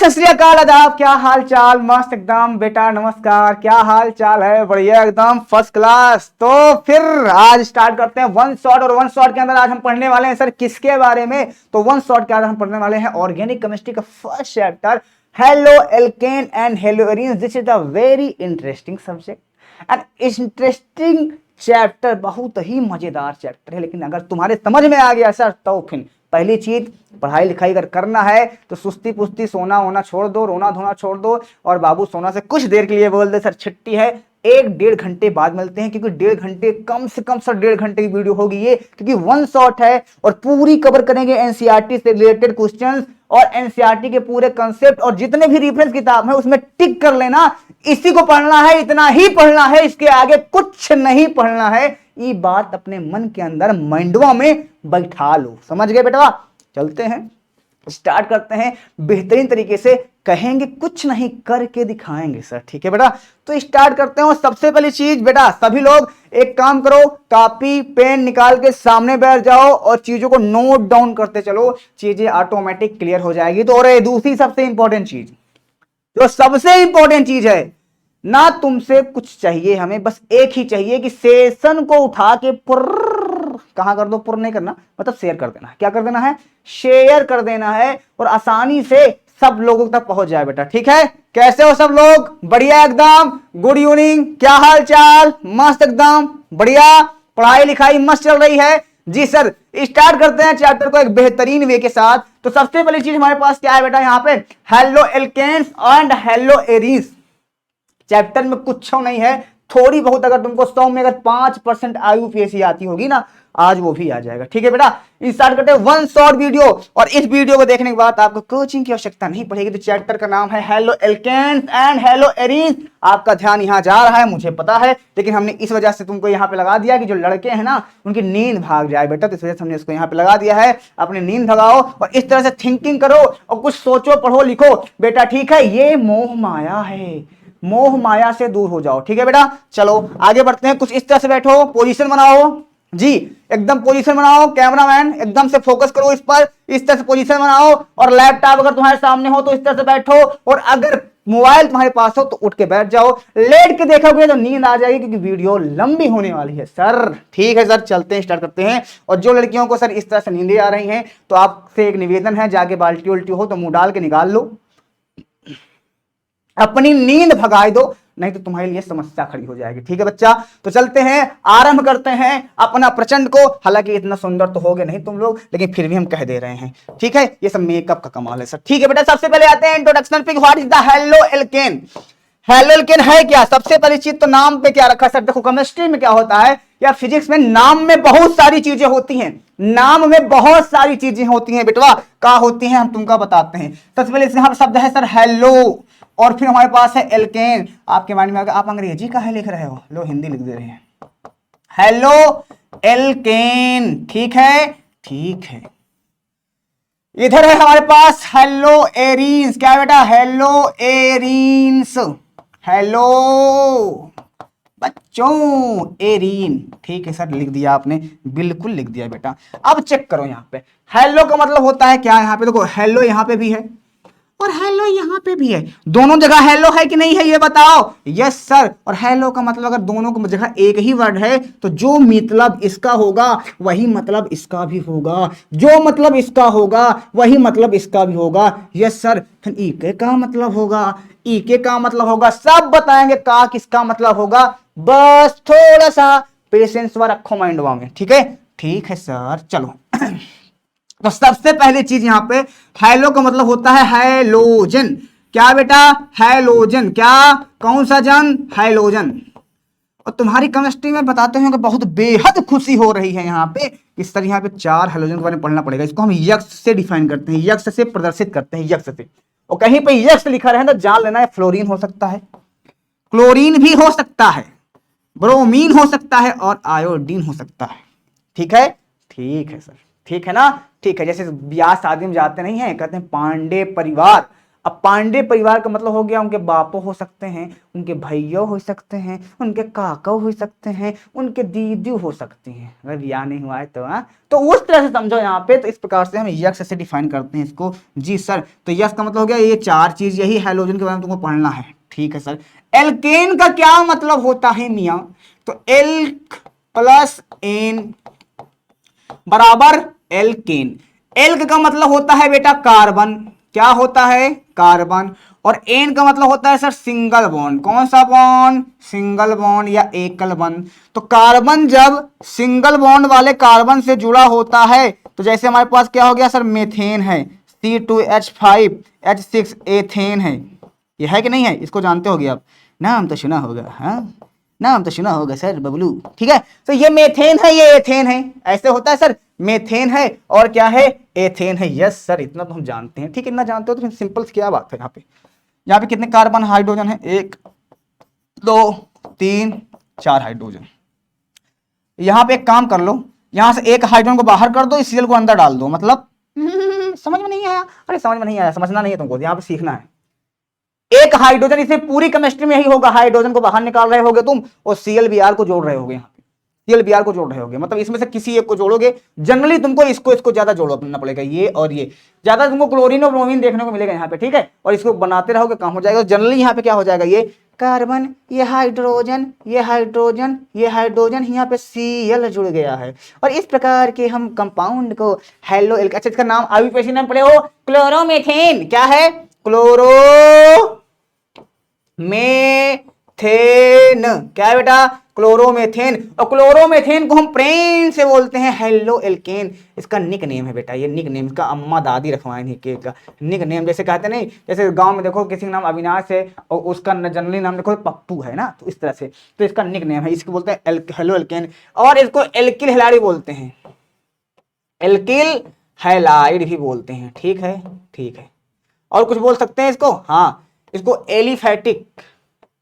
सत श्री अकाल, आदाब, क्या हाल चाल। मस्त एकदम बेटा, नमस्कार, क्या हाल चाल है? बढ़िया एकदम फर्स्ट क्लास। तो फिर आज स्टार्ट करते हैं वन शॉट। और वन शॉट के अंदर आज हम पढ़ने वाले हैं सर किसके बारे में? तो वन शॉट के अंदर हम पढ़ने वाले हैं ऑर्गेनिक केमिस्ट्री का first chapter, haloalkane and haloarenes. This is a very interesting subject and interesting chapter, बहुत ही मजेदार चैप्टर है। लेकिन अगर तुम्हारे समझ में आ गया सर, तो फिर पहली चीज, पढ़ाई लिखाई अगर करना है तो सुस्ती पुस्ती सोना वोना छोड़ दो, रोना धोना छोड़ दो। और बाबू सोना से कुछ देर के लिए बोल दे सर छुट्टी है, 1-1.5 घंटे बाद मिलते हैं। क्योंकि 1.5 घंटे, कम से कम सर 1.5 घंटे की वीडियो होगी ये, क्योंकि वन शॉट है और पूरी कवर करेंगे एनसीईआरटी से रिलेटेड क्वेश्चंस और एनसीईआरटी के पूरे कंसेप्ट। और जितने भी रेफरेंस किताब है उसमें टिक कर लेना, इसी को पढ़ना है, इतना ही पढ़ना है, इसके आगे कुछ नहीं पढ़ना है। ये बात अपने मन के अंदर माइंडवा में बैठा लो, समझ गए बेटा? चलते हैं, स्टार्ट करते हैं। बेहतरीन तरीके से कहेंगे, कुछ नहीं करके दिखाएंगे सर, ठीक है बेटा? तो स्टार्ट करते हैं। और सबसे पहली चीज बेटा, सभी लोग एक काम करो, कॉपी पेन निकाल के सामने बैठ जाओ और चीजों को नोट डाउन करते चलो, चीजें ऑटोमेटिक क्लियर हो जाएगी। तो और दूसरी सबसे इंपॉर्टेंट चीज, जो सबसे इंपॉर्टेंट चीज है ना, तुमसे कुछ चाहिए, हमें बस एक ही चाहिए कि सेशन को उठा के कहां कर दो, पुर नहीं करना, मतलब शेयर कर देना है। क्या कर देना है? शेयर कर देना है, और आसानी से सब लोगों तक पहुंच जाए बेटा, ठीक है? कैसे हो सब लोग? बढ़िया एकदम, गुड इवनिंग, क्या हाल चाल? मस्त एकदम बढ़िया, पढ़ाई लिखाई मस्त चल रही है जी सर। स्टार्ट करते हैं चैप्टर को एक बेहतरीन वे के साथ। तो सबसे पहली चीज हमारे पास क्या है बेटा? यहाँ पे haloalkanes and haloarenes. Chapter में कुछ नहीं है, थोड़ी बहुत अगर तुमको 100 में अगर 5% आईयूपीएसी आती होगी ना, आज वो भी आ जाएगा, ठीक है बेटा? स्टार्ट करते हैं वन शॉर्ट वीडियो। और इस वीडियो को देखने के बाद आपको कोचिंग की आवश्यकता नहीं पड़ेगी। तो चैप्टर का नाम है haloalkanes and haloarenes. आपका ध्यान यहां जा रहा है, मुझे पता है, लेकिन हमने इस वजह से तुमको यहाँ पे लगा दिया कि जो लड़के हैं ना, उनकी नींद भाग जाए बेटा, तो इस वजह से हमने इसको यहाँ पे लगा दिया है। अपनी नींद भगाओ और इस तरह से थिंकिंग करो और कुछ सोचो, पढ़ो, लिखो बेटा, ठीक है? ये मोह माया है, मोह माया से दूर हो जाओ, ठीक है बेटा? चलो आगे बढ़ते हैं। कुछ इस तरह से बैठो, पोजीशन बनाओ जी, एकदम पोजीशन बनाओ। कैमरामैन एकदम से फोकस करो इस पर, इस तरह से पोजीशन बनाओ। और लैपटॉप अगर तुम्हारे सामने हो तो इस तरह से बैठो, और अगर मोबाइल तुम्हारे पास हो तो उठ के बैठ जाओ। लेट के देखोगे तो नींद आ जाएगी, क्योंकि वीडियो लंबी होने वाली है सर, ठीक है सर? चलते हैं, स्टार्ट करते हैं। और जो लड़कियों को सर इस तरह से नींदें आ रही हैं, तो आपसे एक निवेदन है, जाके बाल्टी उल्टी हो तो मुंह डाल के निकाल लो, अपनी नींद भगाए दो, नहीं तो तुम्हारे लिए समस्या खड़ी हो जाएगी, ठीक है बच्चा? तो चलते हैं, आरंभ करते हैं अपना प्रचंड को। हालांकि इतना सुंदर तो हो गए नहीं तुम लोग, लेकिन फिर भी हम कह दे रहे हैं, ठीक है? ये सब मेकअप का कमाल है सर, ठीक है बेटा? सबसे पहले आते हैं इंट्रोडक्शन पे, what is the halo alkane. Halo alkane है क्या? सबसे पहली चीज तो नाम पे क्या रखा सर? देखो केमिस्ट्री में क्या होता है या फिजिक्स में, नाम में बहुत सारी चीजें होती हैं, नाम में बहुत सारी चीजें होती हैं बेटवा। क्या होती हैं हम तुमको बताते हैं। सबसे पहले यहाँ शब्द है सर हेलो, और फिर हमारे पास है एल्केन। आपके माइंड में आप अंग्रेजी का है लिख रहे हो, लो हिंदी लिख दे रहे हैं, हेलो एल्केन, ठीक है? ठीक है। इधर है हमारे पास हेलो एरीन्स। क्या बेटा? हेलो एरीन्स, हेलो बच्चों, एरीन, ठीक है सर? लिख दिया आपने, बिल्कुल लिख दिया बेटा। अब चेक करो यहाँ पे, हेलो का मतलब होता है क्या? यहाँ पे देखो, हेलो यहाँ पे भी है और हेलो यहाँ पे भी है, दोनों जगह हेलो है कि नहीं है, ये बताओ। Yes sir. और हेलो का मतलब अगर दोनों की जगह एक ही वर्ड है, तो जो मतलब इसका होगा वही मतलब इसका भी होगा, जो मतलब इसका होगा वही मतलब इसका भी होगा। Yes sir. फिर ई के का मतलब होगा, ई के का मतलब होगा, सब बताएंगे का किसका मतलब होगा। बस थोड़ा सा पेशेंस रखो माइंडवा में, ठीक है? ठीक है सर, चलो। तो सबसे पहली चीज यहां पे, हेलो का मतलब होता है हैलोजन। क्या बेटा? हैलोजन। क्या? कौन सा जन? हैलोजन। और तुम्हारी केमिस्ट्री में बताते हैं कि बहुत बेहद खुशी हो रही है यहाँ पे, इस तरह यहाँ पे 4 हैलोजन के बारे में पढ़ना पड़ेगा। इसको हम यक्स से डिफाइन करते हैं, यक्स से प्रदर्शित करते हैं, यक्स से। और कहीं पे यक्स लिखा रहे तो जान लेना है फ्लोरीन हो सकता है, क्लोरीन भी हो सकता है, ब्रोमीन हो सकता है, और आयोडीन हो सकता है, ठीक है? ठीक है सर, ठीक है ना? ठीक है। जैसे ब्याह शादी में जाते नहीं है, कहते हैं पांडे परिवार अब पांडे परिवार का मतलब हो गया उनके बापो हो सकते हैं, उनके भैया हो सकते हैं, उनके काका हो सकते हैं, उनके दीदी हो सकती हैं। अगर या नहीं हुआ है तो तो उस तरह से समझो यहाँ पे। तो इस प्रकार से हम यक्स से डिफाइन करते हैं इसको। जी सर, तो यक्स का मतलब हो गया ये चार चीज, यही हैलोजन के बारे में तुमको पढ़ना है। ठीक है सर। एल्केन का क्या मतलब होता है मियाँ? तो एल्क प्लस एन बराबर एल्केन। एल्क का मतलब होता है बेटा कार्बन। क्या होता है? कार्बन। और एन का मतलब होता है सर सिंगल बॉन्ड। कौन सा बॉन्ड? सिंगल बॉन्ड या एकल बॉन्ड। तो कार्बन जब सिंगल बॉन्ड वाले कार्बन से जुड़ा होता है तो जैसे हमारे पास क्या हो गया सर, मेथेन है, C2H5H6 एथेन है। ये है कि नहीं है? इसको जानते होगे आप, नाम तो सुना होगा। हाँ, नाम तो सुना होगा सर बबलू। ठीक है, तो ये मेथेन है, ये एथेन है। ऐसे होता है सर, मेथेन है और क्या है? एथेन है। यस सर, इतना तो हम जानते हैं। ठीक है, इतना जानते हो तो फिर सिंपल क्या बात है। यहाँ पे कितने कार्बन हाइड्रोजन है? 1 2 3 4 हाइड्रोजन। यहाँ पे एक काम कर लो, यहाँ से एक हाइड्रोजन को बाहर कर दो, इस Cl को अंदर डाल दो। मतलब समझ में नहीं आया? अरे समझ में नहीं आया, समझना नहीं है तुमको, यहाँ पे सीखना है। एक हाइड्रोजन, इसे पूरी केमिस्ट्री में यही होगा, हाइड्रोजन को बाहर निकाल रहे होगे तुम और ClBr को जोड़ रहे होगे। यहाँ पे ClBr को जोड़ रहे होगे, मतलब इसमें से किसी एक को जोड़ोगे। जनरली तुमको इसको ज्यादा जोड़ना पड़ेगा, ये और ये ज्यादा तुमको क्लोरीन और ब्रोमीन देखने को मिलेगा यहाँ पे। ठीक है, और इसको बनाते रहोगे काम हो जाएगा। जनरली यहाँ पे क्या हो जाएगा, ये कार्बन, ये हाइड्रोजन, ये हाइड्रोजन, ये हाइड्रोजन, यहाँ पे Cl जुड़ गया है। और इस प्रकार के हम कंपाउंड को हेलो एल्क, अच्छा इसका नाम अभी पेशी नाम पढ़े हो, क्लोरोमेथेन। क्या है? Chloro methane. क्या है बेटा? क्लोरोमेथेन। और क्लोरोमेथेन को हम प्रेम से बोलते हैं हेलो एल्केन। इसका निक नेम है बेटा, ये निक नेम इसका अम्मा दादी रखवाए नहीं का निक नेम। जैसे कहते नहीं, जैसे गांव में देखो किसी का नाम अविनाश है और उसका जनरली नाम देखो पप्पू है ना, तो इस तरह से तो इसका निक नेम है, इसको बोलते हैं हेलो एल्केन। और इसको एल्किल हैलाइड बोलते हैं, एल्किल हैलाइड भी बोलते हैं। ठीक है, ठीक है। और कुछ बोल सकते हैं इसको? हाँ, इसको एलिफैटिक,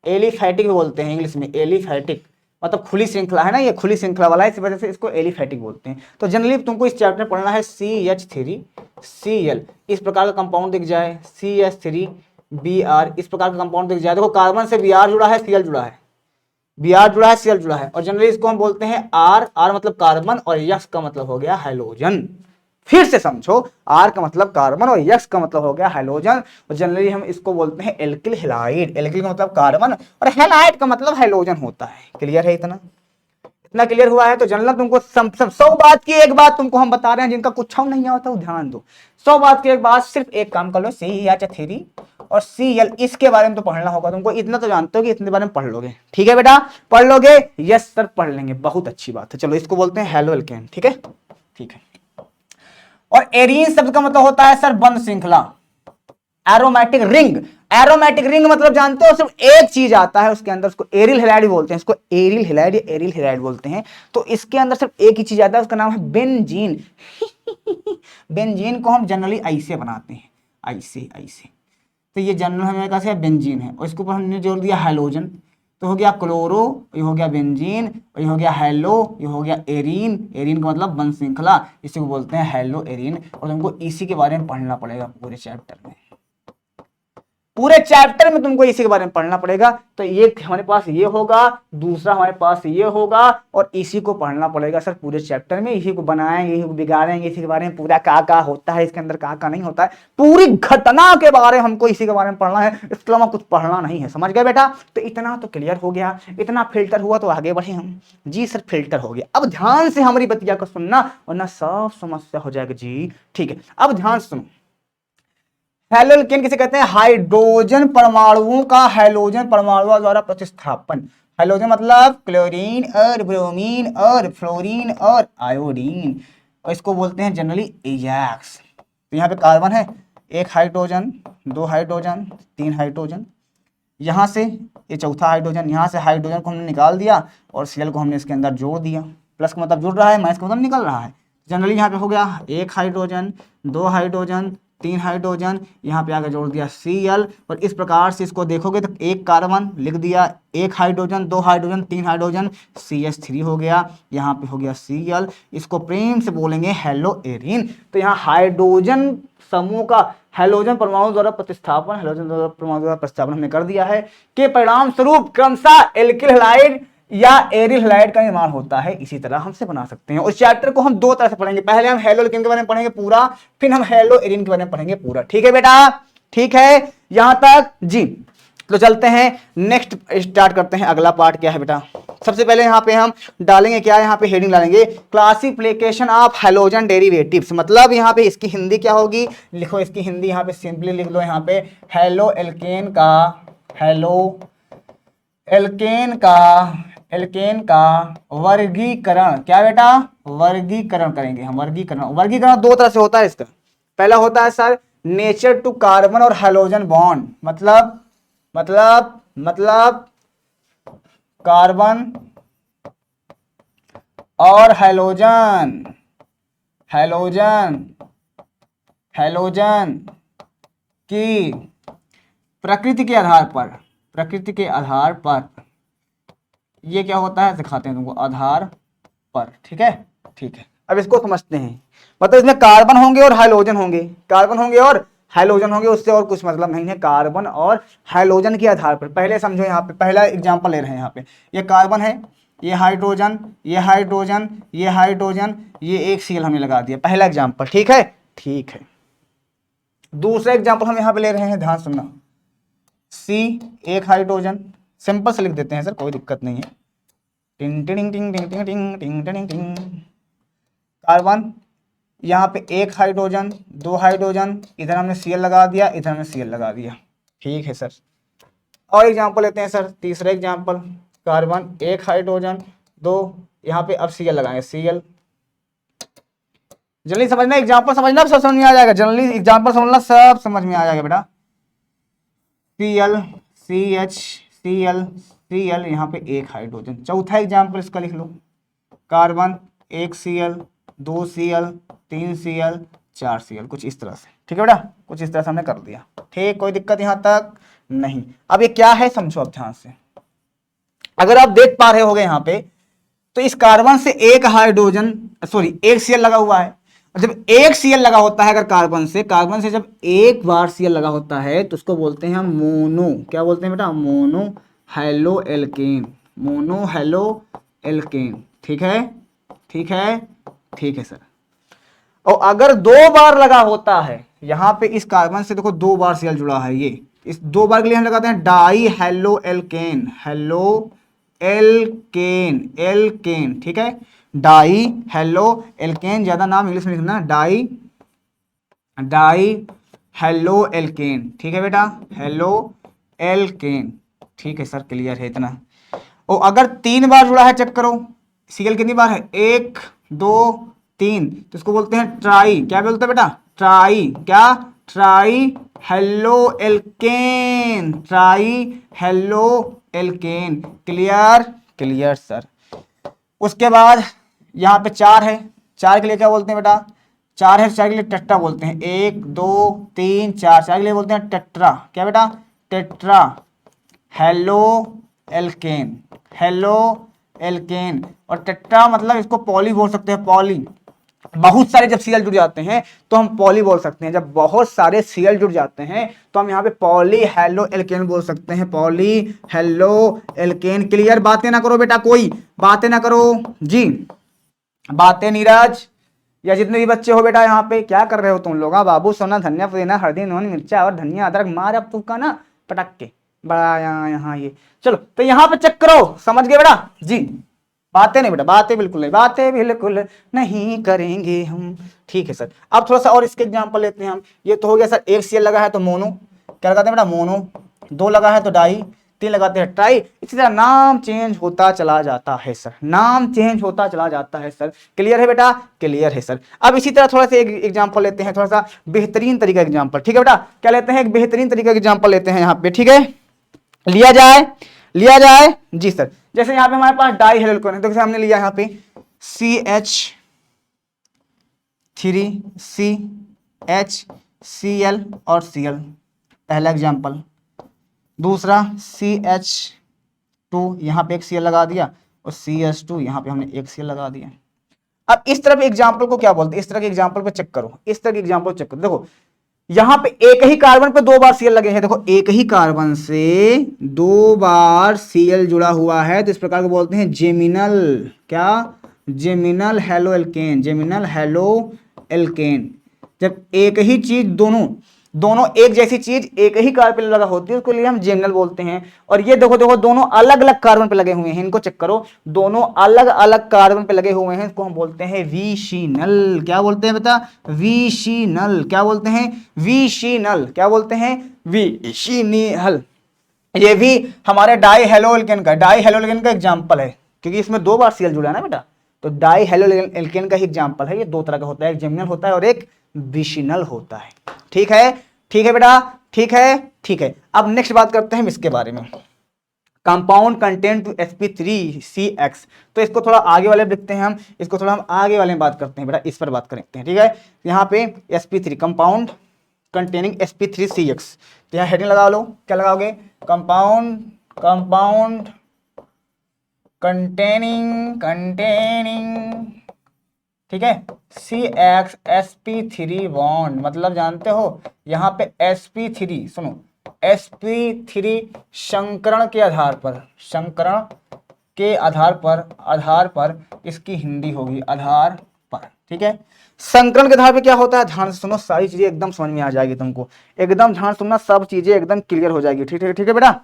एलिफैटिक बोलते हैं इंग्लिश में। एलिफैटिक मतलब खुली श्रृंखला है ना, ये खुली श्रृंखला वाला है, इस वजह से इसको एलिफैटिक बोलते हैं। तो जनरली तुमको इस चैप्टर में पढ़ना है CH3Cl, इस प्रकार का कंपाउंड दिख जाए, CH3Br, इस प्रकार का कंपाउंड दिख जाए। देखो कार्बन से Br जुड़ा है, Cl जुड़ा है, Br जुड़ा है, Cl जुड़ा है। और जनरली इसको हम बोलते हैं R मतलब कार्बन और यक्स का मतलब हो गया हाइड्रोजन। फिर से समझो, R का मतलब कार्बन और यक्स का मतलब हो गया हाइड्रोजन। और जनरली हम इसको बोलते हैं एल्किल हैलाइड। एल्किल का मतलब कार्बन और हैलाइड का मतलब हाइड्रोजन होता है। क्लियर है? इतना इतना क्लियर हुआ है? तो जनरल तुमको 100 बात की एक बात तुमको हम बता रहे हैं, जिनका कुछ नहीं आता वो ध्यान दो। 100 बात की एक बात, सिर्फ एक काम कर लो, CH3 और Cl, इसके बारे में तो पढ़ना होगा तुमको। इतना तो जानते हो कि इतने बारे में पढ़ लोगे। ठीक है बेटा, पढ़ लोगे? यस सर पढ़ लेंगे, बहुत अच्छी बात है। चलो इसको बोलते हैं हेलो एल्केन। ठीक है, ठीक है। और एरीन शब्द का मतलब होता है सर बंद श्रृंखला, एरोमेटिक रिंग। एरोमेटिक रिंग मतलब जानते हो, सिर्फ एक चीज आता है उसके अंदर, उसको एरिल हैलाइड बोलते हैं, इसको एरिल हैलाइड या एरिल हैलाइड बोलते हैं। तो इसके अंदर सिर्फ एक ही चीज आता है, उसका नाम है बेंजीन। बेंजीन को हम जनरली ऐसे बनाते हैं, ऐसे ऐसे। तो ये जनरल हमारे पास है बेंजीन है, और इसके ऊपर हमने जोड़ दिया हैलोजन, तो हो गया क्लोरो, ये हो गया बेंजीन, ये हो गया हेलो, ये हो गया एरीन। एरीन का मतलब बंद श्रृंखला, इसी को बोलते हैं हेलो एरीन। और तुमको इसी के बारे में पढ़ना पड़ेगा पूरे चैप्टर में, पूरे चैप्टर में तुमको इसी के बारे में पढ़ना पड़ेगा। तो ये हमारे पास ये होगा, दूसरा हमारे पास ये होगा, और इसी को पढ़ना पड़ेगा सर पूरे चैप्टर में। इसी को बनाएंगे, इसी को बिगाड़ेंगे, इसी के बारे में पूरा क्या होता है इसके अंदर, क्या नहीं होता है, पूरी घटना के बारे में हमको इसी के बारे में पढ़ना है। इसके अलावा कुछ पढ़ना नहीं है। समझ गए बेटा? तो इतना तो क्लियर हो गया, इतना फिल्टर हुआ तो आगे बढ़े हम। जी सर फिल्टर हो गया। अब ध्यान से हमारी बतिया को सुनना वरना सब समस्या हो जाएगा जी। ठीक है, अब ध्यान से सुनो। हेलो एल्केन किसे कहते हैं? हाइड्रोजन परमाणुओं का हैलोजन परमाणुओं द्वारा प्रतिस्थापन। हैलोजन मतलब क्लोरीन और ब्रोमीन और फ्लोरीन और आयोडीन, और इसको बोलते हैं जनरली एजैक्स। तो यहाँ पे कार्बन है, एक हाइड्रोजन, दो हाइड्रोजन, तीन हाइड्रोजन, यहाँ से ये चौथा हाइड्रोजन, यहाँ से हाइड्रोजन को हमने निकाल दिया और Cl को हमने इसके अंदर जोड़ दिया। प्लस का मतलब जुड़ रहा है, माइनस का मतलब निकल रहा है। जनरली यहाँ पे हो गया एक हाइड्रोजन, दो हाइड्रोजन, तीन हाइड्रोजन, यहाँ पे आगे जोड़ दिया Cl। और इस प्रकार से इसको देखोगे तो एक कार्बन लिख दिया, एक हाइड्रोजन, दो हाइड्रोजन, तीन हाइड्रोजन, CH3 हो गया, यहाँ पे हो गया Cl। इसको प्रेम से बोलेंगे हेलो एरीन। तो यहाँ हाइड्रोजन समूह का हैलोजन परमाणु द्वारा प्रतिस्थापन, हैलोजन द्वारा परमाणु द्वारा प्रतिस्थापन हमने कर दिया है, के परिणाम स्वरूप क्रमशः एल्किल हैलाइड या एरिल हैलाइड का निर्माण होता है। इसी तरह हमसे बना सकते हैं। उस चैप्टर को हम दो तरह से पढ़ेंगे, पहले हम हेलो एल्केन के बारे में पढ़ेंगे पूरा, फिर हम हेलो एरिन के बारे में पढ़ेंगे पूरा। ठीक है बेटा, ठीक है यहां तक जी। तो चलते हैं नेक्स्ट स्टार्ट करते हैं। अगला पार्ट क्या है बेटा, सबसे पहले यहाँ पे हम डालेंगे क्या, यहाँ पे हेडिंग डालेंगे क्लासिफिकेशन ऑफ हैलोजन डेरिवेटिव्स। मतलब यहाँ पे इसकी हिंदी क्या होगी, लिखो इसकी हिंदी यहाँ पे सिंपली लिख लो, यहाँ पे हेलो एल्केन का, हेलो एल्केन का वर्गीकरण, क्या बेटा, वर्गीकरण करेंगे हम। वर्गीकरण दो तरह से होता है इसका। पहला होता है सर नेचर टू कार्बन और हैलोजन बॉन्ड, मतलब कार्बन और हैलोजन की प्रकृति के आधार पर ये क्या होता है सिखाते हैं तुमको, आधार पर। ठीक है, ठीक है। अब इसको समझते हैं। मतलब इसमें कार्बन होंगे और हैलोजन होंगे, उससे और कुछ मतलब नहीं है। कार्बन और हैलोजन के आधार पर पहले समझो, यहाँ पे पहला एग्जांपल ले रहे हैं। यहाँ पे ये कार्बन है, ये हाइड्रोजन, ये एक सीएल हमने लगा दिया, पहला एग्जांपल। ठीक है, ठीक है। दूसरा एग्जांपल हम यहाँ पे ले रहे हैं, ध्यान सुनना। सी एक हाइड्रोजन, सिंपल से लिख देते हैं सर, कोई दिक्कत नहीं है। टिंग टिंग टिंग टिंग टिंग टिंग टिंग टिंग टिंग। कार्बन यहाँ पे एक हाइड्रोजन, दो हाइड्रोजन, इधर हमने सीएल लगा दिया, इधर हमने सीएल लगा दिया। ठीक है सर। और एग्जांपल लेते हैं सर, तीसरा एग्जांपल, कार्बन एक हाइड्रोजन, दो, यहाँ पे अब सीएल लगाएंगे, सीएल। जल्दी समझना, एग्जांपल समझना, सब समझ में आ जाएगा। जल्दी एग्जांपल समझना, सब समझ में आ जाएगा बेटा। सीएल, CH, सीएल, यहाँ पे एक हाइड्रोजन। चौथा एग्जांपल इसका लिख लो, कार्बन एक सीएल, दो सीएल, तीन सीएल, चार सीएल, कुछ इस तरह से। ठीक है बेटा, कुछ इस तरह से हमने कर दिया। ठीक, कोई दिक्कत यहाँ तक नहीं। अब ये क्या है समझो अब ध्यान से। अगर आप देख पा रहे होगे यहाँ पे, तो इस कार्बन से एक हाइड्रोजन, सॉरी एक सीएल लगा हुआ है। और जब एक सीएल लगा होता है, अगर कार्बन से जब एक बार सीएल लगा होता है, तो उसको बोलते हैं हम मोनो, क्या बोलते हैं बेटा, मोनो हेलो एल्केन। ठीक है, ठीक है, ठीक है सर। और अगर दो बार लगा होता है, यहाँ पे इस कार्बन से देखो दो बार सीएल जुड़ा है, ये इस दो बार के लिए हम लगाते हैं डाई हेलो एल्केन। ठीक है, डाई हेलो एल्केन, ज्यादा नाम इंग्लिश में लिखना, डाई हेलो एल्केन। ठीक है बेटा, हेलो एल्केन। ठीक है सर, क्लियर है इतना। और अगर तीन बार जुड़ा है, चेक करो सीएल कितनी बार है, एक, दो, तीन, तो इसको बोलते हैं ट्राई, क्या बोलते हैं बेटा, try halo alkane. Clear sir. उसके बाद यहाँ पे चार है, चार के लिए क्या बोलते हैं बेटा, चार है, चार के लिए टेट्रा बोलते हैं, एक, दो, तीन, चार, चार के लिए बोलते हैं टेट्रा, क्या बेटा, टेट्रा हेलो एल्केन। और टेट्रा मतलब इसको पॉली बोल सकते हैं, पॉली। बहुत सारे जब सीएल जुड़ जाते हैं तो हम पॉली बोल सकते हैं। जब बहुत सारे सीएल जुड़ जाते हैं तो हम यहाँ पे पॉली हेलो एल्केन बोल सकते हैं, पॉली हेलो एल्केन। क्लियर, बातें ना करो बेटा, कोई बातें ना करो जी, बातें। नीरज या जितने भी बच्चे हो बेटा, यहाँ पे क्या कर रहे हो तुम लोग, बाबू सोना, धनिया पुदीना, हल्दी, नून, मिर्चा और धनिया अदरक मार अब तुमका ना पटक के बड़ा यहाँ ये। चलो तो यहाँ पे चेक करो, समझ गए बेटा जी। बातें नहीं बेटा, बातें बिल्कुल नहीं करेंगे हम। ठीक है सर। अब थोड़ा सा और इसके एग्जांपल लेते हैं हम। ये तो हो गया सर, एक सीएल लगा है तो मोनो, क्या लगाते हैं बेटा, मोनो। दो लगा है तो डाई, तीन लगाते हैं ट्राई। इसी तरह नाम चेंज होता चला जाता है सर, नाम चेंज होता चला जाता है सर। क्लियर है बेटा, क्लियर है सर। अब इसी तरह थोड़ा सा एक एग्जांपल लेते हैं, थोड़ा सा बेहतरीन तरीका एग्जांपल। ठीक है बेटा, क्या लेते हैं, एक बेहतरीन तरीका एग्जांपल लेते हैं यहाँ पे। ठीक है, लिया जाए जी सर। जैसे यहाँ पे हमारे पास डाई हेलो एल्केन है, तो हमने लिया यहाँ पे CH3CHCl और Cl, पहला एग्जांपल। दूसरा CH2, यहाँ पे एक Cl लगा दिया, और CH2 यहाँ पे हमने एक Cl लगा दिया। अब इस तरह के एग्जांपल को क्या बोलते हैं, इस तरह के एग्जांपल पे चेक करो, देखो यहां पे एक ही कार्बन पे दो बार सीएल लगे हैं, देखो एक ही कार्बन से दो बार सीएल जुड़ा हुआ है, तो इस प्रकार को बोलते हैं जेमिनल, क्या, geminal halo alkane, geminal halo alkane. जब एक ही चीज दोनों दोनों एक जैसी चीज एक ही कार्बन पे लगा होती है उसको लिए हम जेमिनल बोलते हैं। और ये देखो देखो दोनों अलग अलग कार्बन पे लगे हुए हैं, इनको चेक करो, दोनों अलग अलग कार्बन पे लगे हुए हैं, इसको हम बोलते हैं विशीनल। क्या बोलते हैं बता, विशीनल। क्या बोलते हैं, विशीनल। क्या बोलते हैं, विशीनल। ये भी हमारे डाई हेलो एल्केन का, डाई हेलो एल्केन का एग्जाम्पल है, क्योंकि इसमें दो बार सीएल जुड़ा है ना बेटा, तो डाई हेलो एल्केन का ही एग्जाम्पल है। ये दो तरह का होता है, एक जेमिनल होता है और एक विशिनल होता है। ठीक है, ठीक है बेटा, ठीक है, ठीक है। अब नेक्स्ट बात करते हैं हम इसके बारे में, कंपाउंड कंटेंट टू sp3CX। तो इसको थोड़ा आगे वाले लिखते हैं हम, इसको थोड़ा हम आगे वाले में बात करते हैं बेटा, इस पर बात करते हैं। ठीक है, यहाँ पे sp3 कंपाउंड कंटेनिंग sp3CX, तो यहाँ हेडिंग लगा लो, क्या लगाओगे, कंपाउंड, कंपाउंड कंटेनिंग, ठीक है, CX sp3 बॉन्ड, मतलब जानते हो यहाँ पे sp3, सुनो, sp3 संकरण के आधार पर, संकरण के आधार पर इसकी हिंदी होगी आधार पर। ठीक है, संकरण के आधार पर क्या होता है, ध्यान से सुनो, सारी चीजें एकदम समझ में आ जाएगी तुमको, एकदम ध्यान सुनना, सब चीजें एकदम क्लियर हो जाएगी। ठीक है, ठीक है बेटा,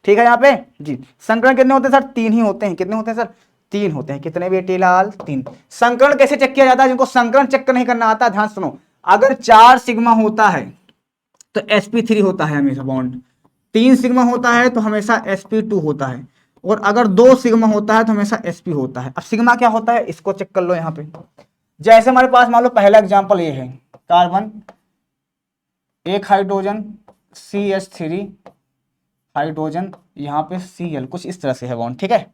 ठीक है। यहाँ पे जी संकरण कितने होते हैं सर, तीन ही होते हैं। कितने होते हैं सर, तीन होते हैं। कितने बेटे लाल, तीन। संकरण कैसे चेक किया जाता है, जिनको संकरण चेक नहीं करना आता, ध्यान सुनो, अगर 4 सिग्मा होता है तो sp3 होता है हमेशा बॉन्ड, 3 सिग्मा होता है तो हमेशा sp2 होता है, और अगर 2 सिग्मा होता है तो हमेशा sp होता है। अब सिग्मा क्या होता है इसको चेक कर लो। यहाँ पे जैसे हमारे पास मान लो पहला एग्जांपल ये है, कार्बन, एक हाइड्रोजन CH3 हाइड्रोजन, यहाँ पे Cl, कुछ इस तरह से है बॉन्ड। ठीक है,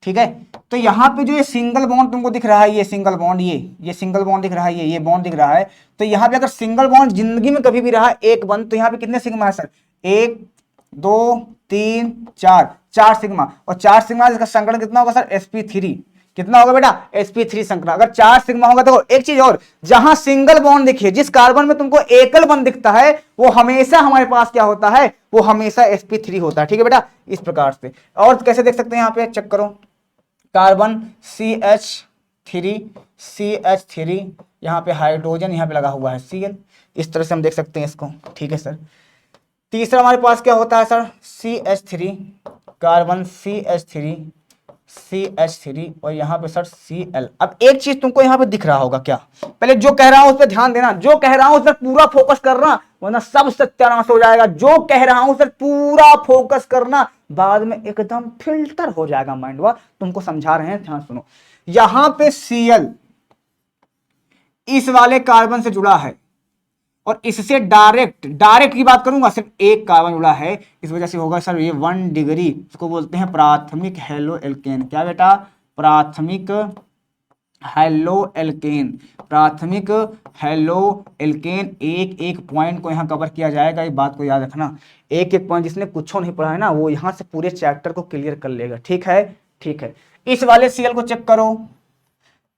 ठीक है। तो यहाँ पे जो ये सिंगल बॉन्ड तुमको दिख रहा है, ये सिंगल बॉन्ड, ये सिंगल बॉन्ड दिख रहा है, ये बॉन्ड दिख रहा है, तो यहाँ पे अगर सिंगल बॉन्ड जिंदगी में कभी भी रहा एक बंद, तो यहाँ पे कितने सिग्मा है सर, 1 2 3 4, 4 सिग्मा, और 4 सिग्मा इसका संकरण कितना होगा सर, sp3। कितना होगा बेटा, sp3 संकरण। अगर 4 सिग्मा होगा तो एक चीज और, जहां सिंगल बॉन्ड दिखे, जिस कार्बन में तुमको एकल बंध दिखता है, वो हमेशा हमारे पास क्या होता है, वो हमेशा sp3 होता है। ठीक है बेटा, इस प्रकार से। और कैसे देख सकते हैं, यहाँ पे चेक करो, कार्बन CH3, यहाँ पे हाइड्रोजन, यहाँ पे लगा हुआ है Cl, इस तरह से हम देख सकते हैं इसको। ठीक है सर। तीसरा हमारे पास क्या होता है सर, CH3, कार्बन CH3 और यहाँ पे सर Cl। अब एक चीज तुमको यहाँ पे दिख रहा होगा क्या, पहले जो कह रहा हूं उस पर ध्यान देना, जो कह रहा हूं उस पर पूरा फोकस करना, वरना सब सत्यानाश हो जाएगा। जो कह रहा हूं उस पर पूरा फोकस करना, बाद में एकदम फिल्टर हो जाएगा माइंड। वह तुमको समझा रहे हैं, ध्यान सुनो। यहां पे Cl इस वाले कार्बन से जुड़ा है, और इससे डायरेक्ट की बात करूंगा, सिर्फ एक कार्बन जुड़ा है, इस वजह से होगा सर ये 1 डिग्री। इसको बोलते हैं प्राथमिक हेलो एल्केन। क्या बेटा, प्राथमिक हेलो एल्केन, प्राथमिक हेलो एल्केन। एक एक पॉइंट को यहाँ कवर किया जाएगा, एक बात को याद रखना, एक एक पॉइंट जिसने कुछ नहीं पढ़ा है ना, वो यहाँ से पूरे चैप्टर को क्लियर कर लेगा। ठीक है, ठीक है। इस वाले Cl को चेक करो,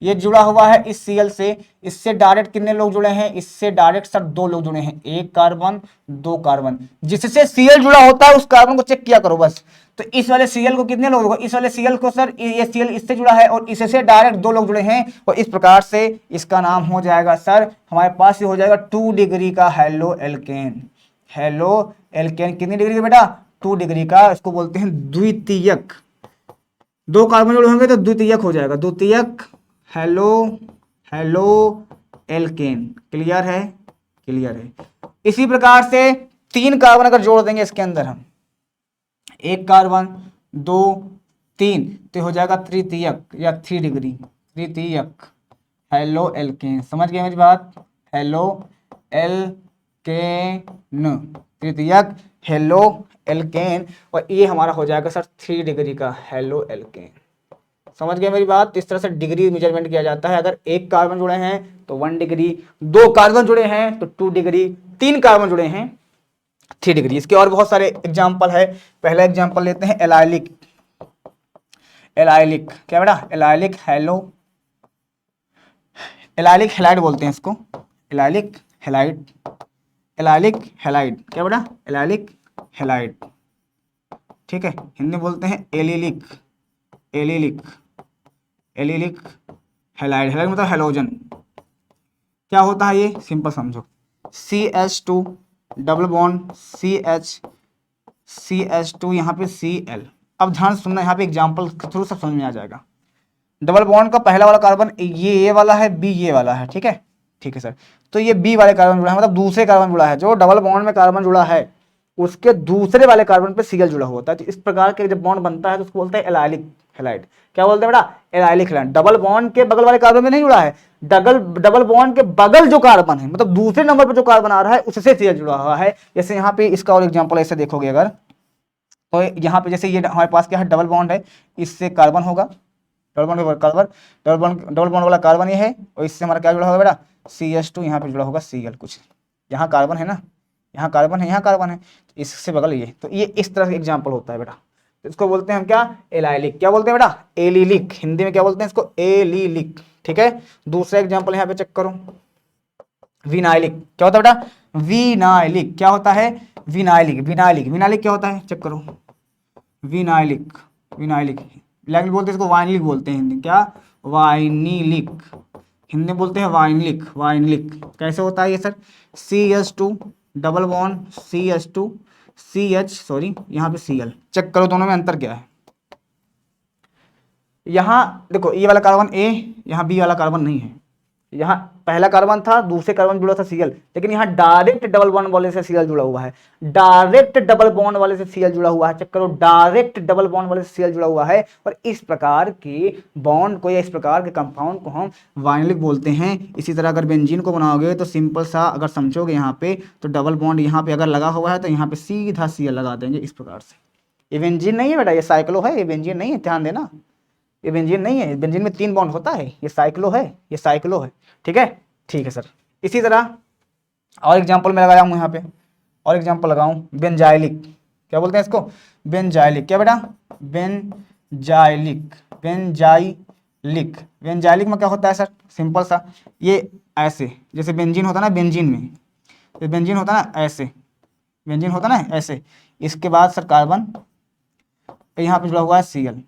ये जुड़ा हुआ है इस Cl से, इससे डायरेक्ट कितने लोग जुड़े हैं, इससे डायरेक्ट सर 2 लोग जुड़े हैं, एक कार्बन 2 कार्बन। जिससे Cl जुड़ा होता है उस कार्बन को चेक किया करो बस। तो इस वाले Cl को कितने लोग, इस वाले Cl को सर, ये Cl इससे जुड़ा है और इससे डायरेक्ट 2 लोग जुड़े हैं, और इस प्रकार से इसका नाम हो जाएगा सर, हमारे पास ये हो जाएगा 2 डिग्री का हेलो एल्केन। हेलो एल्केन कितनी डिग्री का बेटा, 2 डिग्री का। इसको बोलते हैं द्वितीयक। 2 कार्बन जुड़े होंगे तो द्वितीयक हो जाएगा, द्वितीयक हेलो एल्केन। क्लियर है, क्लियर है। इसी प्रकार से 3 कार्बन अगर जोड़ देंगे इसके अंदर हम, 1 कार्बन 2 3, तो हो जाएगा तृतीयक या 3 डिग्री, तृतीयक हेलो एल्केन। समझ गए मेरी बात, हेलो एल्केन, तृतीयक हेलो एल्केन, और ये हमारा हो जाएगा सर 3 डिग्री का हेलो एल्केन। समझ गए मेरी बात। इस तरह से डिग्री मेजरमेंट किया जाता है। अगर 1 कार्बन जुड़े हैं तो 1 डिग्री, 2 कार्बन जुड़े हैं तो 2 डिग्री, 3 कार्बन जुड़े हैं 3 डिग्री। इसके और बहुत सारे एग्जाम्पल है। पहला एग्जाम्पल लेते हैं एलाइलिक। एलाइलिक क्या बेटा, एलाइलिक हेलो, एलाइलिक हैलाइड बोलते हैं इसको, एलाइलिक हैलाइड। एलाइलिक हैलाइड, क्या बेटा, एलाइलिक हैलाइड, ठीक है। हिंदी में बोलते हैं allylic, allylic, allylic halide, halide मतलब हेलोजन। क्या होता है ये, सिंपल समझो, CH2 डबल बॉन्ड CH2 यहाँ पे Cl। अब ध्यान से सुनना, यहाँ पे एग्जाम्पल के थ्रू सब समझ में आ जाएगा। डबल बॉन्ड का पहला वाला कार्बन ये वाला है, बी ये वाला है, ठीक है, ठीक है सर। तो ये बी वाले कार्बन जुड़ा है, मतलब दूसरे कार्बन जुड़ा है, जो डबल बॉन्ड में कार्बन जुड़ा है उसके दूसरे वाले कार्बन पे Cl जुड़ा हुआ होता है। तो इस प्रकार के जब बॉन्ड बनता है तो उसको बोलते हैं एलाइलिक हैलाइड। क्या बोलते हैं बेटा, एलाइलिक हैलाइड। डबल बॉन्ड के बगल वाले कार्बन में नहीं जुड़ा है, डबल बॉन्ड के बगल जो कार्बन है, मतलब दूसरे नंबर पर जो कार्बन आ रहा है उससे Cl जुड़ा हुआ है। जैसे यहाँ पे इसका और एग्जाम्पल ऐसे देखोगे अगर, तो यहाँ पे जैसे ये हमारे पास क्या है, डबल बॉन्ड है, इससे कार्बन होगा, double bond carbon, double bond वाला कार्बन ये है, और इससे हमारा क्या जुड़ा होगा बेटा, CH2, यहाँ पे जुड़ा होगा Cl कुछ, यहाँ कार्बन है ना, यहाँ कार्बन है, यहाँ कार्बन है, तो इससे बगल ये, तो ये इस तरह का एग्जाम्पल होता है बेटा। तो इसको बोलते हैं हम क्या, एलाइलिक। क्या बोलते हैं बेटा, एलिलिक। हिंदी में क्या बोलते हैं इसको, एलिलिक, ठीक है। दूसरा एग्जाम्पल यहाँ पे चेक करो, विनाइलिक। क्या होता है बेटा, विनाइलिक। क्या होता है, विनाइलिक, विनाइलिक, विनाइलिक क्या होता है, चेक करो, विनाइलिक, विनाइलिक, लैंग्वेज बोलते हैं इसको, वाइनिलिक बोलते हैं हिंदी, क्या, वाइनिलिक, हिंदी में बोलते हैं वाइनिलिक, वाइनिलिक। कैसे होता है ये sir, CH2 double bond CH2 CH, sorry यहाँ पे Cl। चेक करो दोनों में अंतर क्या है। यहाँ देखो ये वाला कार्बन A, यहाँ B वाला कार्बन नहीं है, यहाँ पहला कार्बन था, दूसरे कार्बन जुड़ा था Cl, लेकिन यहाँ डायरेक्ट डबल बॉन्ड वाले से Cl जुड़ा हुआ है, डायरेक्ट डबल बॉन्ड वाले से Cl जुड़ा हुआ है। चेक करो, डायरेक्ट डबल बॉन्ड वाले से Cl जुड़ा हुआ है। और इस प्रकार के बॉन्ड को या इस प्रकार के कंपाउंड को हम वाइनिलिक बोलते हैं। इसी तरह अगर बेंजीन को बनाओगे तो सिंपल सा अगर समझोगे यहाँ पे, तो डबल बॉन्ड यहाँ पे अगर लगा हुआ है तो यहाँ पे सीधा Cl लगा देंगे इस प्रकार से। ये बेंजीन नहीं है बेटा, ये साइक्लो है, ये बेंजीन नहीं है, ध्यान देना, ये बेंजीन नहीं है, बेंजीन में 3 बॉन्ड होता है, ये साइक्लो है, ये साइक्लो है, ठीक है, ठीक है सर। इसी तरह और एग्जांपल मैं लगाया हूँ यहाँ पे, और एग्जांपल लगाऊं, बेंजाइलिक। क्या बोलते हैं इसको, बेंजाइलिक। क्या बेटा, बेंजाइलिक, बेंजाइलिक, बेंजाइलिक में क्या होता है सर, सिंपल सा, ये ऐसे जैसे बेंजीन होता है ना, बेंजीन में बेंजीन होता है ना ऐसे, बेंजीन होता है ना ऐसे, इसके बाद सर कार्बन, यहाँ पे जुड़ा हुआ है Cl।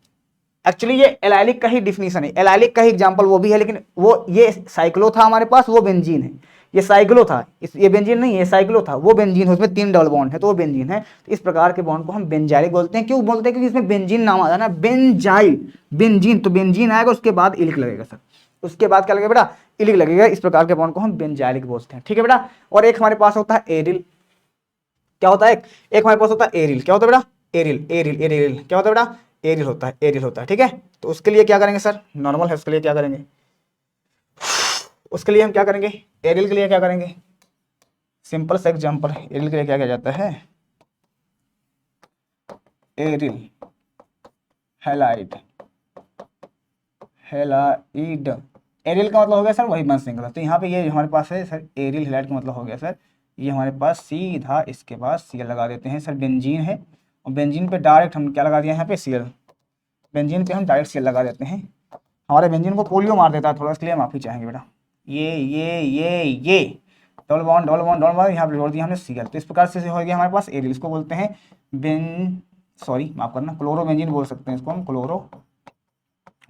एक्चुअली ये एलाइलिक का ही डिफिनीशन है, एलाइलिक का ही एग्जांपल वो भी है, लेकिन वो ये साइक्लो था हमारे पास, वो बेंजीन है, ये साइक्लो था, ये बेंजीन नहीं है, ये साइक्लो था, वो बेंजीन है, उसमें 3 डबल बॉन्ड है तो वो बेंजीन है। तो इस प्रकार के बॉन्ड को हम बेंजाइलिक बोलते हैं। क्यों बोलते हैं, क्योंकि इसमें बेंजीन नाम आता है ना, बेंजाइल, बेंजीन, तो बेंजीन आएगा उसके बाद इलिक लगेगा सर, उसके बाद क्या लगेगा बेटा, इलिक लगेगा। इस प्रकार के बॉन्ड को हम बेंजाइलिक बोलते हैं, ठीक है बेटा। और एक हमारे पास होता है एरिल। क्या होता है, एक हमारे पास होता है एरिल। क्या होता है बेटा, एरिल, एरिल, एरिल, क्या होता है बेटा, एरिल होता है, एरिल होता है, ठीक है। तो उसके लिए क्या करेंगे सर, नॉर्मल है, उसके लिए क्या करेंगे, उसके लिए हम क्या करेंगे, एरिल के लिए क्या करेंगे, सिंपल सा एग्जांपल, एरिल के लिए क्या किया जाता है, एरिल हैलाइड, हैलाइड, एरिल का मतलब हो गया सर वही बन श्रृंखला। तो यहाँ पे ये हमारे पास है सर, एरिल हैलाइड का मतलब हो गया सर, ये हमारे पास सीधा इसके बाद Cl लगा देते हैं सर, बेंजीन है, और बेंजीन पे डायरेक्ट हम क्या लगा दिया यहाँ पे, Cl, बेंजीन पे हम डायरेक्ट Cl लगा देते हैं। हमारे बेंजीन को पोलियो मार देता है थोड़ा, इसलिए माफी चाहेंगे बेटा। ये double bond, double bond, double bond, यहाँ पे जोड़ दिया हमने Cl। तो इस प्रकार से हो गया हमारे पास एरिल। इसको बोलते हैं सॉरी माफ करना, क्लोरो बेंजीन बोल सकते हैं इसको हम, क्लोरो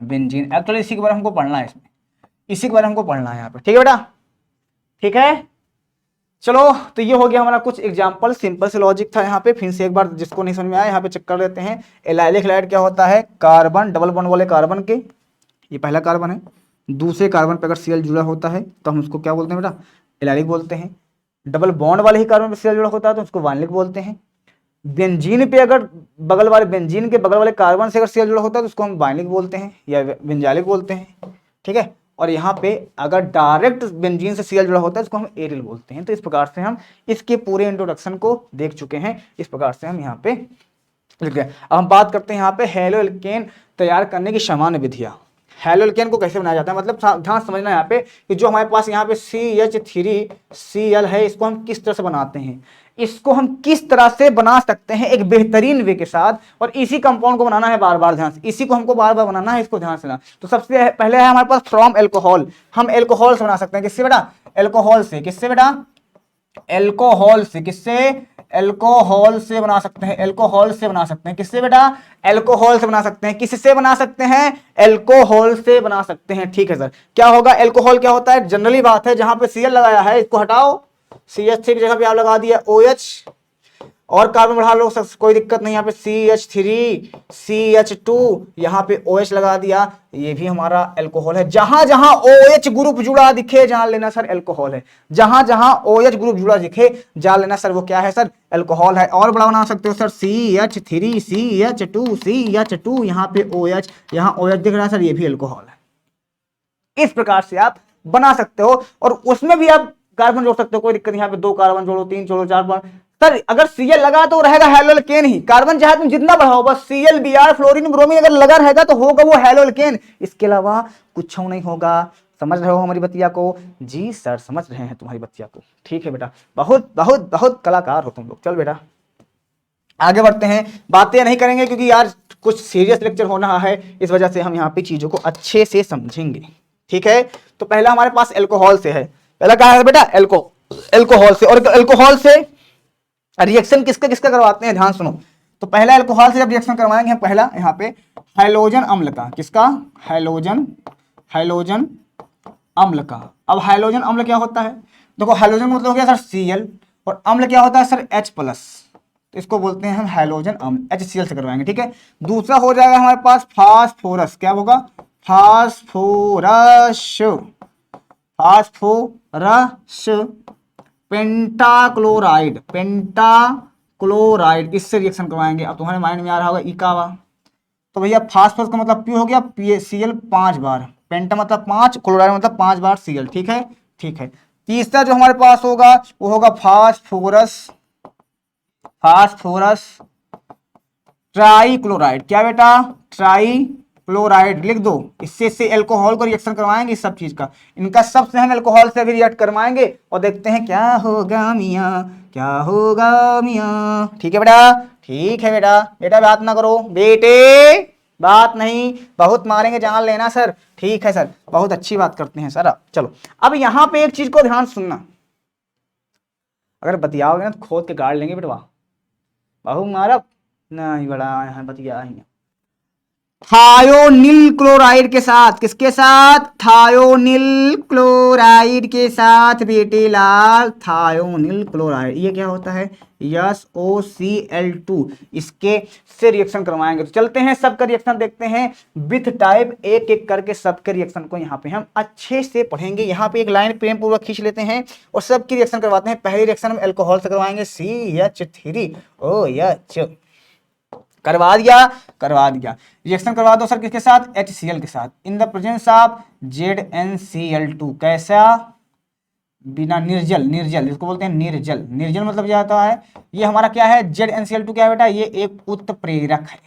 बेंजीन। एक्चुअली इसी के बारे में हमको पढ़ना है, इसमें इसी के बारे में हमको पढ़ना है यहाँ पे, ठीक है बेटा, ठीक है। चलो, तो ये हो गया हमारा कुछ एग्जांपल, सिंपल से लॉजिक था यहाँ पे। फिर से एक बार जिसको नहीं समझ में आया यहाँ पे चेक कर लेते हैं। एलाइलिक हैलाइड क्या होता है, कार्बन, डबल बॉन्ड वाले कार्बन के, ये पहला कार्बन है, दूसरे कार्बन पे अगर Cl जुड़ा होता है तो हम उसको क्या बोलते हैं बेटा, एलाइलिक बोलते हैं। डबल बॉन्ड वाले ही कार्बन पे Cl जुड़ा होता है तो उसको वाइनिलिक बोलते हैं। बेंजीन पे अगर बगल वाले, बेंजीन के बगल वाले कार्बन से अगर Cl जुड़ा होता है तो उसको हम वाइनिलिक बोलते हैं या बेंजाइलिक बोलते हैं, ठीक है। और यहाँ पे अगर डायरेक्ट बेंजीन से Cl जुड़ा होता है इसको हम एरिल बोलते हैं। तो इस प्रकार से हम इसके पूरे इंट्रोडक्शन को देख चुके हैं, इस प्रकार से हम यहाँ पे लिख गए। अब हम बात करते हैं यहाँ पे हैलो एल्केन तैयार करने की सामान्य विधियाँ। हैलो एल्केन को कैसे बनाया जाता है, मतलब ध्यान समझना यहाँ पे कि जो हमारे पास यहाँ पे CH3Cl है, इसको हम किस तरह से बनाते हैं, इसको हम किस तरह से बना सकते हैं एक बेहतरीन वे के साथ। और इसी कंपाउंड को बनाना है बार बार, ध्यान से इसी को हमको बार बार बनाना है, इसको ध्यान से ना। तो सबसे पहले है हमारे पास फ्रॉम एल्कोहल, हम एल्कोहल से बना सकते हैं, किससे बेटा, एल्कोहल से, किससे बेटा, एल्कोहल से, किससे? एल्कोहल से बना सकते हैं, एल्कोहल से बना सकते हैं। किससे बेटा? एल्कोहल से बना सकते हैं। किससे बना सकते हैं? एल्कोहल से बना सकते हैं। ठीक है सर। क्या होगा? एल्कोहल क्या होता है? जनरली बात है, जहां पे Cl लगाया है इसको हटाओ, CH3 की जगह पे आप लगा दिया OH और कार्बन बढ़ा लो, कोई दिक्कत नहीं। यहाँ पे CH3 CH2 यहाँ पे OH लगा दिया, ये भी हमारा एल्कोहल है। जहां जहां OH ग्रुप जुड़ा दिखे जान लेना सर एल्कोहल है। जहां जहां OH ग्रुप जुड़ा दिखे जान लेना सर वो क्या है सर? एल्कोहल है। और बड़ा बना सकते हो सर, CH3 CH2 CH2 यहाँ पे OH, यहाँ OH दिख रहा है सर, ये भी एल्कोहल है। इस प्रकार से आप बना सकते हो और उसमें भी आप कार्बन जोड़ सकते हो, कोई दिक्कत नहीं। यहाँ पे 2 कार्बन जोड़ो, 3 जोड़ो, 4 सर। अगर Cl लगा तो रहेगा हेलोल्केन ही। कार्बन चाहे तुम जितना बढ़ाओ, बस Cl Br फ्लोरीन ब्रोमीन अगर लगा रहेगा तो होगा वो हेलोल्केन, इसके अलावा कुछ नहीं होगा। समझ रहे हो हमारी बतिया को? जी सर समझ रहे हैं तुम्हारी बतिया को। ठीक है बेटा, बहुत बहुत बहुत कलाकार हो तुम लोग। चल बेटा आगे बढ़ते हैं, बातें नहीं करेंगे क्योंकि यार कुछ सीरियस लेक्चर हो रहा है, इस वजह से हम यहाँ पे चीजों को अच्छे से समझेंगे। ठीक है, तो पहला हमारे पास एल्कोहल से है। पहला क्या है बेटा? एल्कोहल से। और एल्कोहल से रिएक्शन किसका किसका करवाते हैं, ध्यान सुनो। तो पहला एल्कोहल से जब रिएक्शन करवाएंगे हम, पहला यहाँ पे हाइलोजन अम्ल का, किसका? हाइलोजन अम्ल का। अब हाइलोजन अम्ल क्या होता है? देखो हाइलोजन मतलब हो गया सर Cl, और अम्ल क्या होता है सर? H+। तो इसको बोलते हैं हम हाइलोजन अम्ल, HCl से करवाएंगे। ठीक है, दूसरा हो जाएगा हमारे पास फास्फोरस। क्या होगा? फास्फोरस, पेंटाक्लोराइड, पेंटाक्लोराइड, इससे रिएक्शन करवाएंगे। अब तुम्हारे माइंड में आ रहा होगा इकावा, तो भैया फास्फोरस का मतलब P हो गया, Cl 5 बार, पेंटा मतलब 5, क्लोराइड मतलब 5 बार Cl। ठीक है, ठीक है। तीसरा जो हमारे पास होगा वो होगा फास्फोरस ट्राइक्लोराइड। क्या बेटा? ट्राइक्लोराइड लिख दो। इससे एल्कोहल को रिएक्शन करवाएंगे इस सब चीज का, इनका सबसे हम एल्कोहल से भी रिएक्ट करवाएंगे और देखते हैं क्या होगा मियाँ, क्या होगा मियाँ। ठीक है बेटा, ठीक है बेटा। बेटा बात ना करो बेटे, बात नहीं, बहुत मारेंगे जान लेना सर। ठीक है सर, बहुत अच्छी बात करते हैं सर। चलो अब यहाँ पे एक चीज को ध्यान सुनना, अगर बतियाओगे ना तो खोद के गाड़ लेंगे बेटवा, बहु मारा नहीं बड़ा यहाँ बतिया ही। थायोनिल क्लोराइड के साथ, किसके साथ? थायोनिल क्लोराइड के साथ बेटे लाल, थायोनिल क्लोराइड। ये क्या होता है? SOCl2, इसके से रिएक्शन करवाएंगे। तो चलते हैं सबका रिएक्शन देखते हैं विथ टाइप, एक एक करके सबके रिएक्शन को यहाँ पे हम अच्छे से पढ़ेंगे। यहाँ पे एक लाइन प्रेम पूर्वक खींच लेते हैं और सबकी रिएक्शन करवाते हैं। पहली रिएक्शन हम एल्कोहल से करवाएंगे, CH3OH। करवा दिया, करवा दिया। रिएक्शन करवा दो सर किसके साथ? HCl के साथ, in the presence of ZnCl2। कैसा? बिना निर्जल, निर्जल इसको बोलते हैं निर्जल। निर्जल मतलब क्या होता है? ये हमारा क्या है? ZnCl2 क्या है बेटा? ये एक उत्प्रेरक है।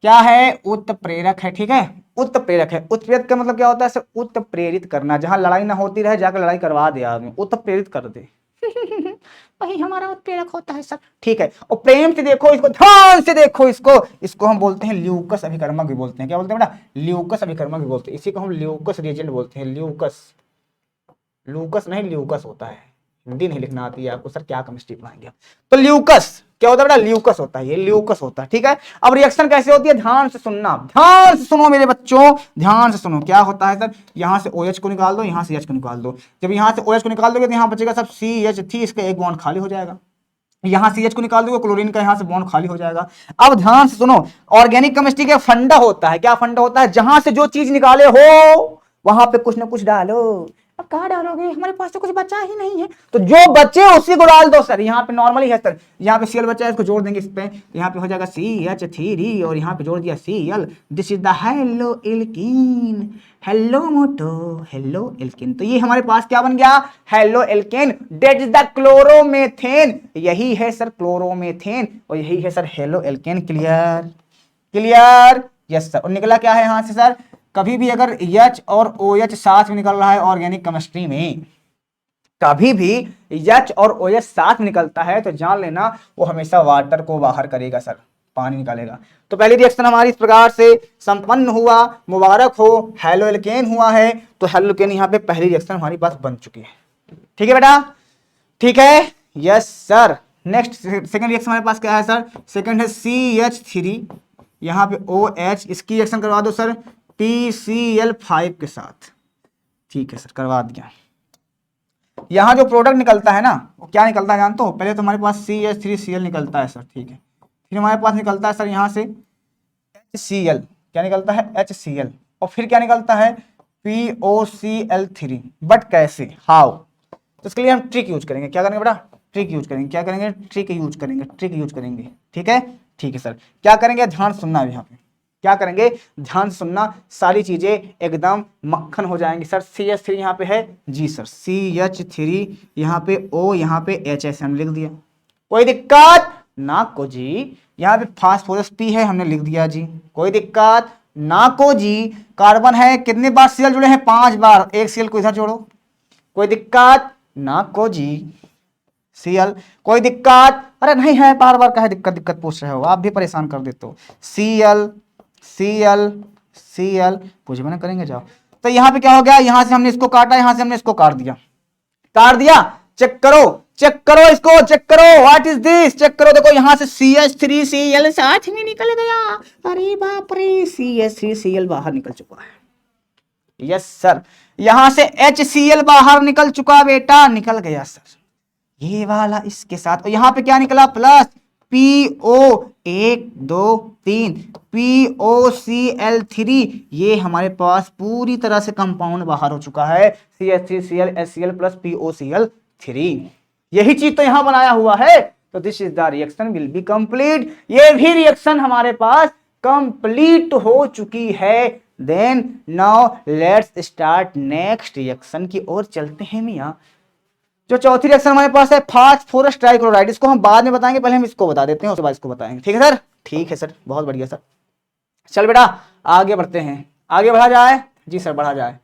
क्या है? उत्प्रेरक है। ठीक है, उत्प्रेरक है। उत्प्रेरक का मतलब क्या होता है सर? उत्प्रेरित करना, जहां लड़ाई ना होती रहे जाकर लड़ाई करवा दे आदमी, उत्प्रेरित कर दे वही हमारा उत्प्रेरक होता है सर। ठीक है, और प्रेम से देखो इसको, ध्यान से देखो इसको हम बोलते हैं ल्यूकस अभिकर्मक भी बोलते हैं। क्या बोलते हैं बेटा? ल्यूकस अभिकर्मक भी बोलते हैं। इसी को हम ल्यूकस रिएजेंट बोलते हैं। ल्यूकस, लूकस नहीं ल्यूकस होता है। हिंदी नहीं लिखना आती है आपको सर, क्या केमिस्ट्री पढ़ाएंगे। तो ल्यूकस क्या होता है बेटा? ल्यूकस होता है, ये ल्यूकस होता है। ठीक है, अब रिएक्शन कैसे होती है ध्यान से सुनना, ध्यान से सुनो मेरे बच्चों, ध्यान से सुनो। क्या होता है सर? यहां से OH को निकाल दो, यहां से H को निकाल दो। जब यहां से OH को निकाल दोगे तो यहां बचेगा सब CH3, इसका एक बॉन्ड खाली हो जाएगा। यहां CH को निकाल दोगे, क्लोरीन का यहां से बॉन्ड खाली हो जाएगा। अब ध्यान से सुनो, ऑर्गेनिक केमिस्ट्री का फंडा होता है। क्या फंडा होता है? जहां से जो चीज निकाले हो वहां पे कुछ ना कुछ डालो। अब कहाँ डालोगे? हमारे पास तो कुछ बचा ही नहीं है, तो जो बचे उसी को डाल दो सर। यहाँ पे नॉर्मली है सर, यहाँ पे Cl बचा है, इसको जोड़ देंगे इस पे, तो यहाँ पे हो जाएगा CH3 और यहाँ पे जोड़ दिया Cl। This is the haloalkane, hello Moto, haloalkane. तो ये हमारे पास क्या बन गया? Haloalkane. That is the chloromethane, यही है सर क्लोरोमेथेन, और यही है sir haloalkane. Clear? Clear? Yes sir. और निकला क्या है यहाँ से सर? कभी भी अगर H और OH साथ में निकल रहा है ऑर्गेनिक केमिस्ट्री में, कभी भी H और OH साथ में निकलता है तो जान लेना वो हमेशा वाटर को बाहर करेगा सर, पानी निकालेगा। तो पहली रिएक्शन हमारी इस प्रकार से संपन्न हुआ, मुबारक हो, हेलो एल्केन हुआ है। तो हेलो एल्केन यहाँ पे पहली रिएक्शन हमारी पास बन चुकी है। ठीक है बेटा, ठीक है, yes sir. Next second reaction हमारे पास क्या है सर? सेकंड है CH3, यहाँ पे OH, इसकी रिएक्शन करवा दो सर PCl5 के साथ। ठीक है सर, करवा दिया। यहाँ जो प्रोडक्ट निकलता है ना वो क्या निकलता है जानते हो? पहले तो हमारे पास CH3Cl निकलता है सर, ठीक है। फिर हमारे पास निकलता है सर यहाँ से HCl, क्या निकलता है? HCl। और फिर क्या निकलता है? POCl3। बट कैसे, हाउ? तो इसके लिए हम ट्रिक यूज करेंगे। क्या करेंगे बेटा? ट्रिक यूज करेंगे। क्या करेंगे? ट्रिक यूज करेंगे, ट्रिक यूज करेंगे। ठीक है, ठीक है सर। क्या करेंगे? ध्यान सुनना यहाँ पे, क्या करेंगे? ध्यान सुनना, सारी चीजें एकदम मक्खन हो जाएंगी सर। CH3 यहाँ पे है जी सर, CH3 यहाँ पे O, यहाँ पे H ऐसे हमने लिख दिया, कोई दिक्कत ना को जी। यहाँ पे फास्फोरस P है, हमने लिख दिया जी, कोई दिक्कत ना को जी। कार्बन है, कितने बार Cl जुड़े हैं? 5 बार, एक Cl को इधर जोड़ो, कोई दिक्कत ना को जी। Cl, कोई दिक्कत? अरे नहीं है, बार बार काहे दिक्कत दिक्कत पूछ रहे हो, आप भी परेशान कर देते हो। Cl Cl Cl पूछ मना करेंगे, जाओ। तो यहाँ पे क्या हो गया? यहाँ से हमने इसको काटा, यहाँ से हमने इसको काट दिया, काट दिया। चेक करो, चेक करो इसको, चेक करो, व्हाट इज दिस? चेक करो, देखो यहाँ से CH3Cl साथ में निकल गया। अरे बाप रे, CH3Cl बाहर निकल चुका है। यस सर, यहां से HCl बाहर निकल चुका बेटा, निकल गया सर, ये वाला इसके साथ। और यहाँ पे क्या निकला? Plus PO, 1 2 3 POCl3। ये हमारे पास पूरी तरह से कंपाउंड बाहर हो चुका है, CH3Cl HCl प्लस POCl3। यही चीज तो यहां बनाया हुआ है। तो this is the reaction will be complete. ये भी रिएक्शन हमारे पास कंप्लीट हो चुकी है। Then now let's start next reaction की ओर चलते हैं मियां। जो चौथी रिएक्शन हमारे पास है फास्फोरस ट्राइक्लोराइड, इसको हम बाद में बताएंगे, पहले हम इसको बता देते हैं, उसके बाद इसको बताएंगे। ठीक है सर? ठीक है सर, बहुत बढ़िया सर। चल बेटा आगे बढ़ते हैं, आगे बढ़ा जाए जी सर, बढ़ा जाए।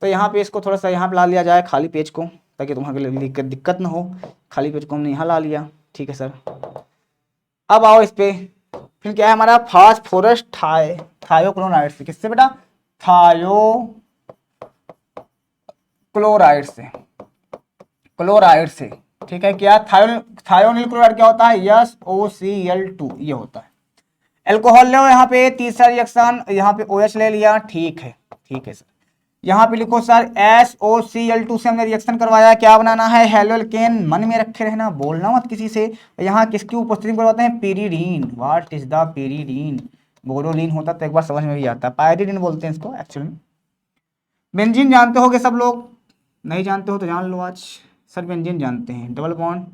तो यहाँ पे इसको थोड़ा सा यहाँ पे ला लिया जाए, खाली पेज को, ताकि तुम्हारे लिए दिक्कत ना हो। खाली पेज को हमने यहाँ ला लिया, ठीक है सर। अब आओ इस पे, फिर क्या है हमारा? फास्फोरस थायोक्लोराइड से। किससे बेटा? थायोक्लोराइड से, क्लोराइड से। ठीक है, क्या थायोनिल क्लोराइड क्या होता है? SOCl2 ये होता है। एल्कोहल लो यहाँ पे, तीसरा रिएक्शन, यहाँ पे OH ले लिया, ठीक है, ठीक है सर। यहाँ पे लिखो सर SOCl2 से हमने रिएक्शन करवाया, क्या बनाना है? हेलोएल्केन। मन में रखे रहना, बोलना मत किसी से। यहाँ किसकी उपस्थिति में करवाते हैं? Pyridine. What is the pyridine? Boroline होता तो एक बार समझ में भी आता, पायरिडीन बोलते हैं इसको एक्चुअली में। बेंजीन जानते होगे सब लोग, नहीं जानते हो तो जान लो आज। सर बेंजीन जानते हैं, double bond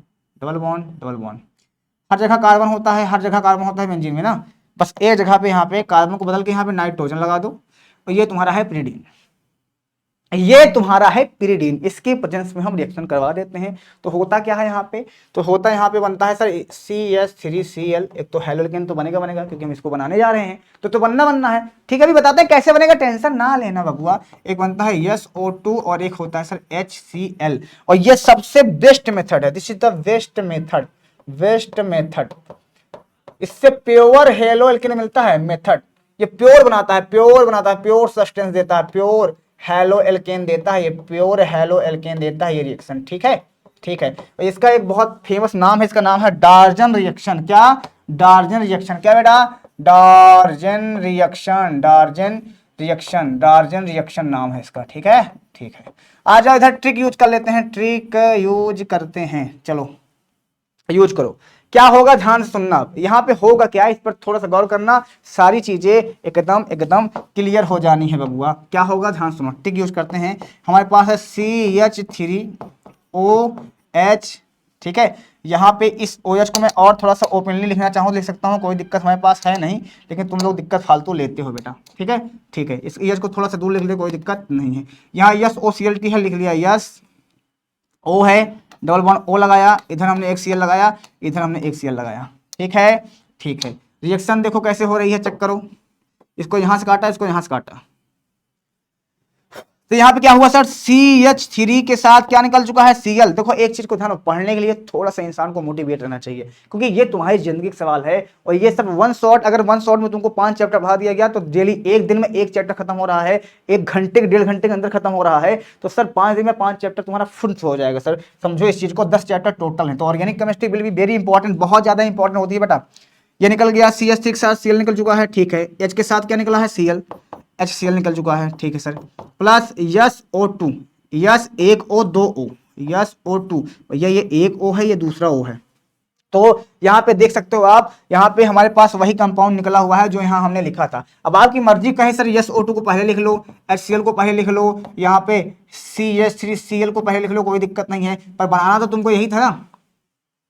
double bond double bond, हर जगह कार्बन होता है, हर जगह कार्बन होता है बेंजीन में ना। बस एक जगह पे यहाँ पे कार्बन को बदल के यहाँ पे नाइट्रोजन लगा दो, और ये तुम्हारा है पिरिडीन, ये तुम्हारा है पिरिडीन। इसके प्रेजेंस में हम रिएक्शन करवा देते हैं। तो होता क्या है यहाँ पे? तो होता है यहाँ पे बनता है सर CH3Cl। एक तो हेलोएल्केन तो बनेगा बनेगा, क्योंकि हम इसको बनाने जा रहे हैं, तो बनना है। ठीक है, अभी बताते हैं कैसे बनेगा, टेंशन ना लेना बबुआ। एक बनता है SO2 और एक होता है सर HCl, और ये सबसे बेस्ट मेथड है। This is the best method, best method. इससे प्योर हेलोएल्केन मिलता है मेथड। ये प्योर बनाता है, प्योर बनाता है, प्योर सब्सटेंस देता है, प्योर हेलोएल्केन देता है, ये प्योर हेलोएल्केन देता है ये रिएक्शन। ठीक है, ठीक है। और इसका एक बहुत फेमस नाम है, इसका नाम है डार्जन रिएक्शन। क्या? डार्जन रिएक्शन। क्या बेटा? डार्जन रिएक्शन, डार्जन रिएक्शन, डार्जन रिएक्शन नाम है इसका। ठीक है, ठीक है। आ जाओ इधर, ट्रिक यूज कर लेते हैं, ट्रिक यूज करते हैं। चलो यूज करो। क्या होगा, ध्यान से सुनना। यहाँ पे होगा क्या, इस पर थोड़ा सा गौर करना, सारी चीजें एकदम एकदम क्लियर हो जानी है बबुआ। क्या होगा, ध्यान सुनो। टिक यूज करते हैं, हमारे पास है CH3OH। ठीक है, यहाँ पे इस OH को मैं और थोड़ा सा ओपनली लिखना चाहूँ लिख सकता हूँ, कोई दिक्कत हमारे पास है नहीं, लेकिन तुम लोग दिक्कत फालतू लेते हो बेटा। ठीक है, ठीक है। इस OH को थोड़ा सा दूर लिख ले, कोई दिक्कत नहीं है। यहाँ SOCl है, लिख लिया, SO है, डबल बॉन्ड O लगाया, इधर हमने एक Cl लगाया, इधर हमने एक Cl लगाया। ठीक है, ठीक है। रिएक्शन देखो कैसे हो रही है, चेक करो। इसको यहां से काटा, इसको यहां से काटा, तो यहाँ पे क्या हुआ सर, CH3 के साथ क्या निकल चुका है, Cl। देखो एक चीज को ध्यान, पढ़ने के लिए थोड़ा सा इंसान को मोटिवेट रहना चाहिए, क्योंकि ये तुम्हारी जिंदगी का सवाल है। और ये सब वन शॉट, अगर वन शॉट में तुमको 5 चैप्टर पढ़ा दिया गया तो डेली एक दिन में एक चैप्टर खत्म हो रहा है, 1 घंटे 1.5 घंटे के अंदर खत्म हो रहा है, तो सर 5 दिन में 5 चैप्टर तुम्हारा फुल हो जाएगा सर। समझो इस चीज को, 10 चैप्टर टोटल है। तो organic chemistry will be very important, बहुत ज्यादा इंपॉर्टेंट होती है बेटा। ये निकल गया, CH3 के साथ Cl निकल चुका है, ठीक है। H के साथ क्या निकला है, Cl, HCl निकल चुका है, ठीक है sir. Plus SO2, yes 1O2O, SO2, भैया ये एक O है, ये दूसरा O है। तो यहाँ पे देख सकते हो आप, यहाँ पे हमारे पास वही कंपाउंड निकला हुआ है जो यहाँ हमने लिखा था। अब आपकी मर्जी कहे सर SO2 को पहले लिख लो, HCl को पहले लिख लो, यहाँ पे CH3Cl को पहले लिख लो, कोई दिक्कत नहीं है। पर बनाना तो तुमको यही था ना,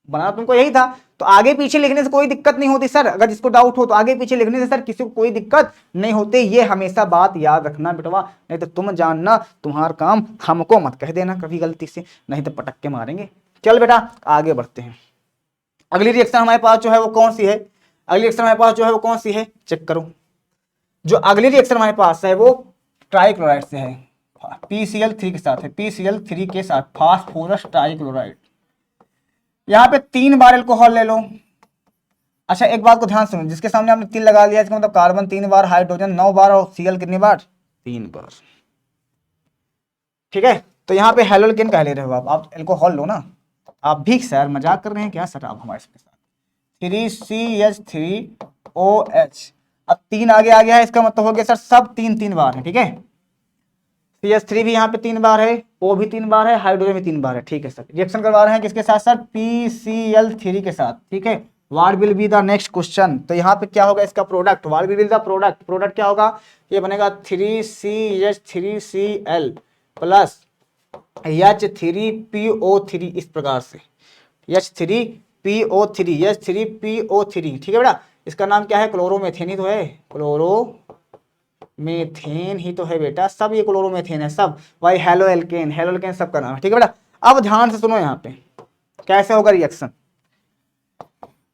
बनाना तुमको यही था। तो आगे पीछे लिखने से कोई दिक्कत नहीं होती सर। अगर जिसको डाउट हो तो आगे पीछे लिखने से सर किसी को कोई दिक्कत नहीं होती। ये हमेशा बात याद रखना बेटवा, नहीं तो तुम जानना तुम्हारा काम, हमको मत कह देना कभी गलती से, नहीं तो पटक के मारेंगे। चल बेटा आगे बढ़ते हैं। अगली रिएक्शन हमारे पास जो है वो कौन सी है, अगली रिएक्शन हमारे पास जो है वो कौन सी है, चेक करो। जो अगली रिएक्शन हमारे पास है वो ट्राइक्लोराइड से है, PCl3 के साथ है, PCl3 के साथ फास्फोरस ट्राइक्लोराइड। यहाँ पे 3 बार एल्कोहल ले लो। अच्छा एक बात को ध्यान सुनो, जिसके सामने आपने 3 लगा लिया इसका मतलब कार्बन 3 बार, हाइड्रोजन 9 बार और Cl कितनी बार, 3 बार, ठीक है। तो यहाँ पे हेलोल्केन कह ले रहे हो आप एल्कोहल लो ना। आप भी सर मजाक कर रहे हैं क्या सर आप हमारे साथ, 3CH3OH। अब 3 आगे आ गया है, इसका मतलब हो गया सर सब 3 बार है, ठीक है। CH3 भी यहाँ पे 3 बार है, O भी 3 बार है, हाइड्रोजन भी 3 बार है, ठीक है सर। रिएक्शन करवा रहे हैं किसके साथ सर, PCl3 के साथ, ठीक है। What will be the next question, तो यहाँ पे क्या होगा इसका product, what will be the product, product क्या होगा, ये बनेगा 3CH3Cl प्लस H3PO3, इस प्रकार से H3PO3, H3PO3, ठीक है बेटा। इसका नाम क्या है, क्लोरोमेथेन ही तो है, क्लोरोमेथेन ही तो है बेटा, सब ये क्लोरोमेथेन है सब, वही हेलो एल्केन, हेलो एल्केन सबका नाम है, ठीक है बेटा। अब ध्यान से सुनो यहाँ पे कैसे होगा रिएक्शन।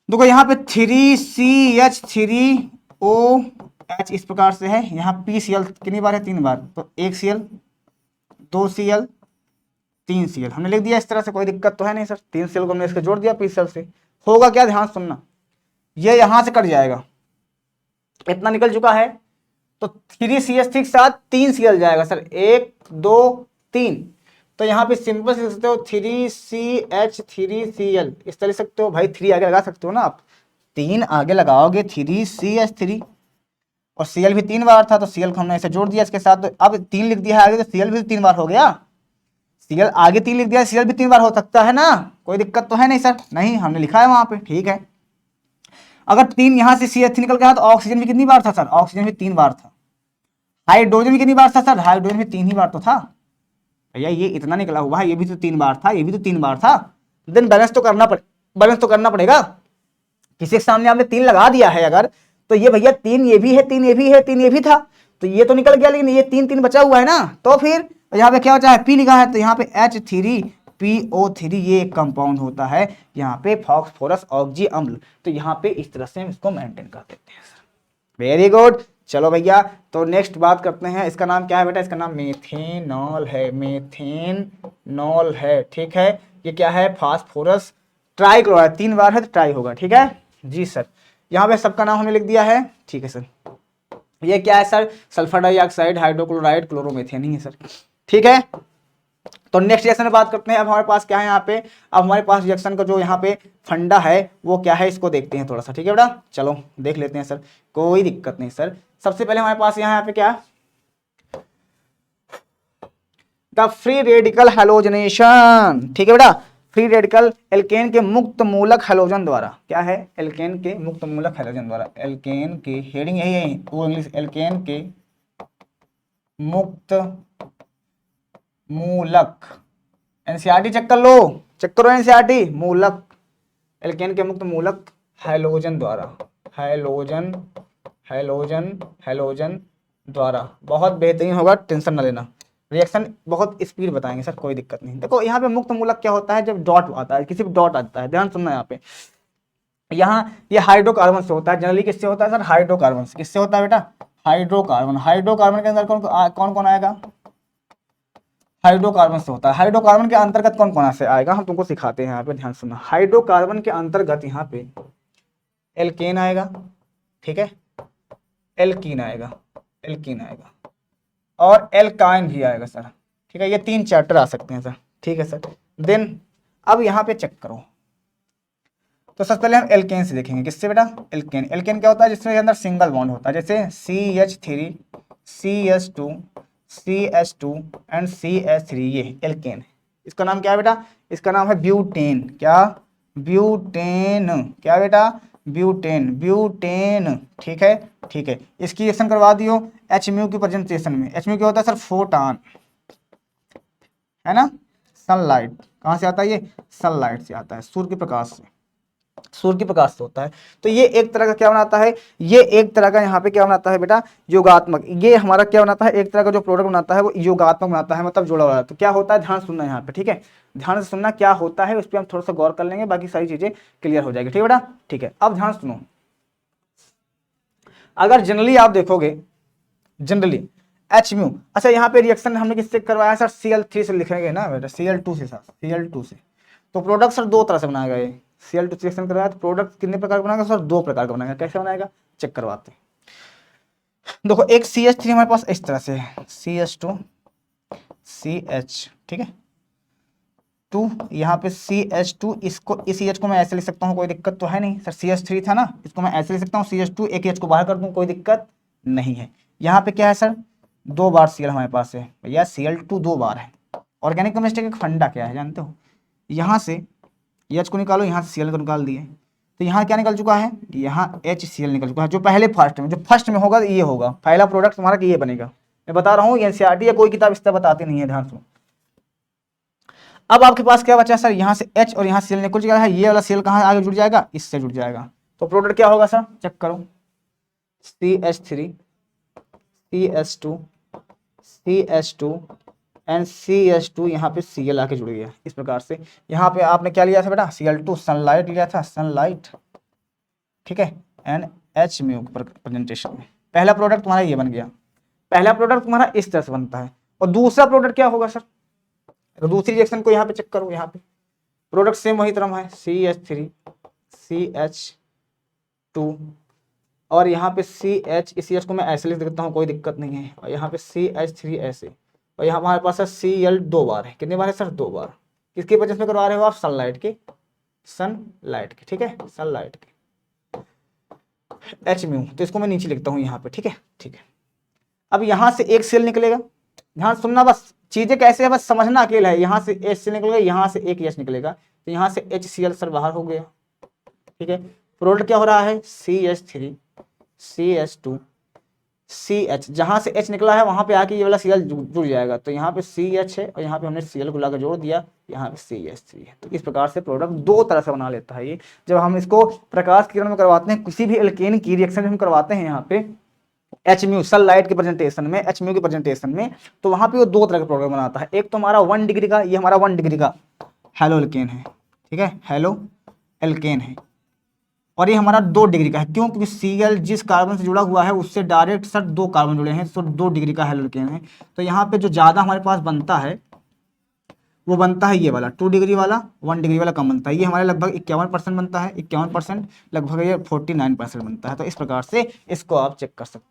देखो यहाँ पे 3CH3OH इस प्रकार से है, यहाँ PCl कितनी बार है, 3 बार, तो 1 Cl 2 Cl 3 Cl हमने लिख दिया इस तरह से, कोई दिक्कत तो है नहीं सर। 3 Cl को हमने इसके जोड़ दिया PCl से, होगा क्या, ध्यान सुनना, ये यहां से कट जाएगा, इतना निकल चुका है, तो 3CH3 के साथ 3 Cl जाएगा सर, 1 2 3। तो यहाँ पे सिंपल से लिख सकते हो 3CH3Cl, इस तरह लिख सकते हो भाई, 3 आगे लगा सकते हो ना आप, 3 आगे लगाओगे 3CH3, और Cl भी 3 बार था तो Cl को हमने ऐसे जोड़ दिया इसके साथ, तो अब 3 लिख दिया है आगे, तो Cl भी 3 बार हो गया, Cl आगे 3 लिख दिया, Cl भी 3 बार हो सकता है ना, कोई दिक्कत तो है नहीं सर, नहीं हमने लिखा है वहां पे, ठीक है। अगर 3 यहां से CH3 निकल गया तो ऑक्सीजन भी कितनी बार था सर, ऑक्सीजन भी 3 बार था, हाइड्रोजन भी कितनी बार था सर, हाइड्रोजन भी 3 ही बार तो था भैया, ये इतना निकला हुआ है, ये भी तो 3 बार था, ये भी तो 3 बार था, देन बैलेंस तो करना बैलेंस तो करना पड़ेगा। किसी के सामने आपने 3 लगा दिया है अगर, तो ये भैया 3 ये भी है, 3 ये भी है, 3 ये भी था, तो ये तो निकल गया, लेकिन ये 3 बचा हुआ है ना, तो फिर यहाँ पे क्या बचा है, P लिखा है, तो यहाँ पे H3PO3 ये एक कंपाउंड होता है, यहाँ पे फास्फोरस ऑक्सी अम्ल, तो यहाँ पे इस तरह से हम इसको मेंटेन कर देते हैं सर। वेरी गुड, चलो भैया तो नेक्स्ट बात करते हैं, इसका नाम क्या है बेटा, इसका नाम मेथेनॉल है, मेथेनॉल है, ठीक है। ये क्या है, फास्फोरस ट्राइक्लोराइड, 3 बार है तो ट्राई होगा, ठीक है जी सर। यहाँ पे सबका नाम हमने लिख दिया है, ठीक है सर। ये क्या है sir, sulphur dioxide, hydrochloride, chloromethane ही है सर, ठीक है। तो नेक्स्ट रिएक्शन में बात करते हैं। अब हमारे पास क्या है यहाँ पे, अब हमारे पास रिएक्शन का जो यहाँ पे फंडा है वो क्या है, इसको देखते हैं थोड़ा सा, ठीक है बेटा, चलो देख लेते हैं सर, कोई दिक्कत नहीं सर। सबसे पहले हमारे पास यहाँ पे क्या, द फ्री रेडिकल हैलोजनेशन, ठीक है बेटा। फ्री रेडिकल एल्केन के मुक्त मूलक हैलोजन द्वारा, क्या है, एल्केन के मुक्त मूलक हैलोजन द्वारा, एल्केन के हेडिंग यही है वो इंग्लिश, एल्केन के मुक्त मूलक, एनसीईआरटी चेक कर लो, चेक करो एनसीईआरटी, मूलक, एल्केन के मुक्त मूलक हैलोजन द्वारा, हैलोजन हैलोजन हैलोजन द्वारा, बहुत बेहतरीन होगा, टेंशन ना लेना, रिएक्शन बहुत स्पीड बताएंगे सर, कोई दिक्कत नहीं। देखो यहाँ पे मुक्त मूलक क्या होता है, जब डॉट आता है, किसी भी डॉट आता है, ध्यान सुनना यहाँ पे, यहाँ ये हाइड्रोकार्बन से होता है, जनरली किससे होता है सर, हाइड्रोकार्बन से, किससे होता है बेटा, हाइड्रोकार्बन, हाइड्रोकार्बन के अंदर कौन कौन आएगा, हाइड्रोकार्बन से होता है। हाइड्रोकार्बन के अंतर्गत कौन कौन से आएगा, हम तुमको सिखाते हैं यहाँ पे, ध्यान सुनना। हाइड्रोकार्बन के अंतर्गत यहाँ पे एल्केन आएगा, ठीक है, एल्कीन आएगा, एल्कीन आएगा, और एल्काइन भी आएगा सर, ठीक है। ये 3 चैप्टर आ सकते हैं सर, ठीक है सर। देन अब यहाँ पे चेक करो, तो सबसे पहले हम एल्केन से देखेंगे। किससे बेटा, एल्केन। एल्केन क्या होता है, जिसमें अंदर सिंगल बॉन्ड होता है, जैसे CH3 CH2 CH2 and CH3, ये एल्केन है। इसका नाम क्या है बेटा, इसका नाम है ब्यूटेन। क्या, ब्यूटेन। क्या बेटा, ब्यूटेन, ब्यूटेन, ठीक है, ठीक है। इसकी रिएक्शन करवा दियो HMU की प्रेजेंटेशन में। HMU क्या होता है सर, फोटॉन, है ना, सनलाइट। कहाँ से आता है ये, सनलाइट से आता है, सूर्य के प्रकाश से, सूर्य के प्रकाश से होता है। तो ये एक तरह का क्या बनाता है, ये एक तरह का यहाँ पे क्या बनाता है बेटा, योगात्मक। ये हमारा क्या बनाता है, एक तरह का जो प्रोडक्ट बनाता है वो योगात्मक बनाता है, मतलब जोड़ा हुआ। तो क्या होता है, ध्यान सुनना यहाँ पे, ठीक है, ध्यान से सुनना क्या होता है, उस पर हम थोड़ा सा गौर कर लेंगे, बाकी सारी चीजें क्लियर हो जाएगी, ठीक है बेटा, ठीक है। अब ध्यान सुनो, अगर जनरली आप देखोगे, जनरली HMU, अच्छा यहाँ पे रिएक्शन हमने किससे करवाया सर, Cl3 से लिखेंगे ना बेटा, Cl2 से सर, Cl2 से। तो प्रोडक्ट सर 2 तरह से बनाया गया, Cl2 से रिएक्शन करवाया तो प्रोडक्ट कितने प्रकार का बनाएगा सर, 2 प्रकार का बनाएगा। कैसे बनाएगा, चेक करवाते हैं। देखो एक CH3 हमारे पास इस तरह से है, CH2 CH, ठीक है, 2 यहाँ पे CH2, इसको इस CH को मैं ऐसे लिख सकता हूँ, कोई दिक्कत तो है नहीं सर। CH3 था ना, इसको मैं ऐसे लिख सकता हूँ CH2, एक H को बाहर कर दूँ, कोई दिक्कत नहीं है। यहाँ पे क्या है सर, 2 बार Cl हमारे पास है भैया, Cl2 2 बार है। ऑर्गेनिक केमिस्ट्री का फंडा क्या है जानते हो, यहाँ से H को निकालो, यहाँ से Cl को निकाल दिए, तो यहाँ क्या निकल चुका है, यहाँ HCl निकल चुका है। जो पहले फर्स्ट में, जो फर्स्ट में होगा ये होगा पहला प्रोडक्ट तुम्हारा, कि ये बनेगा। मैं बता रहा हूँ, NCERT या कोई किताब इस तरह बताती नहीं है, ध्यान सुनो। अब आपके पास क्या बचा सर, यहाँ से H और यहाँ Cl निकल चुका है, ये वाला Cl कहाँ आगे जुड़ जाएगा, इससे जुड़ जाएगा। तो प्रोडक्ट क्या होगा सर, चेक करो, CH3 CH2 CH2 and CH2, यहाँ पे Cl आके जुड़ गया इस प्रकार से। यहाँ पे आपने क्या लिया था बेटा, Cl2 सनलाइट लिया था, सनलाइट, ठीक है, एंड HMU प्रेजेंटेशन में पहला प्रोडक्ट तुम्हारा ये बन गया। पहला प्रोडक्ट तुम्हारा इस तरह से बनता है। और दूसरा प्रोडक्ट क्या होगा सर, तो दूसरी रिएक्शन को यहाँ पे चेक करो, यहाँ पे प्रोडक्ट सेम वही तरह है, CH3 CH2 और यहाँ पे CH, इस CH को मैं ऐसे लिख देता हूँ, कोई दिक्कत नहीं है, और यहाँ पे CH3 ऐसे, और यहाँ हमारे पास है Cl 2 बार है। कितने बार है सर, 2 बार। किसकी वजह से करवा रहे हो आप, सनलाइट के, सनलाइट के, ठीक है, सनलाइट के, HMU। तो इसको मैं नीचे लिखता हूँ यहाँ पे, ठीक है, ठीक है। अब यहाँ से एक Cl निकलेगा, ध्यान सुनना, बस चीजें कैसे है बस समझना अकेला है। यहाँ से HCl निकलेगा, यहाँ से एक H निकलेगा, तो यहाँ से HCl सर बाहर हो गया, ठीक है। प्रोडक्ट क्या हो रहा है, CH3 CH2 CH, जहां से H निकला है वहां पे आके ये वाला Cl जुड़ जाएगा। तो यहाँ पे CH है और यहाँ पे हमने Cl को लाकर जोड़ दिया, यहाँ पे CH3 है। तो इस प्रकार से प्रोडक्ट 2 तरह से बना लेता है ये। जब हम इसको प्रकाश किरण में करवाते हैं, किसी भी एल्केन की रिएक्शन हम करवाते हैं यहाँ पे HMU सनलाइट के प्रेजेंटेशन में, HMU के प्रेजेंटेशन में, तो वहां पे वो 2 तरह का प्रोडक्ट बनाता है। एक तो हमारा 1 डिग्री का, ये हमारा 1 डिग्री का हेलो एल्केन है, ठीक है, हेलो एल्केन है। और ये हमारा 2 डिग्री का है, क्यों, क्योंकि Cl जिस कार्बन से जुड़ा हुआ है उससे डायरेक्ट सर 2 कार्बन जुड़े हैं, तो 2 डिग्री का हेलो एल्केन है। तो यहाँ पे जो ज्यादा हमारे पास बनता है वो बनता है ये वाला 2 डिग्री वाला, 1 डिग्री वाला कम बनता है। ये हमारे लगभग 51% बनता है, 51%, लगभग ये 49% बनता है। तो इस प्रकार से इसको आप चेक कर सकते हैं,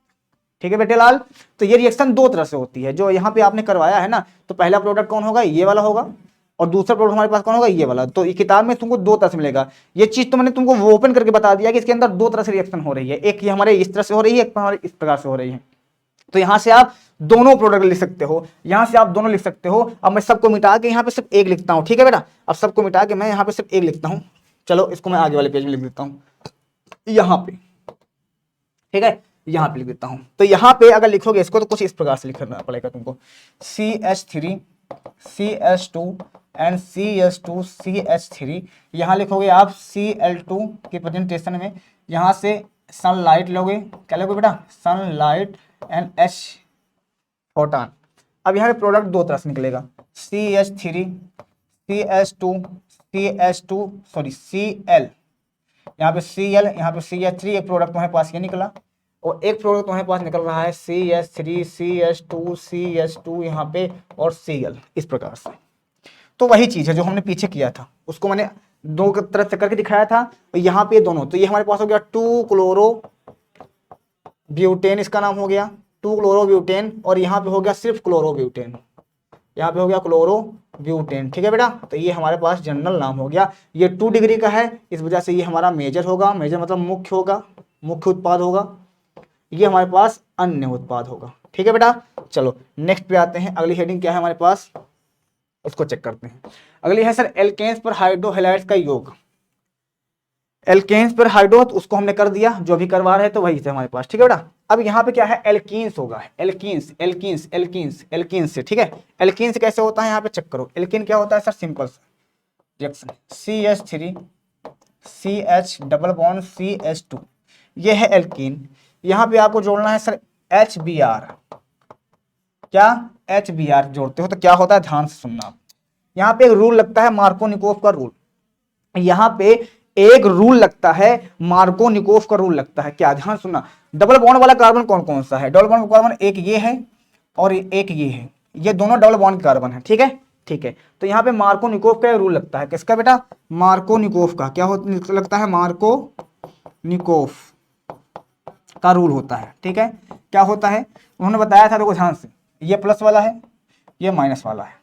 ठीक है बेटे लाल। तो ये रिएक्शन 2 तरह से होती है, जो यहाँ पे आपने करवाया है ना। तो पहला प्रोडक्ट कौन होगा, ये वाला होगा, और दूसरा प्रोडक्ट हमारे पास कौन होगा, ये वाला। तो ये किताब में तुमको 2 तरह से मिलेगा। ये चीज तो मैंने तुमको वो ओपन करके बता दिया कि इसके अंदर 2 तरह से रिएक्शन हो रही है, एक ये हमारे इस तरह से हो रही है, एक हमारे इस प्रकार से हो रही है। तो यहाँ से आप दोनों प्रोडक्ट लिख सकते हो, यहाँ से आप दोनों लिख सकते हो। अब मैं सबको मिटा के यहाँ पे सिर्फ एक लिखता हूँ, ठीक है बेटा। अब सबको मिटा के मैं यहाँ पे सिर्फ एक लिखता हूँ। चलो इसको मैं आगे वाले पेज में लिख देता हूँ, यहाँ पे, ठीक है, यहाँ पे लिख देता हूँ। तो यहाँ पे अगर लिखोगे इसको तो कुछ इस प्रकार से लिखना पड़ेगा तुमको, CH3 CH2 and CH2 CH3। यहाँ लिखोगे आप Cl2 के प्रेजेंटेशन में, यहाँ से सनलाइट लोगे, क्या लोगे बेटा, सनलाइट एंड H फोटॉन। अब यहाँ पे प्रोडक्ट 2 तरह से निकलेगा, CH3 CH2 CH2 sorry Cl, यहाँ पे Cl, यहाँ पे CH3, एक प्रोडक्ट हमारे पास ये निकला। और एक प्रोडक्ट तुम्हारे पास निकल रहा है CH3 CH2 CH2 यहाँ पे और Cl, इस प्रकार से। तो वही चीज है जो हमने पीछे किया था, उसको मैंने दो तरफ से करके दिखाया था। और यहाँ पे दोनों, तो ये हमारे पास हो गया 2 क्लोरो ब्यूटेन, इसका नाम हो गया 2 क्लोरो ब्यूटेन, और यहाँ पे हो गया सिर्फ क्लोरो ब्यूटेन, यहाँ पे हो गया क्लोरो ब्यूटेन। ठीक है बेटा, तो ये हमारे पास जनरल नाम हो गया। ये 2 डिग्री का है, इस वजह से ये हमारा मेजर होगा, मेजर मतलब मुख्य होगा, मुख्य उत्पाद होगा। ये हमारे पास अन्य उत्पाद होगा। ठीक है बेटा, चलो नेक्स्ट पे आते हैं। अगली हेडिंग क्या है हमारे पास, उसको चेक करते हैं। अगली है सर एल्केन्स पर हाइड्रोहाइलाइड्स का योग। एल्केन्स पर हाइड्रो, तो उसको हमने कर दिया, जो भी करवा रहे तो वही है हमारे पास। ठीक है बेटा, अब यहाँ पे क्या है, एल्कीन्स होगा, एल्कीन्स एल्कीन्स एल्कीन्स एल्कीन्स से। ठीक है, एल्कीन्स कैसे होता है यहाँ पे चेक करो। एल्कीन क्या होता है सर, सिंपल सा reaction, CH3 CH double bond CH2, ये है एल्कीन। यहाँ पे आपको जोड़ना है सर HBr, क्या HBr जोड़ते हो तो क्या होता है, ध्यान से सुनना आप। यहाँ पे एक रूल लगता है मार्कोनिकोव का रूल, यहाँ पे एक रूल लगता है मार्कोनिकोव का रूल लगता है। क्या, ध्यान सुनना। डबल बॉन्ड वाला कार्बन कौन कौन सा है, डबल बॉन्ड कार्बन एक ये है और एक ये है, ये दोनों डबल बॉन्ड कार्बन है। ठीक है, ठीक है, तो यहाँ पे मार्कोनिकोव का रूल लगता है, किसका बेटा, मार्कोनिकोव का। क्या लगता है, मार्कोनिकोव का रूल होता है। ठीक है, क्या होता है उन्होंने बताया था, देखो ध्यान से, ये प्लस वाला है, ये माइनस वाला है।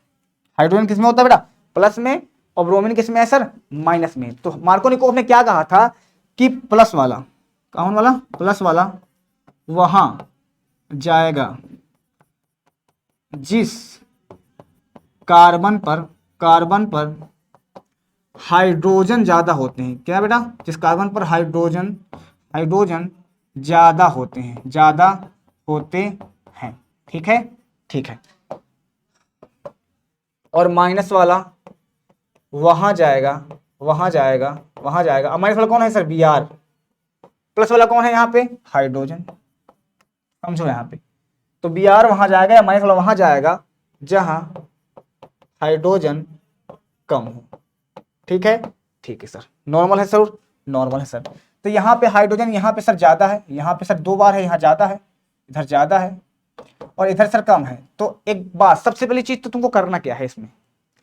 हाइड्रोजन किसमें होता है बेटा, प्लस में, और ब्रोमीन किसमें है सर, माइनस में। तो मार्कोनिकोव ने क्या कहा था कि प्लस वाला, कौन वाला, प्लस वाला वहां जाएगा जिस कार्बन पर हाइड्रोजन ज्यादा होते हैं। क्या बेटा, जिस कार्बन पर हाइड्रोजन ज्यादा होते हैं। ठीक है, ठीक है, और माइनस वाला वहां जाएगा। अब माइनस वाला कौन है सर, Br। प्लस वाला कौन है यहाँ पे, हाइड्रोजन, समझो यहाँ पे। तो Br वहां जाएगा या माइनस वाला वहां जाएगा जहां हाइड्रोजन कम हो। ठीक है, ठीक है सर, नॉर्मल है सर, नॉर्मल है सर। तो यहाँ पे हाइड्रोजन यहाँ पे सर ज्यादा है, यहाँ पे सर 2 बार है, यहाँ ज्यादा है, इधर ज्यादा है और इधर सर कम है। तो एक बात, सबसे पहली चीज तो तुमको करना क्या है, इसमें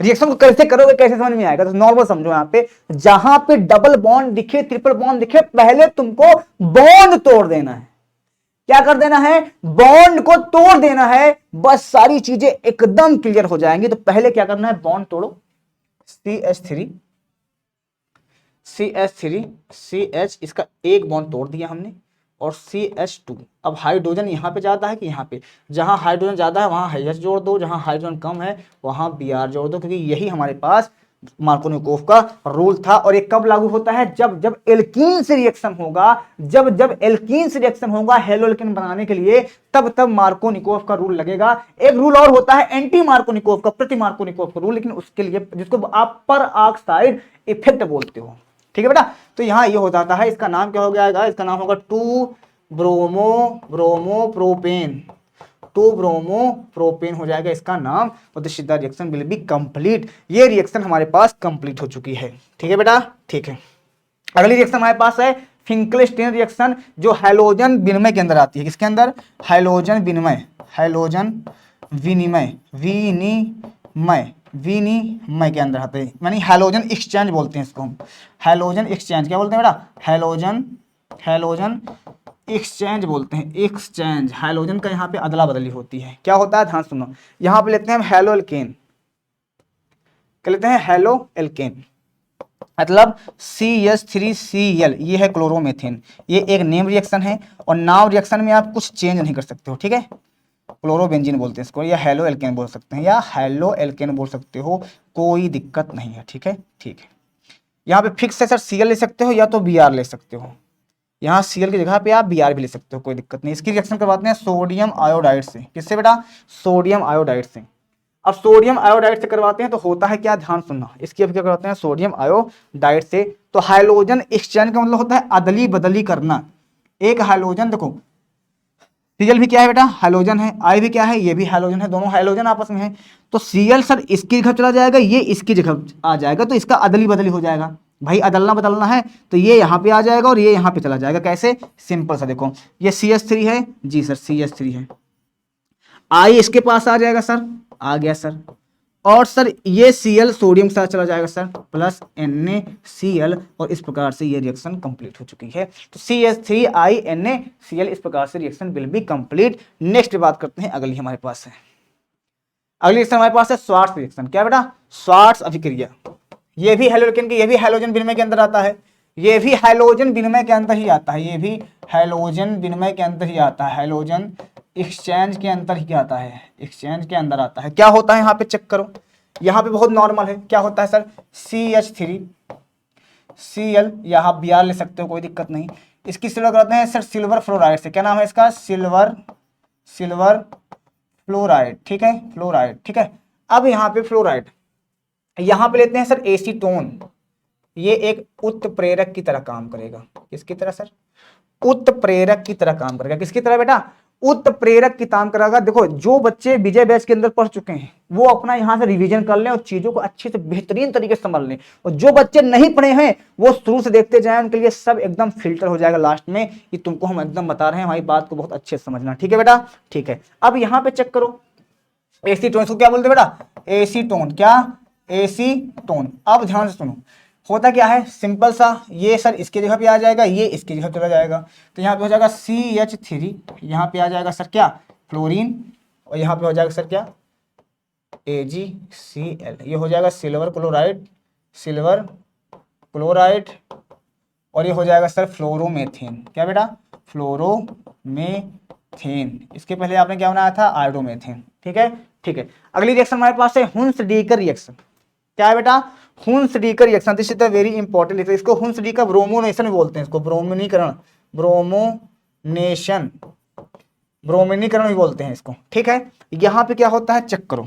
रिएक्शन को कैसे करोगे, कैसे समझ में आएगा, तो नॉर्मल समझो। यहाँ पे जहां पे डबल बॉन्ड दिखे, ट्रिपल बॉन्ड दिखे, पहले तुमको बॉन्ड तोड़ देना है। क्या कर देना है, बॉन्ड को तोड़ देना है, बस सारी चीजें एकदम क्लियर हो जाएंगी। तो पहले क्या करना है, बॉन्ड तोड़ो, CH, इसका एक बॉन्ड तोड़ दिया हमने, और CH2। अब हाइड्रोजन यहाँ पे ज्यादा है कि यहाँ पे, जहां हाइड्रोजन ज्यादा है वहां H जोड़ दो, जहां हाइड्रोजन कम है वहां Br जोड़ दो, क्योंकि यही हमारे पास मार्कोनिकोव का रूल था। और ये कब लागू होता है, जब एल्कीन से रिएक्शन होगा, जब एल्कीन से रिएक्शन होगा हेलो एल्कीन बनाने के लिए, तब मार्कोनिकोव का रूल लगेगा। एक रूल और होता है एंटी मार्कोनिकोव का, प्रति मार्कोनिकोव का रूल, लेकिन उसके लिए जिसको आप पर ऑक्साइड इफेक्ट बोलते हो। ठीक है बेटा, तो यहाँ ये हो जाता है, इसका नाम क्या हो जाएगा, इसका नाम होगा 2 ब्रोमोप्रोपेन, 2 ब्रोमोप्रोपेन हो जाएगा इसका नाम। और the reaction will be complete, ये रिएक्शन हमारे पास कंप्लीट हो चुकी है। ठीक है बेटा, ठीक है। अगली रिएक्शन हमारे पास है फिंकलस्टीन रिएक्शन, जो हैलोजन विनिमय के अंदर आती है। किसके अंदर, हैलोजन विनिमय के अंदर आते हैं, यानी हैलोजन एक्सचेंज बोलते हैं इसको हम। हैलोजन एक्सचेंज क्या बोलते हैं बेटा, हैलोजन एक्सचेंज बोलते हैं, एक्सचेंज। हैलोजन का यहाँ पे अदला बदली होती है। क्या होता है, ध्यान सुनो। यहाँ पे लेते हैं हम हैलो एल्केन, क्या लेते हैं, हैलो एल्केन, मतलब CH3Cl, ये है क्लोरोमेथेन। ये एक नेम रिएक्शन है, और नाम रिएक्शन में आप कुछ चेंज नहीं कर सकते हो। ठीक है, क्लोरोबेंजीन बोलते हैं इसको, या हैलो एल्केन बोल सकते हैं, या हैलो एल्केन बोल सकते हो, कोई दिक्कत नहीं है। ठीक है, ठीक है। यहाँ पे फिक्स है सर, Cl ले सकते हो या तो Br ले सकते हो। यहाँ Cl की जगह पे आप Br भी ले सकते हो, कोई दिक्कत नहीं। इसकी रिएक्शन करवाते हैं सोडियम आयोडाइड से। किससे बेटा, सोडियम आयोडाइड से। अब सोडियम आयोडाइड से करवाते हैं तो होता है क्या, ध्यान सुनना। इसकी अब क्या करवाते हैं, सोडियम आयोडाइड से। तो हाइलोजन एक्सचेंज का मतलब होता है अदली बदली करना। एक हाइलोजन, देखो Cl भी क्या है बेटा, हाइलोजन है, I भी क्या है, ये भी हाइलोजन है, दोनों हाइलोजन आपस में है। तो Cl सर इसकी जगह चला जाएगा, ये इसकी जगह आ जाएगा, तो इसका अदली बदली हो जाएगा। भाई अदलना बदलना है तो ये यहाँ पे आ जाएगा और ये यहाँ पे चला जाएगा। कैसे? सिंपल सा देखो, ये CH3 है जी सर, CH3 है, आई इसके पास आ जाएगा सर, आ गया सर, और सर ये Cl सोडियम के साथ चला जाएगा सर, प्लस NaCl, और इस प्रकार से ये रिएक्शन कंप्लीट हो चुकी है। तो CH3I NaCl, इस प्रकार से reaction will be complete. Next बात करते हैं, अगली हमारे पास है, अगली रिएक्शन हमारे पास है स्वार्ट्ज रिएक्शन। क्या बेटा? स्वार्ट्ज अभिक्रिया। ये भी हैलोजन के, ये भी हैलोजन विनिमय के अंदर आता है, ये भी हैलोजन विनिमय के अंदर ही आता है, ये भी हैलोजन विनिमय के अंदर ही आता है, हैलोजन एक्सचेंज के अंदर ही आता है, एक्सचेंज के अंदर आता है। क्या होता है यहाँ पे चेक करो, यहाँ पे बहुत नॉर्मल है। क्या होता है सर? CH3Cl, यहाँ Br ले सकते हो, कोई दिक्कत नहीं। इसकी सिल्वर कराते हैं सर सिल्वर फ्लोराइड से। क्या नाम है इसका? सिल्वर फ्लोराइड, ठीक है, फ्लोराइड, ठीक है। अब यहाँ पे फ्लोराइड, यहाँ पे लेते हैं सर एसीटोन, ये एक उत्प्रेरक की तरह काम करेगा। किसकी तरह सर? उत्प्रेरक की तरह काम करेगा। किसकी तरह बेटा? उत्प्रेरक की काम करेगा। देखो, जो बच्चे विजय बैच के अंदर पढ़ चुके हैं वो अपना यहाँ से रिवीजन कर लें और चीजों को अच्छे से बेहतरीन तरीके से समझ लें, और जो बच्चे नहीं पढ़े हैं वो शुरू से देखते जाएं, उनके लिए सब एकदम फिल्टर हो जाएगा लास्ट में। ये तुमको हम एकदम बता रहे हैं, हमारी बात को बहुत अच्छे से समझना, ठीक है बेटा? ठीक है। अब यहाँ पे चेक करो, एसीटोन, इसको क्या बोलते बेटा? एसीटोन। क्या? एसीटोन। अब ध्यान से सुनो, होता क्या है, सिंपल सा, ये सर इसके जगह पे आ जाएगा, ये इसके जगह चला जाएगा, तो यहाँ पे हो जाएगा CH3, यहाँ पे आ जाएगा सर क्या? फ्लोरीन, और यहाँ पे हो जाएगा सर क्या? AgCl, ये हो जाएगा सिल्वर क्लोराइड, और ये हो जाएगा सर फ्लोरोमेथेन। क्या बेटा? फ्लोरोमेथेन। इसके पहले आपने क्या बनाया था? आयोडोमेथेन, ठीक है, ठीक है। अगली रिएक्शन हमारे पास है हुन्स-डीकर रिएक्शन। क्या है बेटा? Hunsdiecker reaction. This is the very important. इसको हुन्स-डीकर ब्रोमोनेशन बोलते हैं, इसको ब्रोमोनीकरण भी बोलते हैं इसको, ठीक है। यहाँ पे क्या होता है चेक करो,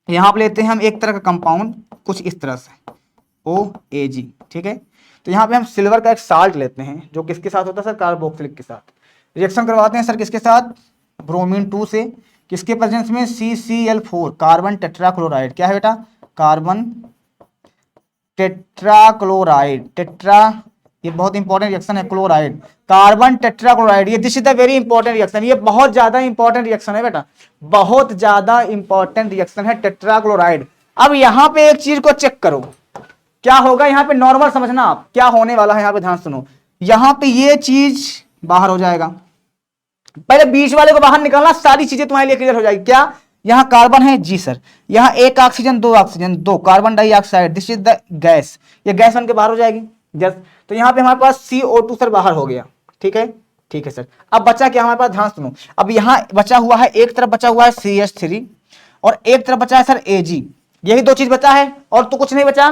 यहाँ पे लेते हैं हम एक तरह का कंपाउंड कुछ इस तरह से, OAg, ठीक है। तो यहाँ पे हम सिल्वर का एक साल्ट लेते हैं जो किसके साथ होता है सर? कार्बोक्सिलिक के साथ। रिएक्शन करवाते हैं सर किसके साथ? ब्रोमीन 2 से। किसके प्रेजेंस में? CCl4, carbon tetrachloride. क्या है बेटा? कार्बन टेट्राक्लोराइड, ये बहुत इंपॉर्टेंट रिएक्शन है, क्लोराइड, कार्बन टेट्राक्लोराइड। ये this is the very important reaction, ये बहुत ज्यादा इंपॉर्टेंट रिएक्शन है बेटा, बहुत ज्यादा इंपॉर्टेंट रिएक्शन है टेट्राक्लोराइड। अब यहाँ पे एक चीज को चेक करो, क्या होगा यहाँ पे? नॉर्मल समझना आप, क्या होने वाला है यहाँ पे, ध्यान सुनो। यहाँ पे ये चीज बाहर हो जाएगा, पहले बीच वाले को बाहर निकालना, सारी चीजें तुम्हारे लिए क्लियर हो जाएगी। क्या? यहाँ कार्बन है जी सर, यहाँ एक ऑक्सीजन, दो ऑक्सीजन, दो carbon dioxide, this is the gas, ये गैस बन के बाहर हो जाएगी जस्ट। तो यहाँ पे हमारे पास CO2 सर बाहर हो गया, ठीक है, ठीक है सर। अब बचा क्या हमारे पास? ध्यान सुनो, अब यहाँ बचा हुआ है, एक तरफ बचा हुआ है CH3 और एक तरफ बचा है सर Ag, यही दो चीज बचा है और तो कुछ नहीं बचा,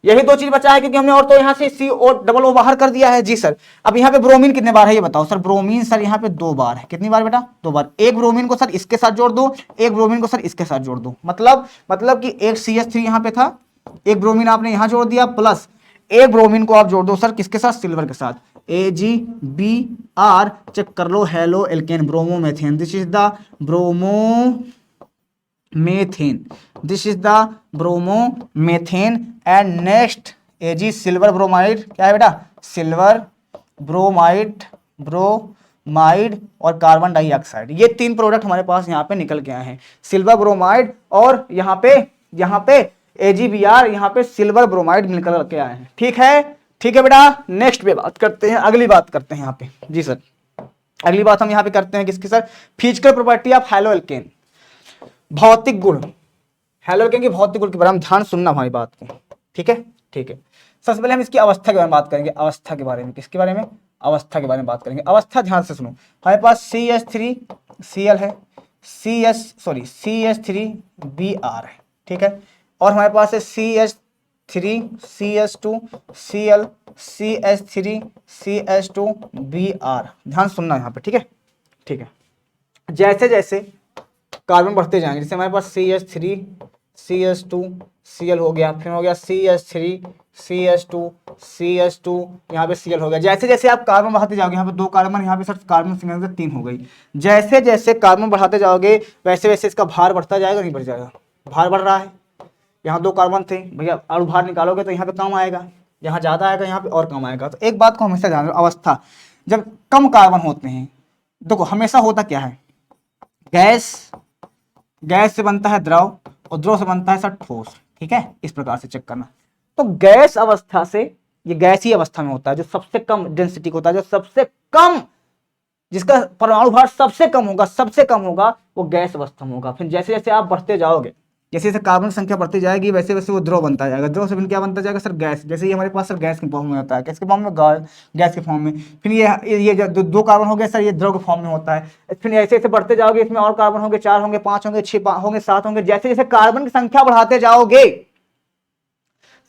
यही दो चीज बचा है, क्योंकि हमने और तो यहाँ से CO बाहर कर दिया है जी सर। अब यहाँ पे ब्रोमीन कितने बार है ये बताओ सर? ब्रोमीन सर यहाँ पे 2 बार है। कितनी बार बेटा? 2 बार। एक ब्रोमीन को सर इसके साथ जोड़ दो, एक ब्रोमीन को सर इसके साथ जोड़ दो, मतलब कि एक CH3 यहाँ पे था, एक ब्रोमीन आपने यहाँ जोड़ दिया, प्लस एक ब्रोमीन को आप जोड़ दो सर किसके साथ? सिल्वर के साथ, AgBr, चेक कर लो, haloalkane, bromomethane, this is the bromomethane, this is the bromomethane. And next Ag, silver bromide. क्या है बेटा? सिल्वर ब्रोमाइड और कार्बन डाइऑक्साइड, ये 3 प्रोडक्ट हमारे पास यहाँ पे निकल के आए हैं, सिल्वर ब्रोमाइड और यहाँ पे AgBr, यहाँ पे सिल्वर ब्रोमाइड निकल के आए हैं, ठीक है, ठीक है बेटा। नेक्स्ट पे बात करते हैं, अगली बात करते हैं यहाँ पे जी सर। अगली बात हम यहाँ पे करते हैं किसकी sir? Physical property of haloalkane, भौतिक गुण, हैलो एल्केन की भौतिक गुण के बारे में ध्यान सुनना हमारी बात को, ठीक है, ठीक है। सबसे पहले हम इसकी अवस्था के बारे में बात करेंगे, अवस्था के बारे में, किसके बारे में? अवस्था के बारे में बात करेंगे। अवस्था ध्यान से सुनो, हमारे पास CH3Cl है, CH3Br है, ठीक है, और हमारे पास है CH3CH2Cl, CH3CH2Br। ध्यान सुनना यहाँ पे, ठीक है, ठीक है। जैसे जैसे कार्बन बढ़ते जाएंगे, जैसे हमारे पास CH3CH2Cl हो गया, फिर हो गया CH3CH2 यहाँ पे Cl हो गया। जैसे जैसे आप कार्बन बढ़ाते जाओगे, यहाँ पे 2 कार्बन, यहाँ पे सर कार्बन सिंगल से 3 हो गई। जैसे जैसे कार्बन बढ़ाते जाओगे वैसे वैसे इसका भार बढ़ता जाएगा, नहीं बढ़ जाएगा? भार बढ़ रहा है, यहाँ 2 कार्बन थे भैया, और भार निकालोगे तो यहाँ पे कम आएगा, जहाँ ज़्यादा आएगा यहाँ पे और कम आएगा। तो एक बात को हमेशा ध्यान रखो, अवस्था जब कम कार्बन होते हैं, देखो हमेशा होता क्या है, गैस, गैस से बनता है द्रव और द्रव से बनता है सर ठोस, ठीक है, इस प्रकार से चेक करना। तो गैस अवस्था से, ये गैसीय अवस्था में होता है, जो सबसे कम डेंसिटी होता है, जो सबसे कम, जिसका परमाणु भार सबसे कम होगा, सबसे कम होगा, वो गैस अवस्था में होगा। फिर जैसे जैसे आप बढ़ते जाओगे, जैसे जैसे कार्बन की संख्या बढ़ती जाएगी, वैसे वैसे वो द्रव बनता जाएगा, द्रव से फिर क्या बनता जाएगा सर गैस। जैसे ये हमारे पास सर गैस के फॉर्म में होता है, किसके फॉर्म में, गैस के फॉर्म में। फिर ये जो दो कार्बन हो गए सर, ये द्रव के फॉर्म में होता है। फिर ऐसे ऐसे बढ़ते जाओगे, इसमें और कार्बन होंगे, 4 होंगे, 5 होंगे, 6 होंगे, 7 होंगे। जैसे जैसे कार्बन की संख्या बढ़ाते जाओगे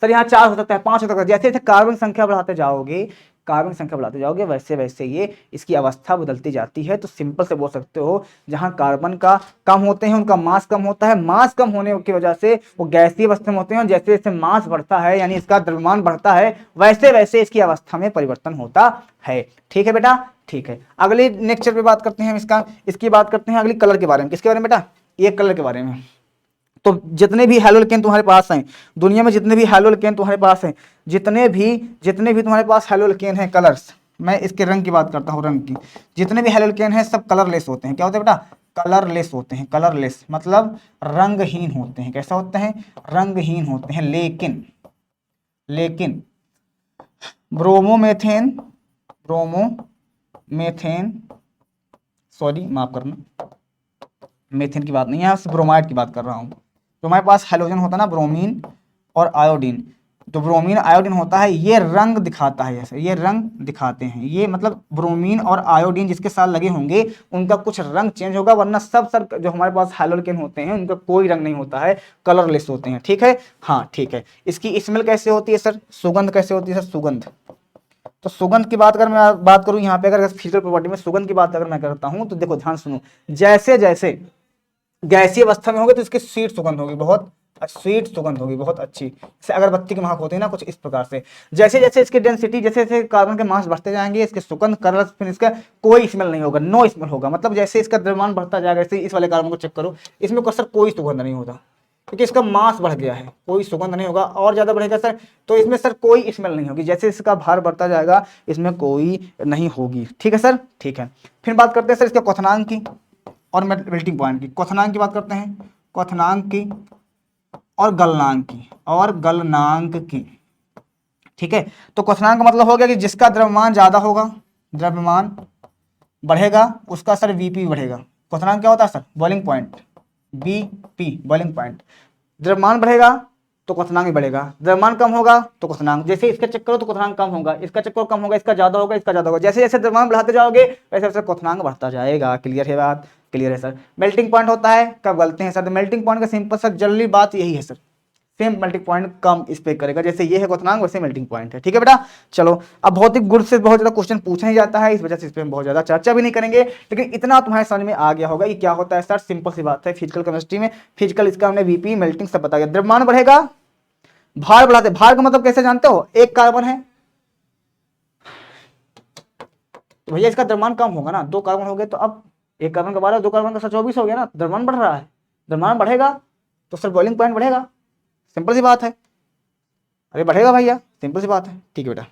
सर, यहाँ 4 हो सकता है, 5 हो सकता है, जैसे जैसे कार्बन संख्या बढ़ाते जाओगे, कार्बन संख्या बढ़ाते जाओगे, वैसे वैसे ये इसकी अवस्था बदलती जाती है। तो सिंपल से बोल सकते हो, जहां कार्बन का कम होते हैं उनका मास कम होता है, मास कम होने की वजह से वो गैसीय अवस्था में होते हैं। जैसे जैसे मास बढ़ता है, यानी इसका द्रव्यमान बढ़ता है, वैसे वैसे इसकी अवस्था में परिवर्तन होता है। ठीक है बेटा, ठीक है। अगली नेक्स्ट पे बात करते हैं इसकी बात करते हैं अगली कलर के बारे में। किसके बारे में बेटा, ये कलर के बारे में। तो जितने भी हैलोल्केन तुम्हारे पास हैं दुनिया में, जितने भी हैलोल्केन तुम्हारे पास हैं, जितने भी तुम्हारे पास हैलोल्केन हैं कलर्स, मैं इसके रंग की बात करता हूँ, रंग की। जितने भी हैलोल्केन हैं सब कलरलेस होते हैं। क्या होते हैं बेटा, कलरलेस होते हैं। कलरलेस मतलब रंगहीन होते हैं। कैसा होते हैं, रंगहीन होते हैं। लेकिन ब्रोमोमेथेन, सॉरी माफ करना, मेथेन की बात नहीं है, यहाँ ब्रोमाइड की बात कर रहा हूँ। तो हमारे पास हाइड्रोजन होता है ना, ब्रोमीन और आयोडीन। तो ब्रोमीन आयोडीन होता है, ये रंग दिखाता है, ऐसे ये रंग दिखाते हैं। ये मतलब ब्रोमीन और आयोडीन जिसके साथ लगे होंगे उनका कुछ रंग चेंज होगा, वरना सब सर जो हमारे पास हैलोल्केन होते हैं उनका कोई रंग नहीं होता है, कलरलेस होते हैं। ठीक है, हाँ ठीक है। इसकी स्मेल कैसे होती है सर, सुगंध कैसे होती है सर, सुगंध। तो सुगंध की बात अगर मैं बात करूं यहाँ पे, अगर फिजिकल प्रॉपर्टी में सुगंध की बात अगर मैं करता हूं, तो देखो ध्यान सुनो, जैसे जैसे गैसीय अवस्था में होंगे तो इसकी स्वीट सुगंध होगी, बहुत स्वीट सुगंध होगी, बहुत अच्छी। जैसे अगरबत्ती की महक होती है ना, कुछ इस प्रकार से। जैसे जैसे इसकी डेंसिटी, जैसे जैसे कार्बन के मास बढ़ते जाएंगे, इसके सुगंध कलर, फिर इसका कोई स्मेल नहीं होगा, नो स्मेल होगा। मतलब जैसे इसका द्रव्यमान बढ़ता जाएगा, जैसे इस वाले कार्बन को चेक करो, इसमें सर कोई सुगंध नहीं होता, क्योंकि इसका मास बढ़ गया है, कोई सुगंध नहीं होगा। और ज्यादा बढ़ेगा सर तो इसमें सर कोई स्मेल नहीं होगी, जैसे इसका भार बढ़ता जाएगा इसमें कोई नहीं होगी। ठीक है सर, ठीक है। फिर बात करते हैं सर इसके क्वथनांक की और मेल्टिंग पॉइंट की। क्वथनांक की बात करते हैं, क्वथनांक की और गलनांक की। ठीक है, तो क्वथनांक का मतलब हो गया कि जिसका द्रव्यमान ज्यादा होगा, द्रव्यमान बढ़ेगा, उसका सर वीपी बढ़ेगा। क्वथनांक क्या होता है sir, boiling point, BP boiling point. द्रव्यमान बढ़ेगा तो क्वथनांक भी बढ़ेगा, द्रव्यमान कम होगा तो क्वथनांक, जैसे इसका चेक करो तो क्वथनांक कम होगा, इसका चेक करो कम होगा, इसका ज्यादा होगा, इसका ज्यादा होगा। जैसे जैसे द्रव्यमान बढ़ाते जाओगे वैसे वैसे क्वथनांक बढ़ता जाएगा। क्लियर है बात, क्लियर है सर। मेल्टिंग पॉइंट होता है, कब गलते हैं सर, तो मेल्टिंग पॉइंट का सिंपल सर जल्दी बात यही है सर, सेम मेल्टिंग पॉइंट कम इस पे करेगा, जैसे ये है क्वथनांक वैसे मेल्टिंग पॉइंट है। ठीक है बेटा, चलो। अब भौतिक गुण से बहुत ज्यादा क्वेश्चन पूछा ही जाता है, इस वजह से इस पे हम बहुत ज्यादा चर्चा भी नहीं करेंगे, लेकिन इतना तुम्हारे समझ में आ गया होगा कि क्या होता है सर। सिंपल सी बात है, फिजिकल केमिस्ट्री में, फिजिकल इसका हमने वीपी मेल्टिंग सब बता दिया। द्रव्यमान बढ़ेगा, भार बढ़ाते, भार का मतलब कैसे जानते हो, एक कार्बन है तो भैया इसका द्रव्यमान कम होगा ना, 2 कार्बन हो गए तो अब एक कार्बन का 12, 2 कार्बन का 24 हो गया ना, द्रव्यमान बढ़ रहा है, द्रव्यमान बढ़ेगा तो सर बॉइलिंग पॉइंट बढ़ेगा। सिंपल सी बात है, अरे बढ़ेगा भैया, सिंपल सी बात है। ठीक है बेटा,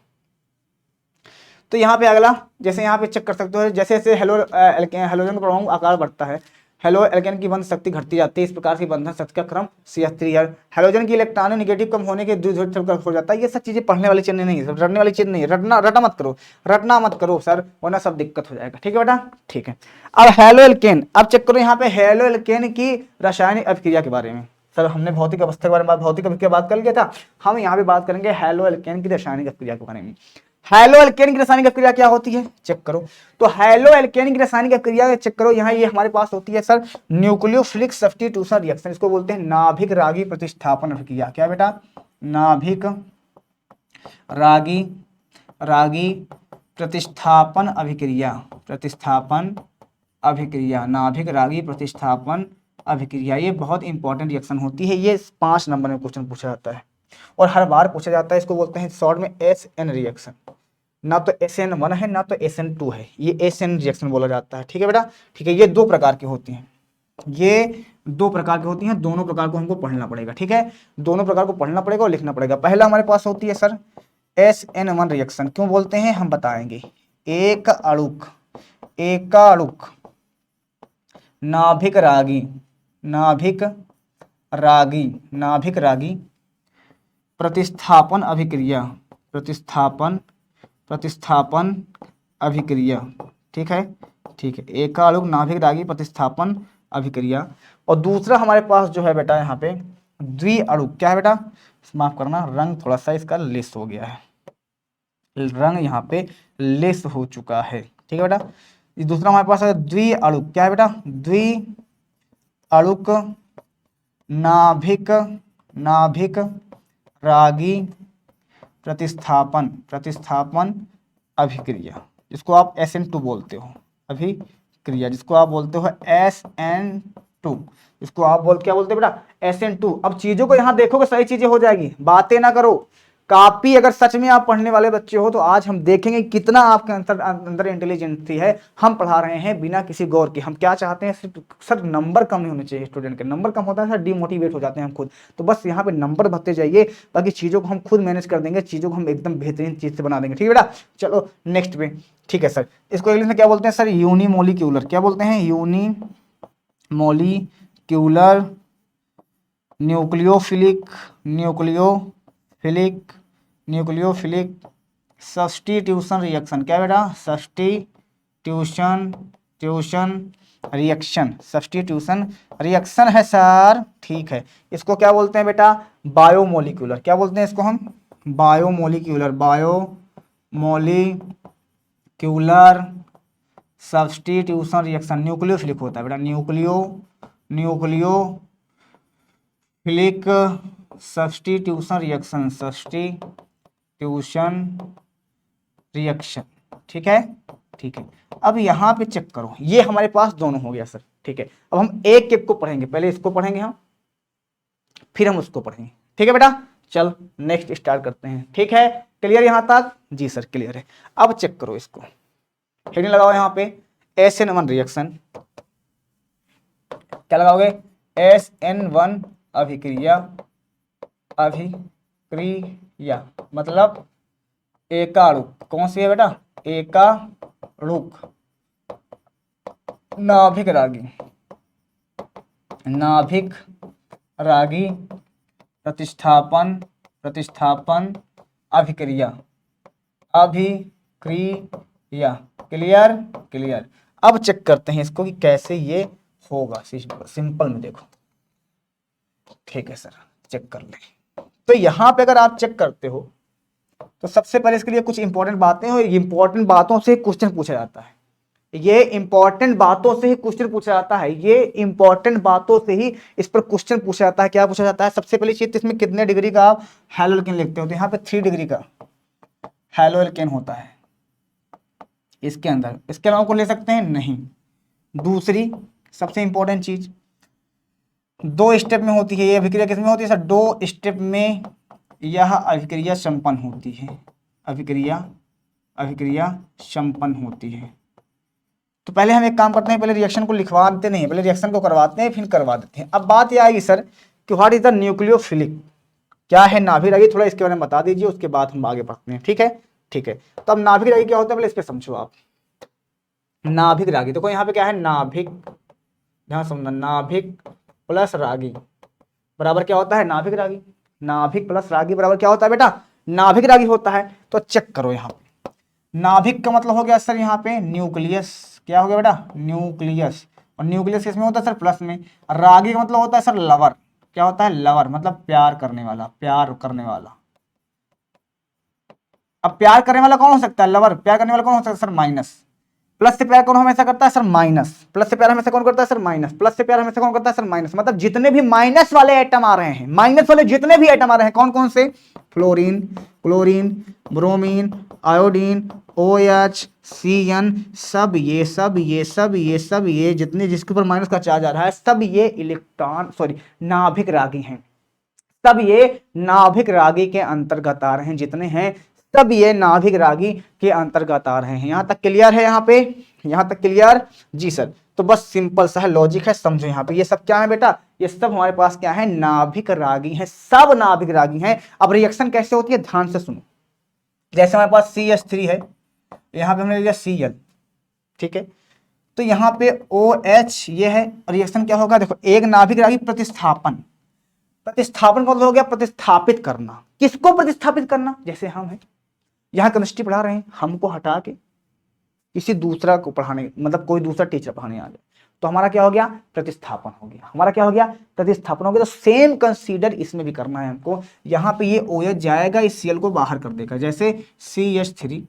तो यहाँ पे अगला, जैसे यहाँ पे चेक कर सकते हो, जैसे जैसे हेलोजन का परमाणु आकार बढ़ता है, हेलो एल्केन की बंधन शक्ति घटती जाती है, इस प्रकार की बंधन शक्ति का क्रम CH3 है। हेलोजन की इलेक्ट्रॉन नेगेटिव कम होने के हो जाता है। ये सब चीजें पढ़ने वाली चीज नहीं है, रटने वाली चीज नहीं है, रटना मत करो सर, वरना सब दिक्कत हो जाएगा। ठीक है बेटा, ठीक है। अब हेलो एल्केन, अब चेक करो यहाँ पे हेलो एल्केन की रासायनिक अभिक्रिया के बारे में। सर हमने भौतिक अवस्था के बारे में भौतिक अभिक्रिया बात कर लिया था, हम यहाँ पे बात करेंगे हेलो एल्केन की रासायनिक अभिक्रिया के बारे में। हेलो एल्केन की रासायनिक अभिक्रिया क्या होती है, चेक करो। तो हेलो एल्केन की रासायनिक अभिक्रिया चेक करो, यहाँ ये हमारे पास होती है सर न्यूक्लियोफिलिक सब्स्टिट्यूशन रिएक्शन, इसको बोलते हैं नाभिक रागी प्रतिस्थापन अभिक्रिया। क्या बेटा, नाभिक रागी प्रतिस्थापन अभिक्रिया, नाभिक रागी प्रतिस्थापन अभिक्रिया। ये बहुत इंपॉर्टेंट रिएक्शन होती है, ये 5 नंबर में क्वेश्चन पूछा जाता है और हर बार पूछा जाता है। इसको बोलते हैं शॉर्ट में SN रिएक्शन, ना तो SN1 है ना तो SN2 है, ये SN रिएक्शन बोला जाता है। ठीक है बेटा, ठीक है। ये 2 प्रकार की होती हैं, ये 2 प्रकार की होती हैं, दोनों प्रकार को हमको पढ़ना पड़ेगा। ठीक है, दोनों प्रकार को पढ़ना पड़ेगा और लिखना पड़ेगा। पहला हमारे पास होती है सर SN1 रिएक्शन क्यों बोलते हैं हम बताएंगे। एक अणुक नाभिक रागी प्रतिस्थापन अभिक्रिया। ठीक है, एकाणुक नाभिक रागी प्रतिस्थापन अभिक्रिया। और दूसरा हमारे पास जो है बेटा यहाँ पे द्विअणुक, क्या है बेटा, माफ करना रंग थोड़ा सा इसका लेस हो गया है, रंग यहाँ पे लेस हो चुका है। ठीक है बेटा, इस दूसरा हमारे पास है द्विअणुक, क्या है बेटा, द्विअणुक नाभिक रागी प्रतिस्थापन अभिक्रिया, जिसको आप SN2 बोलते हो, अभिक्रिया जिसको आप बोलते हो SN2, इसको आप क्या बोलते हो बेटा, SN2। अब चीजों को यहाँ देखोगे सही चीजें हो जाएगी, बातें ना करो। काफी अगर सच में आप पढ़ने वाले बच्चे हो तो आज हम देखेंगे कितना आपके अंदर इंटेलिजेंसी है। हम पढ़ा रहे हैं बिना किसी गौर के। हम क्या चाहते हैं, सर नंबर कम नहीं होने चाहिए स्टूडेंट के, नंबर कम होता है सर डिमोटिवेट हो जाते हैं हम खुद। तो बस यहाँ पे नंबर भरते जाइए, बाकी चीजों को हम खुद मैनेज कर देंगे, चीजों को हम एकदम बेहतरीन चीज से बना देंगे। ठीक है बेटा, चलो नेक्स्ट पे। ठीक है सर, इसको इंग्लिश में क्या बोलते हैं सर, यूनिमोलिक्यूलर, क्या बोलते हैं, यूनिमोलिक्यूलर न्यूक्लियोफिलिक सब्स्टिट्यूशन रिएक्शन। क्या बेटा, सब्स्टिट्यूशन रिएक्शन है सर। ठीक है, इसको क्या बोलते हैं बेटा, बायोमोलिक्यूलर, क्या बोलते हैं इसको हम, बायोमोलिक्यूलर सब्स्टिट्यूशन रिएक्शन। न्यूक्लियोफिलिक होता है बेटा, न्यूक्लियोफिलिक सब्स्टिट्यूशन रिएक्शन। ठीक है, अब यहाँ पे चेक करो, ये हमारे पास दोनों हो गया सर। ठीक है, अब हम एक एक को पढ़ेंगे, पहले इसको पढ़ेंगे हम, फिर हम उसको पढ़ेंगे। ठीक है बेटा, चल नेक्स्ट स्टार्ट करते हैं। ठीक है, क्लियर यहाँ तक, जी सर क्लियर है। अब चेक करो इसको, हेडिंग लगाओ यहाँ पे SN1 रिएक्शन, क्या लगाओगे, SN1 अभिक्रिया मतलब एकाणुक, कौन सी है बेटा, एकाणुक नाभिक रागी प्रतिस्थापन अभिक्रिया। क्लियर। अब चेक करते हैं इसको कि कैसे ये होगा, सिंपल में देखो। ठीक है सर, चेक कर ले। तो यहाँ पे अगर आप चेक करते हो तो सबसे पहले इसके लिए कुछ इंपॉर्टेंट बातें, और इंपॉर्टेंट बातों से क्वेश्चन पूछा जाता है। ये इंपॉर्टेंट बातों से ही क्वेश्चन पूछा जाता है, ये इंपॉर्टेंट बातों से ही इस पर क्वेश्चन पूछा जाता है। क्या पूछा जाता है, सबसे पहली चीज, इसमें कितने डिग्री का आप हैलोएल्केन लिखते हो, तो यहाँ पे 3 डिग्री का हैलोएल्केन होता है इसके अंदर। इसके अलावा को ले सकते हैं नहीं। दूसरी सबसे इंपॉर्टेंट चीज, 2 स्टेप में होती है ये अभिक्रिया। किसमें होती है सर, 2 स्टेप में यह अभिक्रिया संपन्न होती है, अभिक्रिया संपन्न होती है। तो पहले हम एक काम करते हैं, पहले रिएक्शन को लिखवा देते नहीं, पहले रिएक्शन को करवाते हैं, फिर करवा देते हैं। अब बात यह आएगी सर कि व्हाट इज द न्यूक्लियोफिलिक, क्या है नाभिक रागी, थोड़ा इसके बारे में बता दीजिए, उसके बाद हम आगे बढ़ते हैं। ठीक है, तो अब नाभिक रागी क्या होता है, पहले इस पे समझो आप। नाभिक रागी देखो यहाँ पे क्या है, नाभिक, ध्यान समझना, नाभिक प्लस रागी बराबर क्या होता है, नाभिक रागी। नाभिक प्लस रागी बराबर क्या होता है बेटा, नाभिक रागी होता है। तो चेक करो यहाँ पे, नाभिक का मतलब हो गया सर यहाँ पे न्यूक्लियस, क्या हो गया बेटा, न्यूक्लियस। और न्यूक्लियस किसमें होता है सर, प्लस में। रागी का मतलब होता है सर लवर, क्या होता है, लवर मतलब प्यार करने वाला। अब प्यार करने वाला कौन हो सकता है, लवर। प्यार करने वाला कौन हो सकता है सर, माइनस। प्लस से प्यार कौन हमेशा करता है सर, माइनस। प्लस से प्यार हमेशा कौन करता है सर, माइनस। प्लस से प्यार हमेशा कौन करता है सर, माइनस। मतलब जितने भी माइनस वाले एटम आ रहे हैं, माइनस वाले जितने भी एटम आ रहे हैं, कौन कौन से, fluorine, chlorine, bromine, iodine, OH, CN, सब ये जितने जिसके ऊपर माइनस का चार्ज आ रहा है, सब ये नाभिक रागी हैं। सब ये नाभिक रागी के अंतर्गत आ रहे हैं, जितने हैं सब ये नाभिक रागी के अंतर्गत आ रहे हैं। यहाँ तक क्लियर है, यहाँ तक क्लियर, जी सर। तो बस सिंपल सा है, लॉजिक है, समझो। यहाँ पे ये सब क्या है बेटा, ये सब हमारे पास क्या है, नाभिक रागी है, सब नाभिक रागी हैं। अब रिएक्शन कैसे होती है, ध्यान से सुनो। जैसे हमारे पास CH3 है, यहाँ पे हमने लिया Cl, ठीक है। तो यहाँ पे OH ये है, रिएक्शन क्या होगा, देखो एक नाभिक रागी प्रतिस्थापन, प्रतिस्थापन का मतलब हो गया प्रतिस्थापित करना। किसको प्रतिस्थापित करना, जैसे हम हैं यहाँ केमिस्ट्री पढ़ा रहे हैं, हमको हटा के किसी दूसरा को पढ़ाने, मतलब कोई दूसरा टीचर पढ़ाने आ जाए, तो हमारा क्या हो गया, प्रतिस्थापन हो गया, हमारा क्या हो गया, प्रतिस्थापन हो गया। तो सेम कंसीडर इसमें भी करना है हमको। यहाँ पे ये OH जाएगा, इस Cl को बाहर कर देगा, जैसे CH3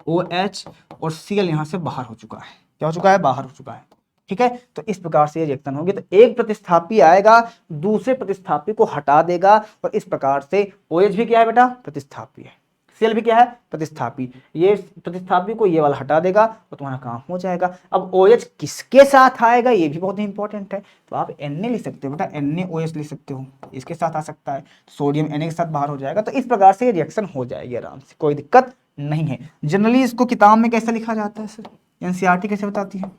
OH और Cl यहाँ से बाहर हो चुका है, क्या हो चुका है, बाहर हो चुका है, ठीक है। तो इस प्रकार से ये रिएक्शन होगी। तो एक प्रतिस्थापी आएगा, दूसरे प्रतिस्थापी को हटा देगा, और इस प्रकार से OH भी क्या है बेटा, प्रतिस्थापी है, Cl भी क्या है, प्रतिस्थापी। ये प्रतिस्थापी को ये वाला हटा देगा और तुम्हारा काम हो जाएगा। अब OH किसके साथ आएगा, ये भी बहुत इंपॉर्टेंट है। तो आप Na लिख सकते हो बेटा, NaOH लिख सकते हो, इसके साथ आ सकता है, सोडियम Na के साथ बाहर हो जाएगा। तो इस प्रकार से ये रिएक्शन हो जाएगी आराम से, कोई दिक्कत नहीं है। जनरली इसको किताब में कैसे लिखा जाता है सर, NCERT कैसे बताती है,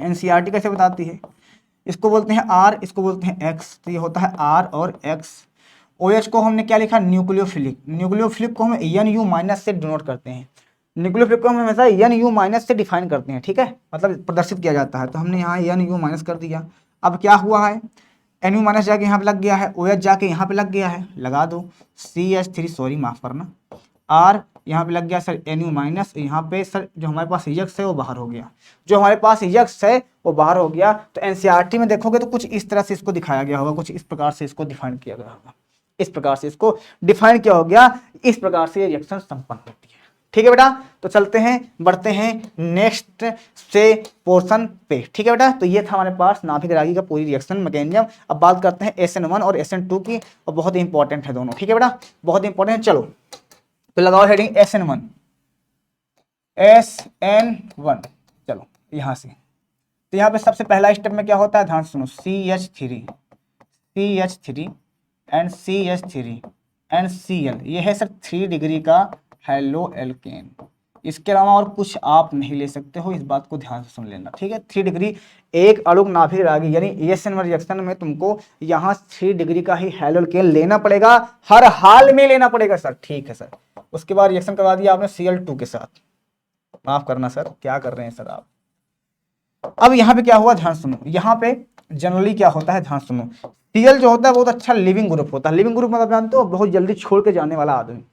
NCERT कैसे बताती है, इसको बोलते हैं R, इसको बोलते हैं X। तो ये होता है R और X। OH को हमने क्या लिखा, न्यूक्लियोफिलिक, न्यूक्लियोफिलिक को हम NU- से डिनोट करते हैं, न्यूक्लियोफिलिक को हम हमेशा NU- से डिफाइन करते हैं, ठीक है, मतलब प्रदर्शित किया जाता है। तो हमने यहाँ NU- कर दिया। अब क्या हुआ है, NU- जाके यहाँ पे लग गया है, OH जाके यहाँ पे लग गया है, लगा दो CH3, सॉरी माफ करना, R यहाँ पे लग गया सर NU-, यहाँ पे सर जो हमारे पास यक्स है वो बाहर हो गया, जो हमारे पास यक्स है वो बाहर हो गया। तो NCERT में देखोगे तो कुछ इस तरह से इसको दिखाया गया होगा, कुछ इस प्रकार से इसको डिफाइन किया गया होगा, इस प्रकार से इसको डिफाइन किया हो गया, इस प्रकार से ये रिएक्शन संपन्न होती है, ठीक है बेटा। तो चलते हैं, बढ़ते हैं नेक्स्ट से पोर्शन पे, ठीक है बेटा। तो ये था हमारे पास नाभिक रागी का पूरी रिएक्शन मैकेनिज्म। अब बात करते हैं SN1 और SN2 की, और बहुत इंपॉर्टेंट है दोनों, ठीक है बेटा, बहुत इंपॉर्टेंट है। चलो तो लगाओ हेडिंग SN1, SN1, चलो यहां से। तो यहाँ पे सबसे पहला स्टेप में क्या होता है, ध्यान सुनो, CH3 and CH3 and Cl, ये है सर 3 डिग्री का हेलो एल्केन। इसके अलावा और कुछ आप नहीं ले सकते हो, इस बात को ध्यान से सुन लेना, ठीक है। 3 डिग्री एक अणुक नाभिक रागी यानी SN1 रिएक्शन में तुमको यहाँ 3 डिग्री का ही हेलो एल्केन लेना पड़ेगा, हर हाल में लेना पड़ेगा सर, ठीक है सर। उसके बाद रिएक्शन करवा दिया आपने Cl2 के साथ, माफ करना सर, क्या कर रहे हैं सर आप। अब यहाँ पे क्या हुआ, ध्यान सुनो, यहाँ पे जनरली क्या होता है, ध्यान सुनो, Cl जो होता है बहुत अच्छा लिविंग ग्रुप होता है। लिविंग ग्रुप मतलब जानते हो, बहुत जल्दी छोड़ के जाने वाला आदमी,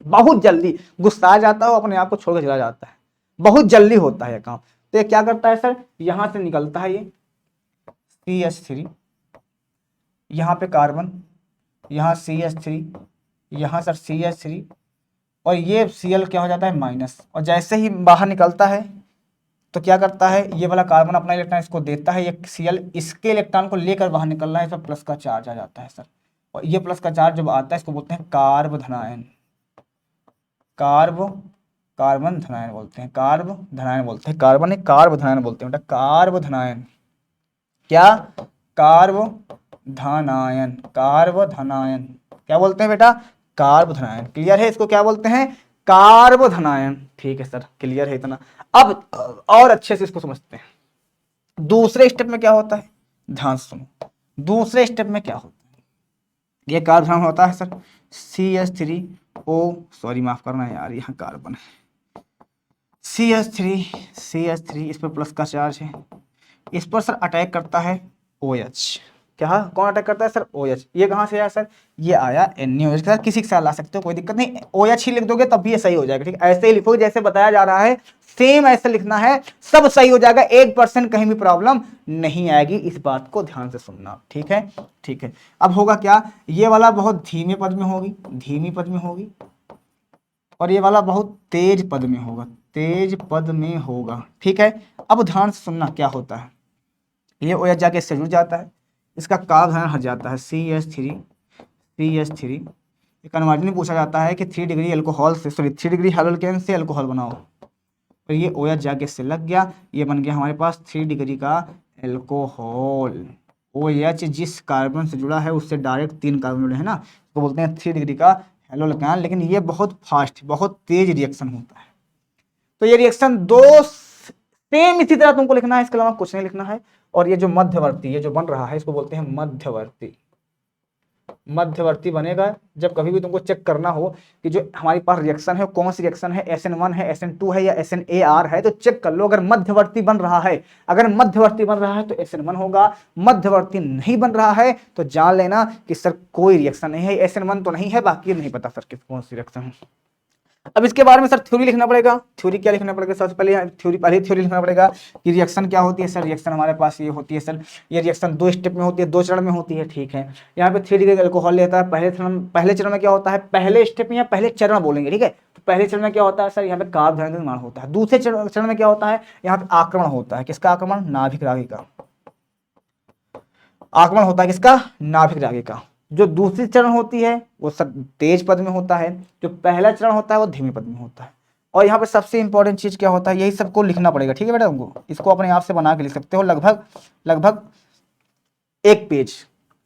बहुत जल्दी गुस्सा जाता है, अपने आप को छोड़ के चला जाता है, बहुत जल्दी होता है काम। तो ये क्या करता है सर, यहां से निकलता है ये CH3, यहाँ पे कार्बन, यहाँ CH3, यहाँ सर CH3, और ये Cl क्या हो जाता है माइनस, और जैसे ही बाहर निकलता है तो क्या करता है, ये वाला कार्बन अपना इलेक्ट्रॉन इसको देता है, ये Cl इसके इलेक्ट्रॉन को लेकर बाहर निकल रहा है, इसमें प्लस का चार्ज आ जाता है सर। और ये प्लस का चार्ज जब आता है इसको बोलते हैं कार्ब धनायन, कार्बन धनायन बोलते हैं, कार्ब धनायन बोलते हैं, कार्बन एक कार्ब धनायन बोलते हैं बेटा, कार्ब धनायन, क्या, कार्ब धनायन, कार्ब धनायन क्या बोलते हैं बेटा, कार्ब धनायन। क्लियर है, इसको क्या बोलते हैं, कार्ब धनायन, ठीक है सर, क्लियर है इतना। अब और अच्छे से इसको समझते हैं। दूसरे स्टेप में क्या होता है, ध्यान सुनो, दूसरे स्टेप में क्या होता है, ये कार्ब धनायन होता है सर CH3O, सॉरी माफ करना यार, यहाँ कार्बन है, CH3, इस पर प्लस का चार्ज है, इस पर सर अटैक करता है OH, क्या, कौन अटैक करता है सर, OH। ये कहाँ से आया सर, ये आया NaOH के साथ, किसी के साथ ला सकते हो, कोई दिक्कत नहीं, OH ही लिख दोगे तब भी ये सही हो जाएगा, ठीक, ऐसे ही लिखोगे जैसे बताया जा रहा है, सेम ऐसे लिखना है, सब सही हो जाएगा, 1% कहीं भी प्रॉब्लम नहीं आएगी, इस बात को ध्यान से सुनना, ठीक है, ठीक है। अब होगा क्या, ये वाला बहुत धीमे पद में होगी, धीमी पद में होगी, और ये वाला बहुत तेज पद में होगा, तेज पद में होगा, ठीक है। अब ध्यान से सुनना क्या होता है, ये OH जाके इससे जुड़ जाता है, इसका कार्ब धनायन हट जाता है CH3, ये कन्वर्जन में पूछा जाता है कि 3 डिग्री अल्कोहल से, सॉरी 3 डिग्री हेलोल्केन से अल्कोहल बनाओ, तो ये OH जाके इससे लग गया, ये बन गया हमारे पास 3 डिग्री का अल्कोहल। OH जिस कार्बन से जुड़ा है उससे डायरेक्ट 3 कार्बन जुड़े हैं ना, तो बोलते हैं 3 डिग्री का हेलोल्केन। लेकिन ये बहुत फास्ट, बहुत तेज रिएक्शन होता है। तो ये रिएक्शन दो सेम इसी तरह तुमको लिखना है, इसके अलावा कुछ नहीं लिखना है। और ये जो मध्यवर्ती, ये जो बन रहा है इसको बोलते हैं मध्यवर्ती, मध्यवर्ती बनेगा जब कभी भी तुमको चेक करना हो कि जो हमारे पास रिएक्शन है कौन सी रिएक्शन है, SN1 है, SN2 है या SNAR है, तो चेक कर लो। अगर मध्यवर्ती बन रहा है, अगर मध्यवर्ती बन रहा है तो SN1 होगा, मध्यवर्ती नहीं बन रहा है तो जान लेना कि सर कोई रिएक्शन नहीं है, SN1 तो नहीं है, बाकी नहीं पता सर किस कौन सी रिएक्शन है। अब इसके बारे में सर थ्योरी लिखना पड़ेगा। थ्योरी क्या लिखना पड़ेगा? सबसे पहले थ्योरी लिखना पड़ेगा कि रिएक्शन क्या होती है। सर रिएक्शन हमारे पास ये होती है सर, ये रिएक्शन 2 स्टेप में होती है, 2 चरण में होती है, ठीक है। यहाँ पे 3 डिग्री अल्कोहल लेता है। पहले चरण में क्या होता है, पहले स्टेप में या पहले चरण बोलेंगे, ठीक है। तो पहले चरण में क्या होता है सर, यहाँ पे कार्ब धारण का निर्माण होता है। दूसरे चरण में क्या होता है, यहाँ पे आक्रमण होता है। किसका आक्रमण? नाभिक रागी का आक्रमण होता है। किसका? नाभिक रागी का। जो दूसरी चरण होती है वो सब तेज पद में होता है, जो पहला चरण होता है वो धीमे पद में होता है। और यहाँ पे सबसे इंपॉर्टेंट चीज क्या होता है, यही सबको लिखना पड़ेगा, ठीक है बेटा। तुमको इसको अपने आप से बना के लिख सकते हो, लगभग 1 पेज।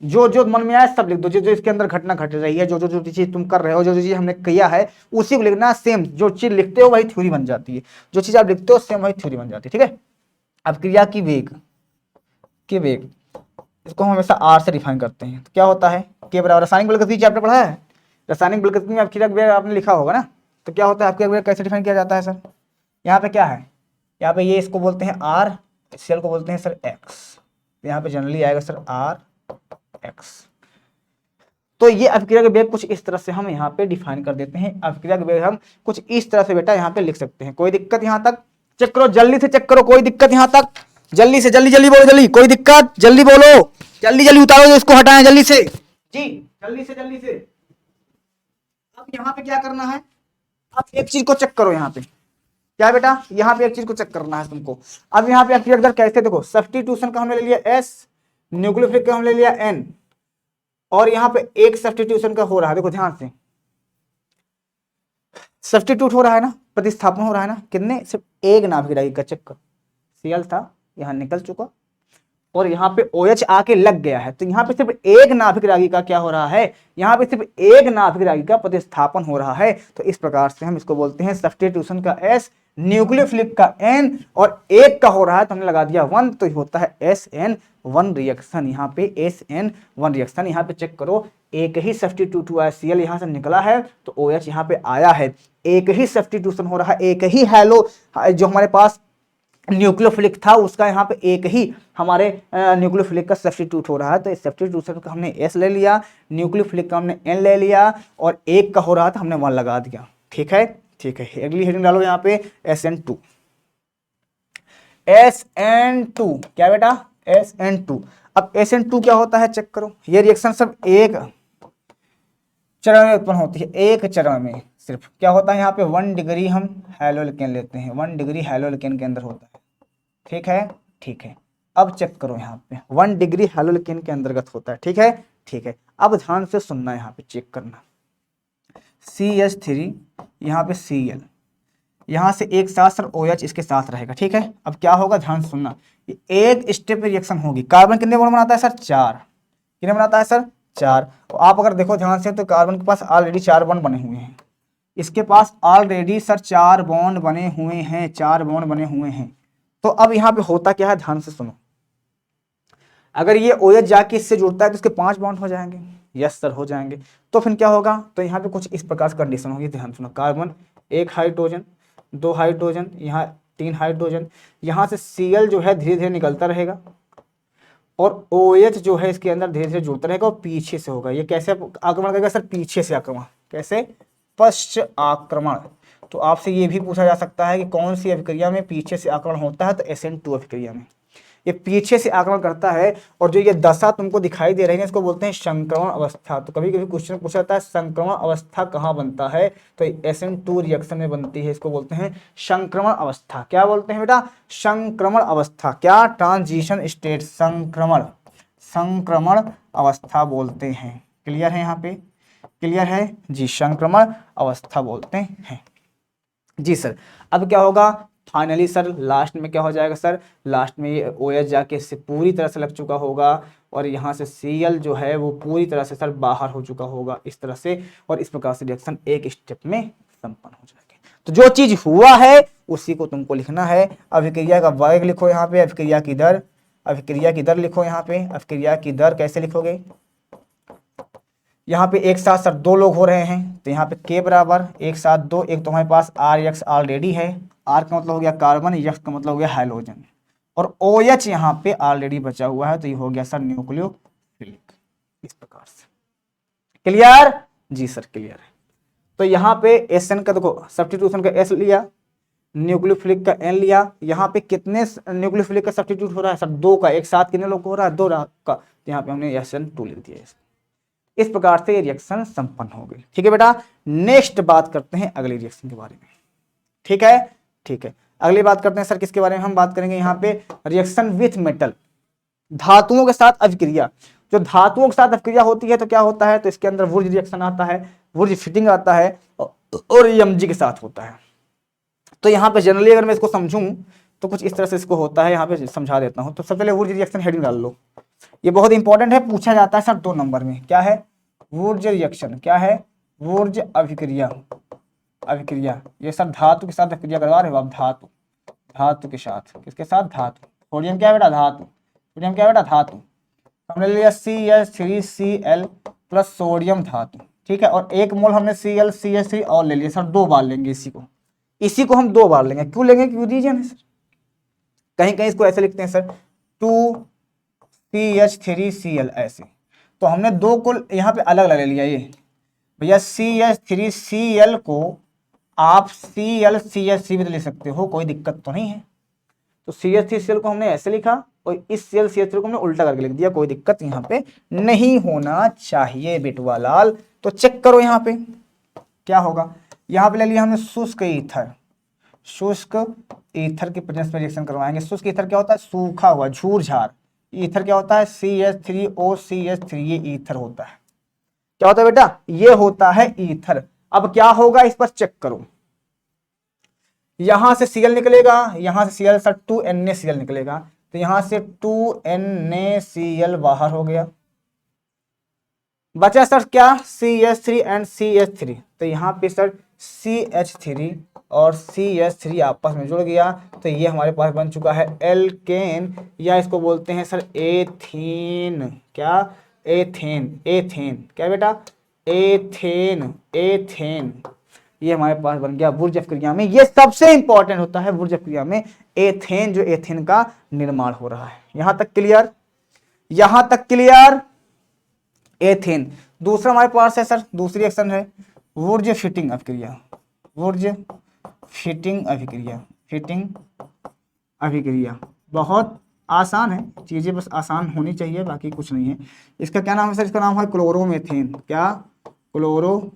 जो जो मन में आए सब लिख दो, जो जो इसके अंदर घटना घट रही है, जो जो जो चीज तुम कर रहे हो, जो जो चीज हमने किया है उसी को लिखना। सेम जो चीज लिखते हो वही थ्योरी बन जाती है, जो चीज आप लिखते हो सेम वही थ्योरी बन जाती है, ठीक है। अब क्रिया की वेग इसको हम हमेशा आर से डिफाइन करते हैं। तो क्या होता है, के बराबर, रासायनिक बल गतिकी चैप्टर पढ़ा है, रासायनिक बल गतिकी में आपकी वेग आपने लिखा होगा ना। तो क्या होता है आपके वेग कैसे डिफाइन किया जाता है सर, यहाँ पे क्या है, यहाँ पे ये इसको बोलते हैं आर, सेल को बोलते हैं सर एक्स। यहाँ पे जनरली आएगा सर आर एक्स। तो ये अभिक्रिया के वेग कुछ इस तरह से हम यहाँ पे डिफाइन कर देते हैं। अभिक्रिया के वेग हम कुछ इस तरह से बेटा यहाँ पे लिख सकते हैं। कोई दिक्कत यहाँ तक? चेक करो, जल्दी से चेक करो, कोई दिक्कत यहाँ तक? जल्दी से जल्दी बोलो, जल्दी, कोई दिक्कत? जल्दी बोलो, जल्दी उतारो, इसको हटाएं जल्दी से जी, जल्दी से। अब यहाँ पे क्या करना है, आप एक चीज को चेक करो। यहाँ पे क्या है बेटा, यहाँ पे एक चीज को चेक करना है तुमको। अब यहाँ पे अगर कैसे देखो, सब्स्टिट्यूशन का हमने ले लिया S, न्यूक्लियोफिलिक का हमने ले लिया N, और यहाँ पे एक सब्स्टिट्यूशन का हो रहा है। देखो ध्यान से, सब्स्टिट्यूट हो रहा है ना, प्रतिस्थापन हो रहा है ना। कितने? सिर्फ एक नाभिक रागी का। चेक करो, Cl था, यहाँ निकल चुका और यहाँ पे OH आके लग गया है। तो यहाँ पे सिर्फ एक नाभिक रागी का क्या हो रहा है, यहाँ पे सिर्फ एक नाभिक रागी का प्रतिस्थापन हो रहा है। तो इस प्रकार से हम इसको बोलते हैं सब्स्टिट्यूशन का S, न्यूक्लियोफिलिक का N, और एक का हो रहा है तो हमने लगा दिया 1, तो होता है SN1 रिएक्शन। यहाँ पे SN1 रिएक्शन। यहाँ पे चेक करो, एक ही सब्स्टिट्यूट हुआ है, Cl यहाँ से निकला है तो OH यहाँ पे आया है। एक ही सब्स्टिट्यूशन हो रहा है, एक ही हैलो जो हमारे पास न्यूक्लियोफिलिक था उसका यहाँ पे एक ही हमारे न्यूक्लियोफिलिक का सब्स्टिट्यूट हो रहा है। तो इस सब्स्टिट्यूशन का हमने S ले लिया, न्यूक्लियोफिलिक का हमने N ले लिया, और एक का हो रहा था हमने 1 लगा दिया। ठीक है, ठीक है। अगली हेडिंग डालो यहाँ पे SN2। SN2 क्या बेटा, SN2। अब SN2 क्या होता है चेक करो। ये रिएक्शन सब एक चरण में उत्पन्न होती है, एक चरण में सिर्फ क्या होता है, यहाँ पे 1 डिग्री हम हैलोएल्केन लेते हैं, 1 डिग्री हैलोएल्केन के अंदर होता है। ठीक है, ठीक है। अब चेक करो यहाँ पे 1 डिग्री हैलोएल्केन के अंतर्गत होता है। ठीक है, ठीक है। अब ध्यान से सुनना, यहाँ पे चेक करना, CH3 यहाँ पे Cl, यहाँ से एक साथ सर OH इसके साथ रहेगा। ठीक है, अब क्या होगा ध्यान सुनना, एक स्टेप रिएक्शन होगी। कार्बन कितने बॉन्ड बनाता है सर, 4। कितने बनाता है सर, 4। तो आप अगर देखो ध्यान से तो कार्बन के पास ऑलरेडी 4 बॉन्ड बने हुए हैं, इसके पास ऑलरेडी सर 4 बॉन्ड बने हुए हैं, 4 बॉन्ड बने हुए हैं। तो अब यहाँ पे होता क्या है, ध्यान से सुनो। अगर ये OH जाके इससे जुड़ता है तो इसके 5 बॉन्ड हो जाएंगे। यस सर, हो जाएंगे। तो फिर क्या होगा, तो यहाँ पे कुछ इस प्रकार से कंडीशन होगी, ध्यान सुनो। कार्बन 1 हाइड्रोजन, 2 हाइड्रोजन, यहाँ 3 हाइड्रोजन, यहाँ से Cl जो है धीरे धीरे निकलता रहेगा और OH जो है इसके अंदर धीरे धीरे जुड़ता रहेगा और पीछे से होगा। ये कैसे आक्रमण करेगा सर, पीछे से आक्रमण। कैसे, पश्च आक्रमण। तो आपसे ये भी पूछा जा सकता है कि कौन सी अभिक्रिया में पीछे से आक्रमण होता है, तो SN2 अभिक्रिया में ये पीछे से आक्रमण करता है। और जो ये दशा तुमको दिखाई दे रही है इसको बोलते हैं संक्रमण अवस्था। तो कभी कभी क्वेश्चन पूछा जाता है संक्रमण अवस्था कहाँ बनता है, तो SN2 रिएक्शन में बनती है। इसको बोलते हैं संक्रमण अवस्था। क्या बोलते हैं बेटा, संक्रमण अवस्था। क्या, ट्रांजिशन स्टेट, संक्रमण, संक्रमण अवस्था बोलते हैं। क्लियर है, यहाँ पे क्लियर है जी, संक्रमण अवस्था बोलते हैं जी सर। अब क्या होगा, फाइनली सर लास्ट में क्या हो जाएगा सर, लास्ट में ये OH जाके इससे पूरी तरह से लग चुका होगा और यहाँ से Cl जो है वो पूरी तरह से सर बाहर हो चुका होगा इस तरह से, और इस प्रकार से रिएक्शन एक स्टेप में संपन्न हो जाएगी। तो जो चीज हुआ है उसी को तुमको लिखना है। अभिक्रिया का वेग लिखो यहाँ पे, अभिक्रिया की दर, अभिक्रिया की दर लिखो यहाँ पे। अभिक्रिया की दर कैसे लिखोगे, यहाँ पे एक साथ सर दो लोग हो रहे हैं, तो यहाँ पे के बराबर एक साथ दो, एक तो हमारे पास आर एक्स ऑलरेडी है, आर का मतलब हो गया कार्बन, एक्स का मतलब हो गया हाइड्रोजन, और ओ एच यहाँ पे ऑलरेडी बचा हुआ है, तो ये हो गया सर न्यूक्लियोफिलिक। इस प्रकार से क्लियर? जी सर क्लियर है। तो यहाँ पे एस एन का देखो सब्स्टिट्यूशन का एस लिया, न्यूक्लियोफिलिक का एन लिया, यहाँ पे कितने न्यूक्लियोफिलिक का सब्स्टिट्यूट हो रहा है सर? दो का, एक साथ कितने लोग हो रहा है? दो का, तो यहाँ पे हमने एस एन टू लिख दिया। इस प्रकार से रिएक्शन संपन्न हो गई। ठीक है बेटा, नेक्स्ट बात करते हैं अगले रिएक्शन के बारे में। ठीक है, ठीक है, अगली बात करते हैं सर किसके बारे में? हम बात करेंगे यहाँ पे रिएक्शन विथ मेटल, धातुओं के साथ अभिक्रिया। जो धातुओं के साथ अभिक्रिया होती है तो क्या होता है? तो इसके अंदर वुर्ज रिएक्शन आता है, वुर्ज फिटिंग आता है, और एमजी के साथ होता है। तो यहाँ पे जनरली अगर मैं इसको समझूं तो कुछ इस तरह से इसको होता है, यहाँ पे समझा देता हूँ। तो सबसे पहले वुर्ज रिएक्शन हेडिंग डाल लो, ये बहुत इंपॉर्टेंट है, पूछा जाता है सर 2 नंबर में। क्या है? वुर्ज रिएक्शन। क्या है? वुर्ज अभिक्रिया। अभिक्रिया, ये सर धातु के साथ अभिक्रिया करवा रहे हो आप, धातु, धातु के साथ। किसके साथ? धातु। सोडियम क्या है बेटा? धातु। सोडियम क्या है बेटा? धातु। हमने लिया CH3Cl प्लस सोडियम धातु, ठीक है, और 1 मोल हमने ClCH3 और ले लिया सर, 2 बार लेंगे इसी को, इसी को हम 2 बार लेंगे। क्यों लेंगे? क्यों रीजन है सर, कहीं कहीं इसको ऐसे लिखते हैं सर 2CH3Cl ऐसे, तो हमने 2 को यहाँ पे अलग अलग ले लिया। ये भैया CH3Cl को आप ClCH3 भी तो ले सकते हो, कोई दिक्कत तो नहीं है। तो CH3Cl को हमने ऐसे लिखा और इस ClCH3 को हमने उल्टा करके लिख दिया, कोई दिक्कत यहाँ पे नहीं होना चाहिए बेटवा लाल। तो चेक करो यहाँ पे क्या होगा। यहाँ पे ले लिया हमने शुष्क ईथर, शुष्क ईथर के प्रेजेंस में रिएक्शन करवाएंगे। शुष्क ईथर क्या होता है? सूखा हुआ, झूर झार। ईथर क्या होता है? CH3OCH3, ये ईथर होता है। क्या होता है बेटा? ये होता है ईथर। अब क्या होगा इस पर चेक करो, यहां से Cl निकलेगा, यहां से Cl सर 2NaCl निकलेगा, तो यहां से 2NaCl बाहर हो गया, बचा सर क्या? CH3 एंड CH3, तो यहाँ पे सर CH3 और CH3 आपस में जुड़ गया, तो ये हमारे पास बन चुका है एल्केन, या इसको बोलते हैं सर एथीन। क्या? एथेन। एथेन क्या बेटा? एथेन। एथेन, ये हमारे पास बन गया वुर्ज अभिक्रिया में। ये सबसे इंपॉर्टेंट होता है वुर्ज अभिक्रिया में, एथेन, जो एथेन का निर्माण हो रहा है। यहां तक क्लियर? यहां तक क्लियर? एथेन। दूसरा हमारे पास है सर, दूसरी रिएक्शन है वुर्ज फिटिंग अभिक्रिया। वुर्ज फिटिंग अभिक्रिया। फिटिंग अभिक्रिया बहुत आसान है, चीजें बस आसान होनी चाहिए, बाकी कुछ नहीं है। इसका क्या नाम है सर? इसका नाम है क्लोरोमेथेन। क्या? क्लोरोमेथेन।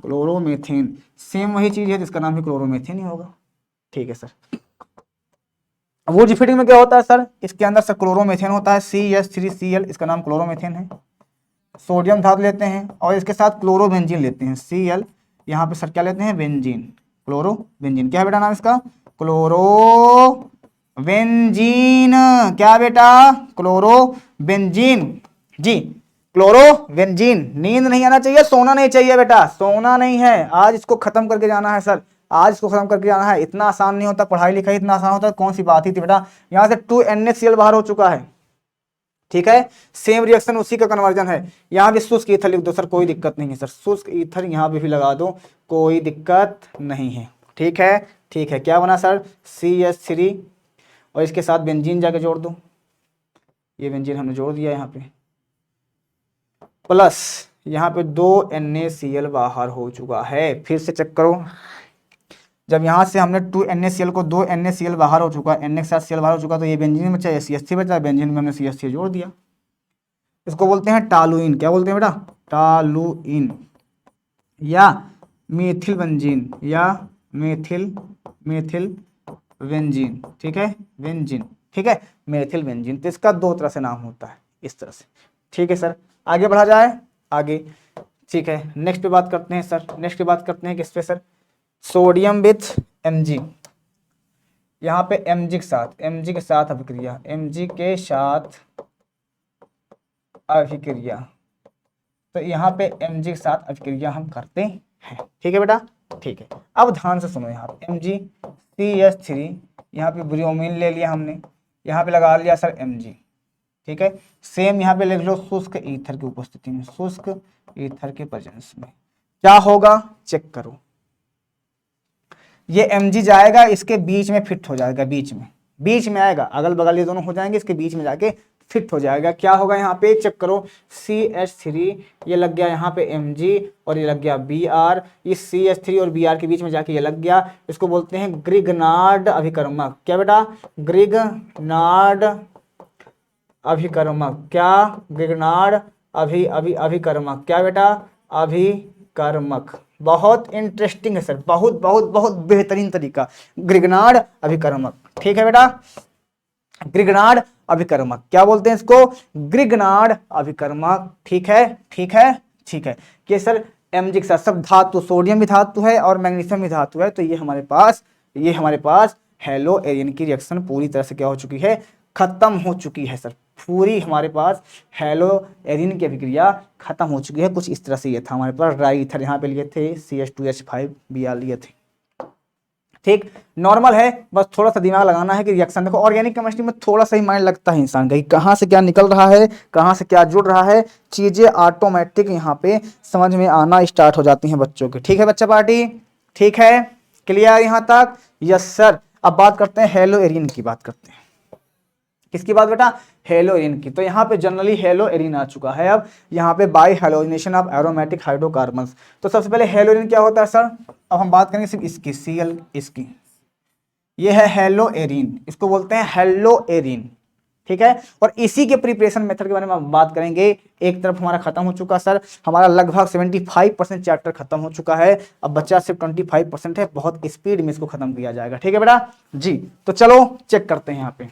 क्लोरोमेथेन, सेम वही चीज है जिसका नाम है क्लोरोमेथेन ही होगा। ठीक है सर। वुर्ज फिटिंग में क्या होता है सर? इसके अंदर सर क्लोरोमेथेन होता है, CH3Cl, इसका नाम क्लोरोमेथेन है। सोडियम धातु लेते हैं और इसके साथ क्लोरोबेंजीन लेते हैं, Cl, यहाँ पे सर क्या लेते हैं? Benzene, chlorobenzene. क्या है बेटा नाम इसका? क्लोरोबेंजीन। क्या बेटा? क्लोरोबेंजीन। जी, क्लोरोबेंजीन। नींद नहीं आना चाहिए, सोना नहीं चाहिए बेटा, सोना नहीं है, आज इसको खत्म करके जाना है सर, आज इसको खत्म करके जाना है। इतना आसान नहीं होता, पढ़ाई लिखाई इतना आसान होता है, कौन सी बात ही थी बेटा। यहाँ से 2NaCl बाहर हो चुका है, ठीक है, सेम रिएक्शन उसी का कन्वर्जन है। यहाँ भी शुष्क ईथर लिख दो सर, कोई दिक्कत नहीं है सर, शुष्क ईथर यहाँ पे भी लगा दो, कोई दिक्कत नहीं है। ठीक है, ठीक है। क्या बना सर? CH3 और इसके साथ बेंजीन जाके जोड़ दो, ये बेंजीन हमने जोड़ दिया यहाँ पे, प्लस यहाँ पे 2NaCl बाहर हो चुका है। फिर से चेक करो, जब यहाँ से हमने 2NaCl को 2NaCl बाहर हो चुका, Na के साथ Cl बाहर हो चुका, तो ये बेंजीन बचा, CH3 बचा, बेंजीन में हमने CH3 जोड़ दिया। इसको बोलते हैं टालुइन। क्या बोलते हैं बेटा? टालुइन, या मेथिल बेंजीन, या मेथिल बेंजीन। ठीक है, बेंजीन, ठीक है, मेथिल बेंजीन। तो इसका 2 तरह से नाम होता है, इस तरह से। ठीक है सर, आगे बढ़ा जाए आगे। ठीक है, नेक्स्ट पे बात करते हैं सर, नेक्स्ट पे बात करते हैं किस पे सर? Sodium with Mg। यहाँ पे Mg के साथ अभिक्रिया, Mg के साथ अभिक्रिया, तो यहाँ पे Mg के साथ अभिक्रिया हम करते हैं। ठीक है बेटा, ठीक है। अब ध्यान से सुनो, यहाँ पे Mg CH3, यहाँ पे ब्रोमीन ले लिया हमने, यहाँ पे लगा लिया सर Mg, ठीक है। सेम यहाँ पे लिख लो शुष्क ईथर की उपस्थिति में, शुष्क ईथर के प्रेजेंस में क्या होगा चेक करो, ये Mg जाएगा इसके बीच में फिट हो जाएगा, बीच में आएगा, अगल बगल ये दोनों हो जाएंगे, इसके बीच में जाके फिट हो जाएगा। क्या होगा यहाँ पे चेक करो, CH3 ये लग गया यहाँ पे Mg और ये लग गया Br, इस CH3 और Br के बीच में जाके ये लग गया, इसको बोलते हैं ग्रिग्नार्ड अभिकर्मक। क्या बेटा, ग्रिग्नार्ड अभिकर्मक। क्या, ग्रिग्नार्ड अभिकर्मक। क्या बेटा, अभिकर्मक। बहुत इंटरेस्टिंग है सर, बहुत बहुत बहुत बेहतरीन तरीका, ग्रिग्नार्ड अभिकर्मक। ठीक है बेटा, ग्रिग्नार्ड अभिकर्मक क्या बोलते हैं इसको, ग्रिग्नार्ड अभिकर्मक। ठीक है, ठीक है, ठीक है। कि सर Mg के साथ सब धातु, सोडियम भी धातु है और मैग्नीशियम भी धातु है, तो ये हमारे पास हेलो एरियन की रिएक्शन पूरी तरह से क्या हो चुकी है, खत्म हो चुकी है सर। पूरी हमारे पास हेलो एरिन की अभिक्रिया खत्म हो चुकी है। कुछ इस तरह से ये था हमारे पास, ड्राई ईथर यहाँ पे लिए थे, CH2H5Br लिए थे। ठीक, नॉर्मल है, बस थोड़ा सा दिमाग लगाना है कि रिएक्शन देखो, ऑर्गेनिक केमिस्ट्री में थोड़ा सा ही माइंड लगता है इंसान का, कहाँ से क्या निकल रहा है, कहाँ से क्या जुड़ रहा है, चीजें ऑटोमेटिक यहाँ पे समझ में आना स्टार्ट हो जाती हैं बच्चों के। ठीक है बच्चा पार्टी, ठीक है, क्लियर यहाँ तक? Yes sir. अब बात करते हैं हेलो एरिन की, बात करते हैं किसकी बात बेटा, हेलो एरिन की। तो यहाँ पे जनरली हेलो एरिन आ चुका है। अब यहाँ पे by halogenation of aromatic hydrocarbons. तो सबसे पहले हेलो एरिन क्या होता है सर, अब हम बात करेंगे सिर्फ इसकी, Cl इसकी, ये है हेलो एरिन, इसको बोलते हैं हेलो एरिन। ठीक है, और इसी के प्रिपरेशन मेथड के बारे में हम बात करेंगे। एक तरफ हमारा खत्म हो चुका सर, हमारा लगभग 75% चैप्टर खत्म हो चुका है, अब बच्चा सिर्फ 25% है, बहुत स्पीड में इसको खत्म किया जाएगा। ठीक है बेटा जी, तो चलो चेक करते हैं यहाँ पे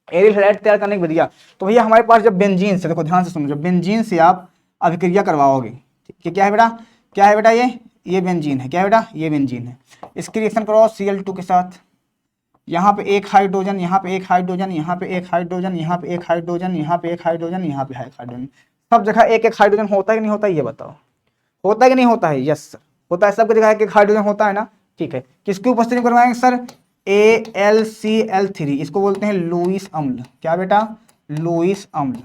एरिल हैलाइड तैयार करने की विधियां। तो भैया हमारे पास जब बेंजीन से, देखो ध्यान से सुनो, जब बेंजीन से आप अभिक्रिया करवाओगे, ठीक है, क्या है बेटा, क्या है बेटा, ये बेंजीन है, क्या है बेटा, ये बेंजीन है, इसकी रिएक्शन करवाओ Cl2 के साथ, यहाँ पे एक हाइड्रोजन, यहाँ पे एक हाइड्रोजन, यहाँ पे एक हाइड्रोजन, यहाँ पे एक हाइड्रोजन, यहाँ पे एक हाइड्रोजन, यहाँ पे एक हाइड्रोजन, सब जगह एक एक हाइड्रोजन होता है कि नहीं होता है, ये बताओ, होता है कि नहीं होता है? यस सर, होता है, सब जगह एक एक हाइड्रोजन होता है ना। ठीक है, किसकी उपस्थिति में करवाएंगे सर, AlCl3, इसको बोलते हैं लुईस अम्ल। क्या बेटा, लुईस अम्ल,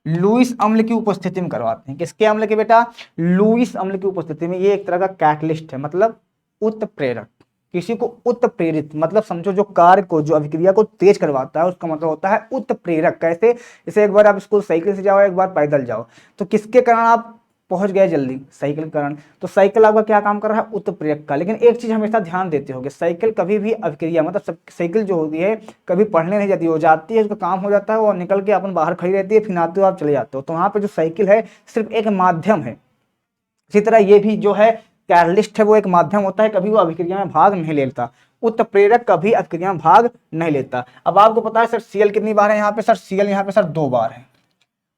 लुईस अम्ल की उपस्थिति में करवाते हैं। किसके अम्ल के बेटा, लुईस अम्ल की उपस्थिति में। ये एक तरह का कैटलिस्ट है, मतलब उत्प्रेरक, किसी को उत्प्रेरित, मतलब समझो जो कार्य को, जो अभिक्रिया को तेज करवाता है, उसका मतलब होता है उत्प्रेरक। कैसे, जैसे एक बार आप स्कूल साइकिल से जाओ, एक बार पैदल जाओ, तो किसके कारण आप पहुंच गए जल्दी, साइकिल के कारण। तो साइकिल आपका क्या काम कर रहा है, उत्प्रेरक का। लेकिन एक चीज हमेशा ध्यान देते होगे, साइकिल कभी भी अभिक्रिया, मतलब साइकिल जो होती है कभी पढ़ने नहीं जाती, हो जाती है, उसका काम हो जाता है, वो निकल के अपन बाहर खड़ी रहती है, फिर आते हो आप चले जाते हो। तो वहाँ पे जो साइकिल है सिर्फ एक माध्यम है। इसी तरह ये भी जो है कैटलिस्ट है, वो एक माध्यम होता है, कभी वो अभिक्रिया में भाग नहीं लेता। उत्प्रेरक कभी अभिक्रिया में भाग नहीं लेता। अब आपको पता है सर Cl कितनी बार है यहाँ पे सर, Cl यहाँ पे सर 2 बार है,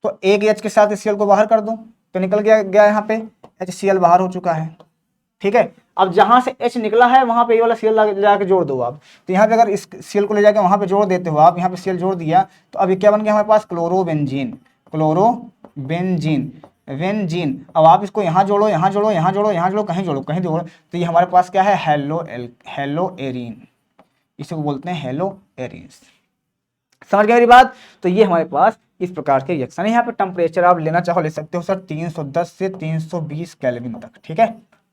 तो एक H के साथ Cl को बाहर कर दूं तो निकल गया यहाँ पे HCl बाहर हो चुका है। ठीक है, अब जहां से H निकला है वहां पे ये वाला Cl जाके जोड़ दो आप। तो यहाँ पे अगर इस Cl को ले जाके वहां पे जोड़ देते हो आप, यहाँ पे Cl जोड़ दिया, तो अब ये क्या बन गया हमारे पास, क्लोरोबेंजीन, क्लोरोबेंजीन, बेंजीन। अब आप इसको यहाँ जोड़ो, यहाँ जोड़ो, यहाँ जोड़ो, यहाँ जोड़ो, कहीं जोड़ो, कहीं जोड़ो, तो ये हमारे पास क्या है, हेलो एरिन, इसको बोलते हैं हेलो एरिन। समझ गए मेरी बात? तो ये हमारे पास इस प्रकार के रिएक्शन है। यहाँ पे टेम्परेचर आप लेना चाहो ले सकते हो सर 310 से 320 केल्विन तक। ठीक है,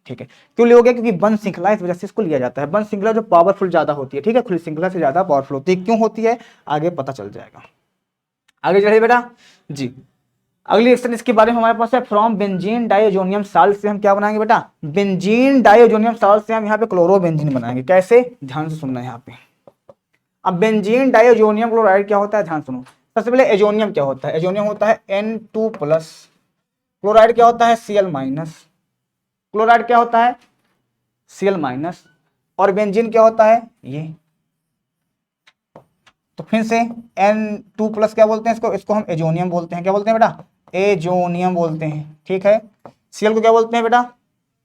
ठीक है, क्यों लियोगे, क्योंकि बंद श्रृंखला, इस वजह से इसको लिया जाता है। बंद श्रृंखला जो पावरफुल ज्यादा होती है, ठीक है, खुली श्रृंखला से ज्यादा पावरफुल होती है। क्यों होती है आगे पता चल जाएगा। आगे चलिए बेटा जी, अगली रिएक्शन इसके बारे में हमारे पास है, फ्रॉम बेंजीन डाइओजोनियम साल्ट से हम क्या बनाएंगे बेटा, बेंजीन डाइओजोनियम साल्ट से हम यहाँ पे क्लोरोबेंजीन बनाएंगे। कैसे, ध्यान से सुनना है यहाँ पे। अब बेंजीन डाइओजोनियम क्लोराइड क्या होता है, ध्यान सुनो। सबसे पहले एजोनियम क्या होता है, एजोनियम होता है N2+, क्लोराइड क्या होता है Cl-, क्लोराइड क्या होता है Cl-, और बेंजीन क्या होता है ये। तो फिर से N2+ क्या बोलते हैं इसको हम एजोनियम बोलते हैं। क्या बोलते हैं बेटा, एजोनियम बोलते हैं। ठीक है, Cl को क्या बोलते हैं बेटा,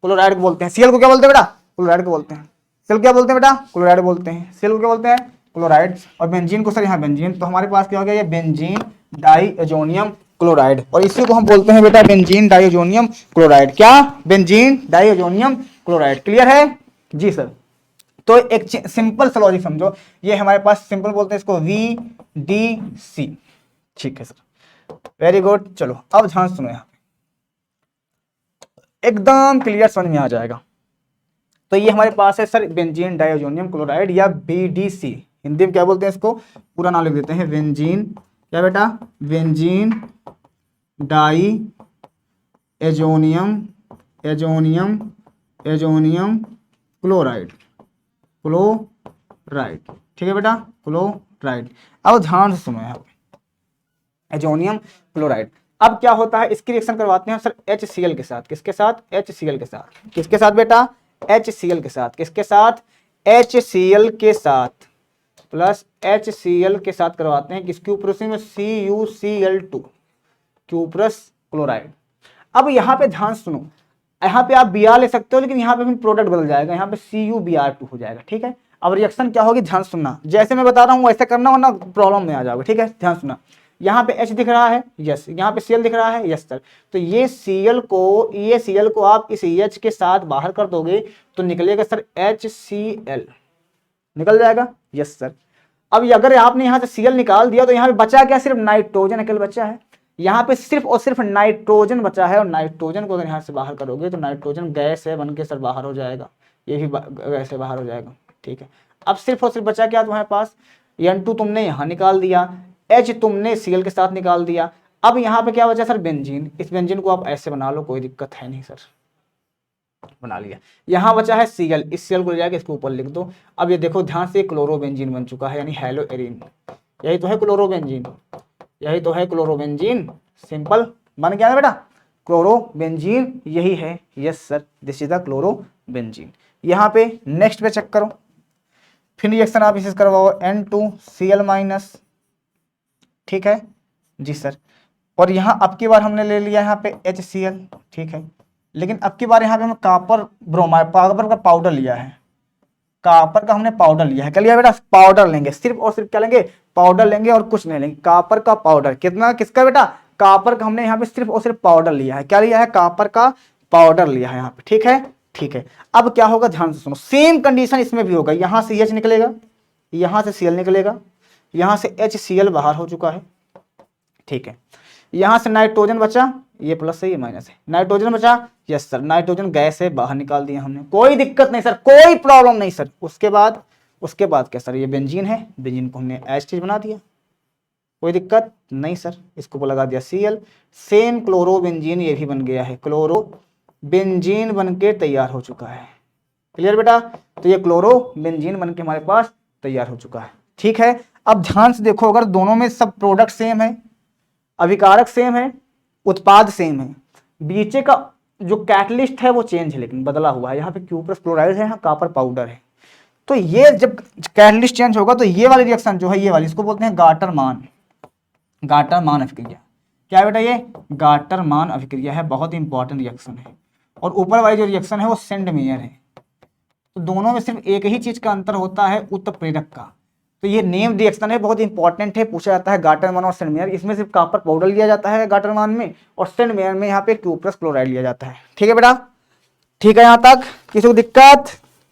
क्लोराइड को बोलते हैं। Cl को क्या बोलते हैं बेटा, क्लोराइड को बोलते हैं। Cl क्या बोलते हैं बेटा, क्लोराइड बोलते हैं। Cl को क्या बोलते हैं, क्लोराइड। और बेंजीन को सर यहाँ बेंजीन, तो हमारे पास क्या हो गया, ये बेंजीन डाइओजोनियम क्लोराइड, और इसी को हम बोलते हैं बेटा बेंजीन डाइओजोनियम क्लोराइड। क्या, बेंजीन डाइओजोनियम क्लोराइड। क्लियर है जी सर। तो एक सिंपल सा लॉजिक समझो, ये हमारे पास सिंपल बोलते हैं इसको VDC। ठीक है सर, वेरी गुड। चलो अब ध्यान सुनो, यहाँ पे एकदम क्लियर समझ में आ जाएगा। तो ये हमारे पास है सर बेंजीन डाइअज़ोनियम क्लोराइड या BDC, हिंदी में क्या बोलते हैं इसको, पूरा नाम लिख देते हैं, बेंजीन, क्या बेटा, benzene diazonium azonium azonium chloride, chloride. ठीक है बेटा, क्लोराइड। अब ध्यान से सुनो यहाँ पे, एजोनियम क्लोराइड। अब क्या होता है, इसकी रिएक्शन करवाते हैं सर HCl के साथ। किसके साथ, HCl के साथ। किसके साथ बेटा, HCl के साथ। किसके साथ, HCl के साथ प्लस HCl के साथ करवाते हैं। किसके ऊपर, उसी में CuCl2, क्यूप्रस क्लोराइड। अब यहाँ पे ध्यान सुनो, यहाँ पे आप Br ले सकते हो, लेकिन यहाँ पे प्रोडक्ट बदल जाएगा, यहाँ पे CuBr2 हो जाएगा। ठीक है, अब रिएक्शन क्या होगी, ध्यान सुनना, जैसे मैं बता रहा हूँ वैसे करना, वरना प्रॉब्लम में आ जाओगे। ठीक है, ध्यान सुनना, यहाँ पे H दिख रहा है, यस, यहाँ पे Cl दिख रहा है, यस सर। तो ये Cl को आप इस H के साथ बाहर कर दोगे तो निकलेगा सर HCl, निकल जाएगा, यस सर। अब अगर आपने यहाँ से Cl निकाल दिया तो यहाँ पे बचा क्या, सिर्फ नाइट्रोजन अकेले बचा है। यहाँ पे सिर्फ और सिर्फ नाइट्रोजन बचा है, और नाइट्रोजन को अगर यहाँ से बाहर करोगे तो नाइट्रोजन गैस है बन के सर बाहर हो जाएगा, ये भी गैस से बाहर हो जाएगा। ठीक है, अब सिर्फ और सिर्फ बचा क्या तुम्हारे पास, N2 तुमने यहाँ निकाल दिया, H तुमने Cl के साथ निकाल दिया। अब यहाँ पे क्या बचा सर, बेंजीन। इस बेंजीन को आप ऐसे बना लो, कोई दिक्कत है नहीं सर, बना लिया। यहाँ बचा है Cl, इस Cl को ले जाके इसके ऊपर लिख दो। अब ये देखो ध्यान से, क्लोरोबेंजीन बन चुका है, यानी हेलो एरीन। यही तो है क्लोरोबेंजीन, यही तो है क्लोरोबेंजीन, सिंपल बन गया ना बेटा, क्लोरोबेंजीन यही है, yes sir, this is the chlorobenzene. यहाँ पे नेक्स्ट पे चेक करो, फिर रिएक्शन आप इसे करवाओ N2Cl-। ठीक है जी सर, और यहाँ अब की बार हमने ले लिया यहाँ पे HCl। ठीक है, लेकिन अब की बार यहाँ पे हम कॉपर ब्रोमाइड, कॉपर का पाउडर लिया है, कॉपर का हमने पाउडर लिया है। क्या लिया बेटा, पाउडर लेंगे, सिर्फ और सिर्फ क्या लेंगे, पाउडर लेंगे और कुछ नहीं लेंगे, कॉपर का पाउडर। कितना, किसका बेटा, कॉपर का हमने यहाँ पे सिर्फ और सिर्फ पाउडर लिया है। क्या लिया है, कॉपर का पाउडर लिया है यहाँ पे। ठीक है, ठीक है। अब क्या होगा, ध्यान से सुनो, सेम कंडीशन इसमें भी होगा, यहाँ से H निकलेगा, यहाँ से Cl निकलेगा, यहाँ से HCl बाहर हो चुका है। ठीक है, यहाँ से नाइट्रोजन बचा, ये प्लस है ये माइनस है, नाइट्रोजन बचा, यस सर, नाइट्रोजन गैस है बाहर निकाल दिया हमने, कोई दिक्कत नहीं सर, कोई प्रॉब्लम नहीं सर। उसके बाद क्या सर, ये बेंजीन है, बेंजीन को हमने एस्टर बना दिया, कोई दिक्कत नहीं सर, इसको लगा दिया Cl, सेम क्लोरोबेंजीन ये भी बन गया है, क्लोरोबेंजीन बन के तैयार हो चुका है। क्लियर बेटा, तो ये क्लोरोबेंजीन बन के हमारे पास तैयार हो चुका है। ठीक है, अब ध्यान से देखो, अगर दोनों में सब प्रोडक्ट सेम है, अभिकारक सेम है, उत्पाद सेम है, बीचे का जो कैटलिस्ट है वो चेंज है, लेकिन बदला हुआ है, यहाँ पे क्यूप्रस क्लोराइड है, यहाँ कॉपर पाउडर है, तो ये जब कैटलिस्ट चेंज होगा तो ये वाली रिएक्शन जो है, ये वाली, इसको बोलते हैं गाटरमान, गाटरमान अभिक्रिया। क्या बेटा, ये गाटरमान अभिक्रिया है, बहुत इंपॉर्टेंट रिएक्शन है। और ऊपर वाली जो रिएक्शन है वो सेंडमेयर है। तो दोनों में सिर्फ एक ही चीज का अंतर होता है, उत्प्रेरक का। तो ये नेम रिएक्शन है, बहुत इंपॉर्टेंट है, पूछा जाता है गाटरमान और सेंडमेयर। इसमें सिर्फ कॉपर पाउडर लिया जाता है गाटरमान में, और सेंडमेयर में यहाँ पे क्यूप्रस क्लोराइड लिया जाता है। ठीक है बेटा, ठीक है, यहाँ तक किसी को दिक्कत,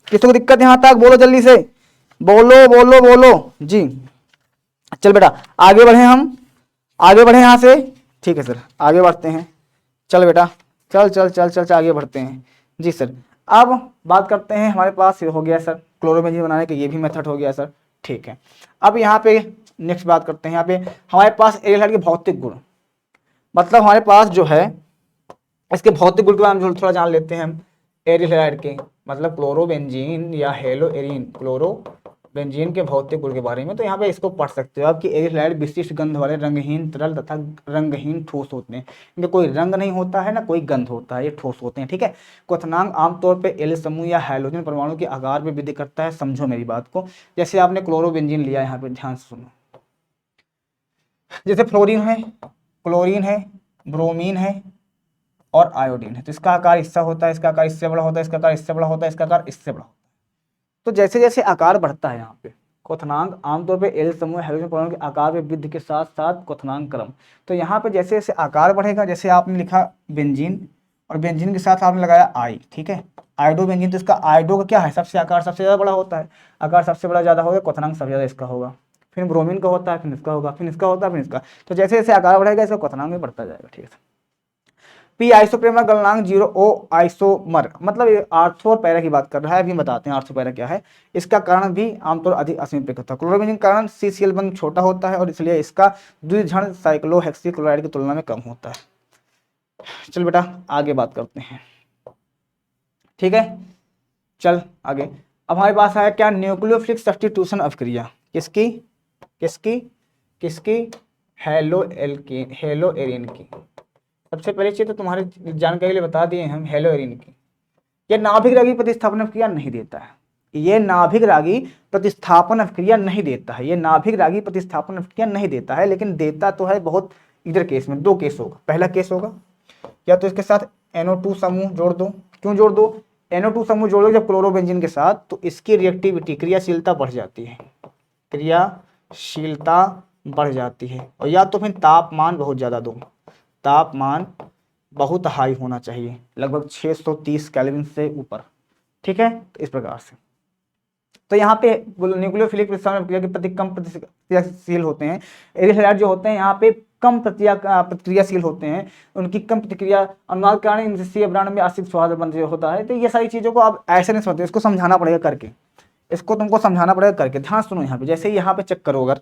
किसी को दिक्कत यहाँ तक, बोलो जल्दी से, बोलो बोलो बोलो जी। चल बेटा आगे बढ़े, हम आगे बढ़े यहाँ से। ठीक है सर, आगे बढ़ते हैं, चल बेटा, चल चल चल चल, चल आगे बढ़ते हैं जी सर। अब बात करते हैं, हमारे पास हो गया सर क्लोरोबेंजीन बनाने का, ये भी मेथड हो गया सर। ठीक है, अब यहाँ पे नेक्स्ट बात करते हैं, यहाँ पे हमारे पास एरियल के भौतिक गुण, मतलब हमारे पास जो है इसके भौतिक गुण के बारे में थोड़ा जान लेते हैं हम। एरियल हैलाइड के मतलब क्लोरोबेंजीन या हेलो एरीन, क्लोरोबेंजीन के भौतिक गुण के बारे में, तो यहाँ पे इसको पढ़ सकते हो आप कि एरियल हैलाइड विशिष्ट गंध वाले रंगहीन तरल तथा रंगहीन ठोस होते हैं। इनका कोई रंग नहीं होता है ना कोई गंध होता है, ये ठोस होते हैं। ठीक है, क्वथनांक आमतौर पे एल समूह या हाइड्रोजन परमाणु के आकार में वृद्धि करता है। समझो मेरी बात को, जैसे आपने क्लोरोबेंजीन लिया, यहाँ पे ध्यान से सुनो, जैसे फ्लोरीन है, क्लोरीन है, ब्रोमीन है और आयोडीन है, तो इसका आकार इससे होता है, इसका आकार इससे बड़ा होता है, इसका आकार इससे बड़ा होता है, इसका आकार इससे बड़ा होता है। तो जैसे जैसे आकार बढ़ता है, यहाँ पे क्वथनांक आमतौर पे एल समूह हाइड्रोजन परमाणु के आकार में वृद्धि के साथ साथ क्वथनांक क्रम, तो यहाँ पे जैसे जैसे आकार बढ़ेगा, जैसे आपने लिखा बेंजीन, और बेंजीन के साथ आपने लगाया आई, ठीक है, आयोडो बेंजीन, तो इसका आयोडो का क्या है, सबसे आकार सबसे ज़्यादा बड़ा होता है, आकार सबसे बड़ा ज़्यादा होगा, क्वथनांक सबसे ज़्यादा इसका होगा, फिर ब्रोमीन का होता है, फिर इसका होगा, फिर इसका होता है, फिर इसका, तो जैसे जैसे आकार बढ़ेगा इसका क्वथनांक भी बढ़ता जाएगा, ठीक है। पी आइसोप्रेमर गलनांक 0, ओ आइसोमर, मतलब ये आर्थो और पैरा की बात कर रहा है, अभी बताते हैं आर्थो पैरा क्या है। इसका कारण भी आमतौर अधिक असीमित होता है। क्लोरोबेंजीन का कारण CCl बंध छोटा होता है और इसलिए इसका द्विधण साइक्लोहेक्सिक्लोराइड की तुलना में कम होता है। चल बेटा आगे बात करते हैं, ठीक है, चल आगे। अब हमारे पास है क्या, न्यूक्लियोफिलिक सब्स्टिट्यूशन अभिक्रिया, किसकी किसकी किसकी, हेलो एरिन की। सबसे पहले चीज तो तुम्हारे जानकारी के लिए बता दिए हम, हेलो एरिन की। यह नाभिक रागी प्रतिस्थापन अभिक्रिया नहीं देता है, ये नाभिक रागी प्रतिस्थापन अभिक्रिया नहीं देता है, ये नाभिक रागी प्रतिस्थापन अभिक्रिया नहीं देता है, लेकिन देता तो है बहुत, इधर केस में दो केस होगा। पहला केस होगा या तो इसके साथ NO2 समूह जोड़ दो, क्यों जोड़ दो, NO2 समूह जोड़ो जब क्लोरोबेंजीन के साथ, तो इसकी रिएक्टिविटी क्रियाशीलता बढ़ जाती है, क्रियाशीलता बढ़ जाती है, और या तो फिर तापमान बहुत ज़्यादा दो, तापमान बहुत हाई होना चाहिए, लगभग 630 केल्विन से ऊपर, ठीक है, तो इस प्रकार से। तो यहाँ पे न्यूक्लियोफिलिक प्रतिस्थापन अभिक्रिया के प्रति कम प्रतिक्रियाशील होते हैं, एरियल हैलाइड जो होते हैं यहाँ पे कम प्रतिक्रियाशील होते हैं, उनकी कम प्रतिक्रिया अनुनाद के कारण इनसे ब्रांड में एसिड स्वाद बन होता है। तो ये सारी चीज़ों को आप ऐसे नहीं समझते, इसको समझाना पड़ेगा करके, इसको तुमको समझाना पड़ेगा करके। ध्यान सुनो यहाँ पे, जैसे यहाँ पे चेक करो अगर,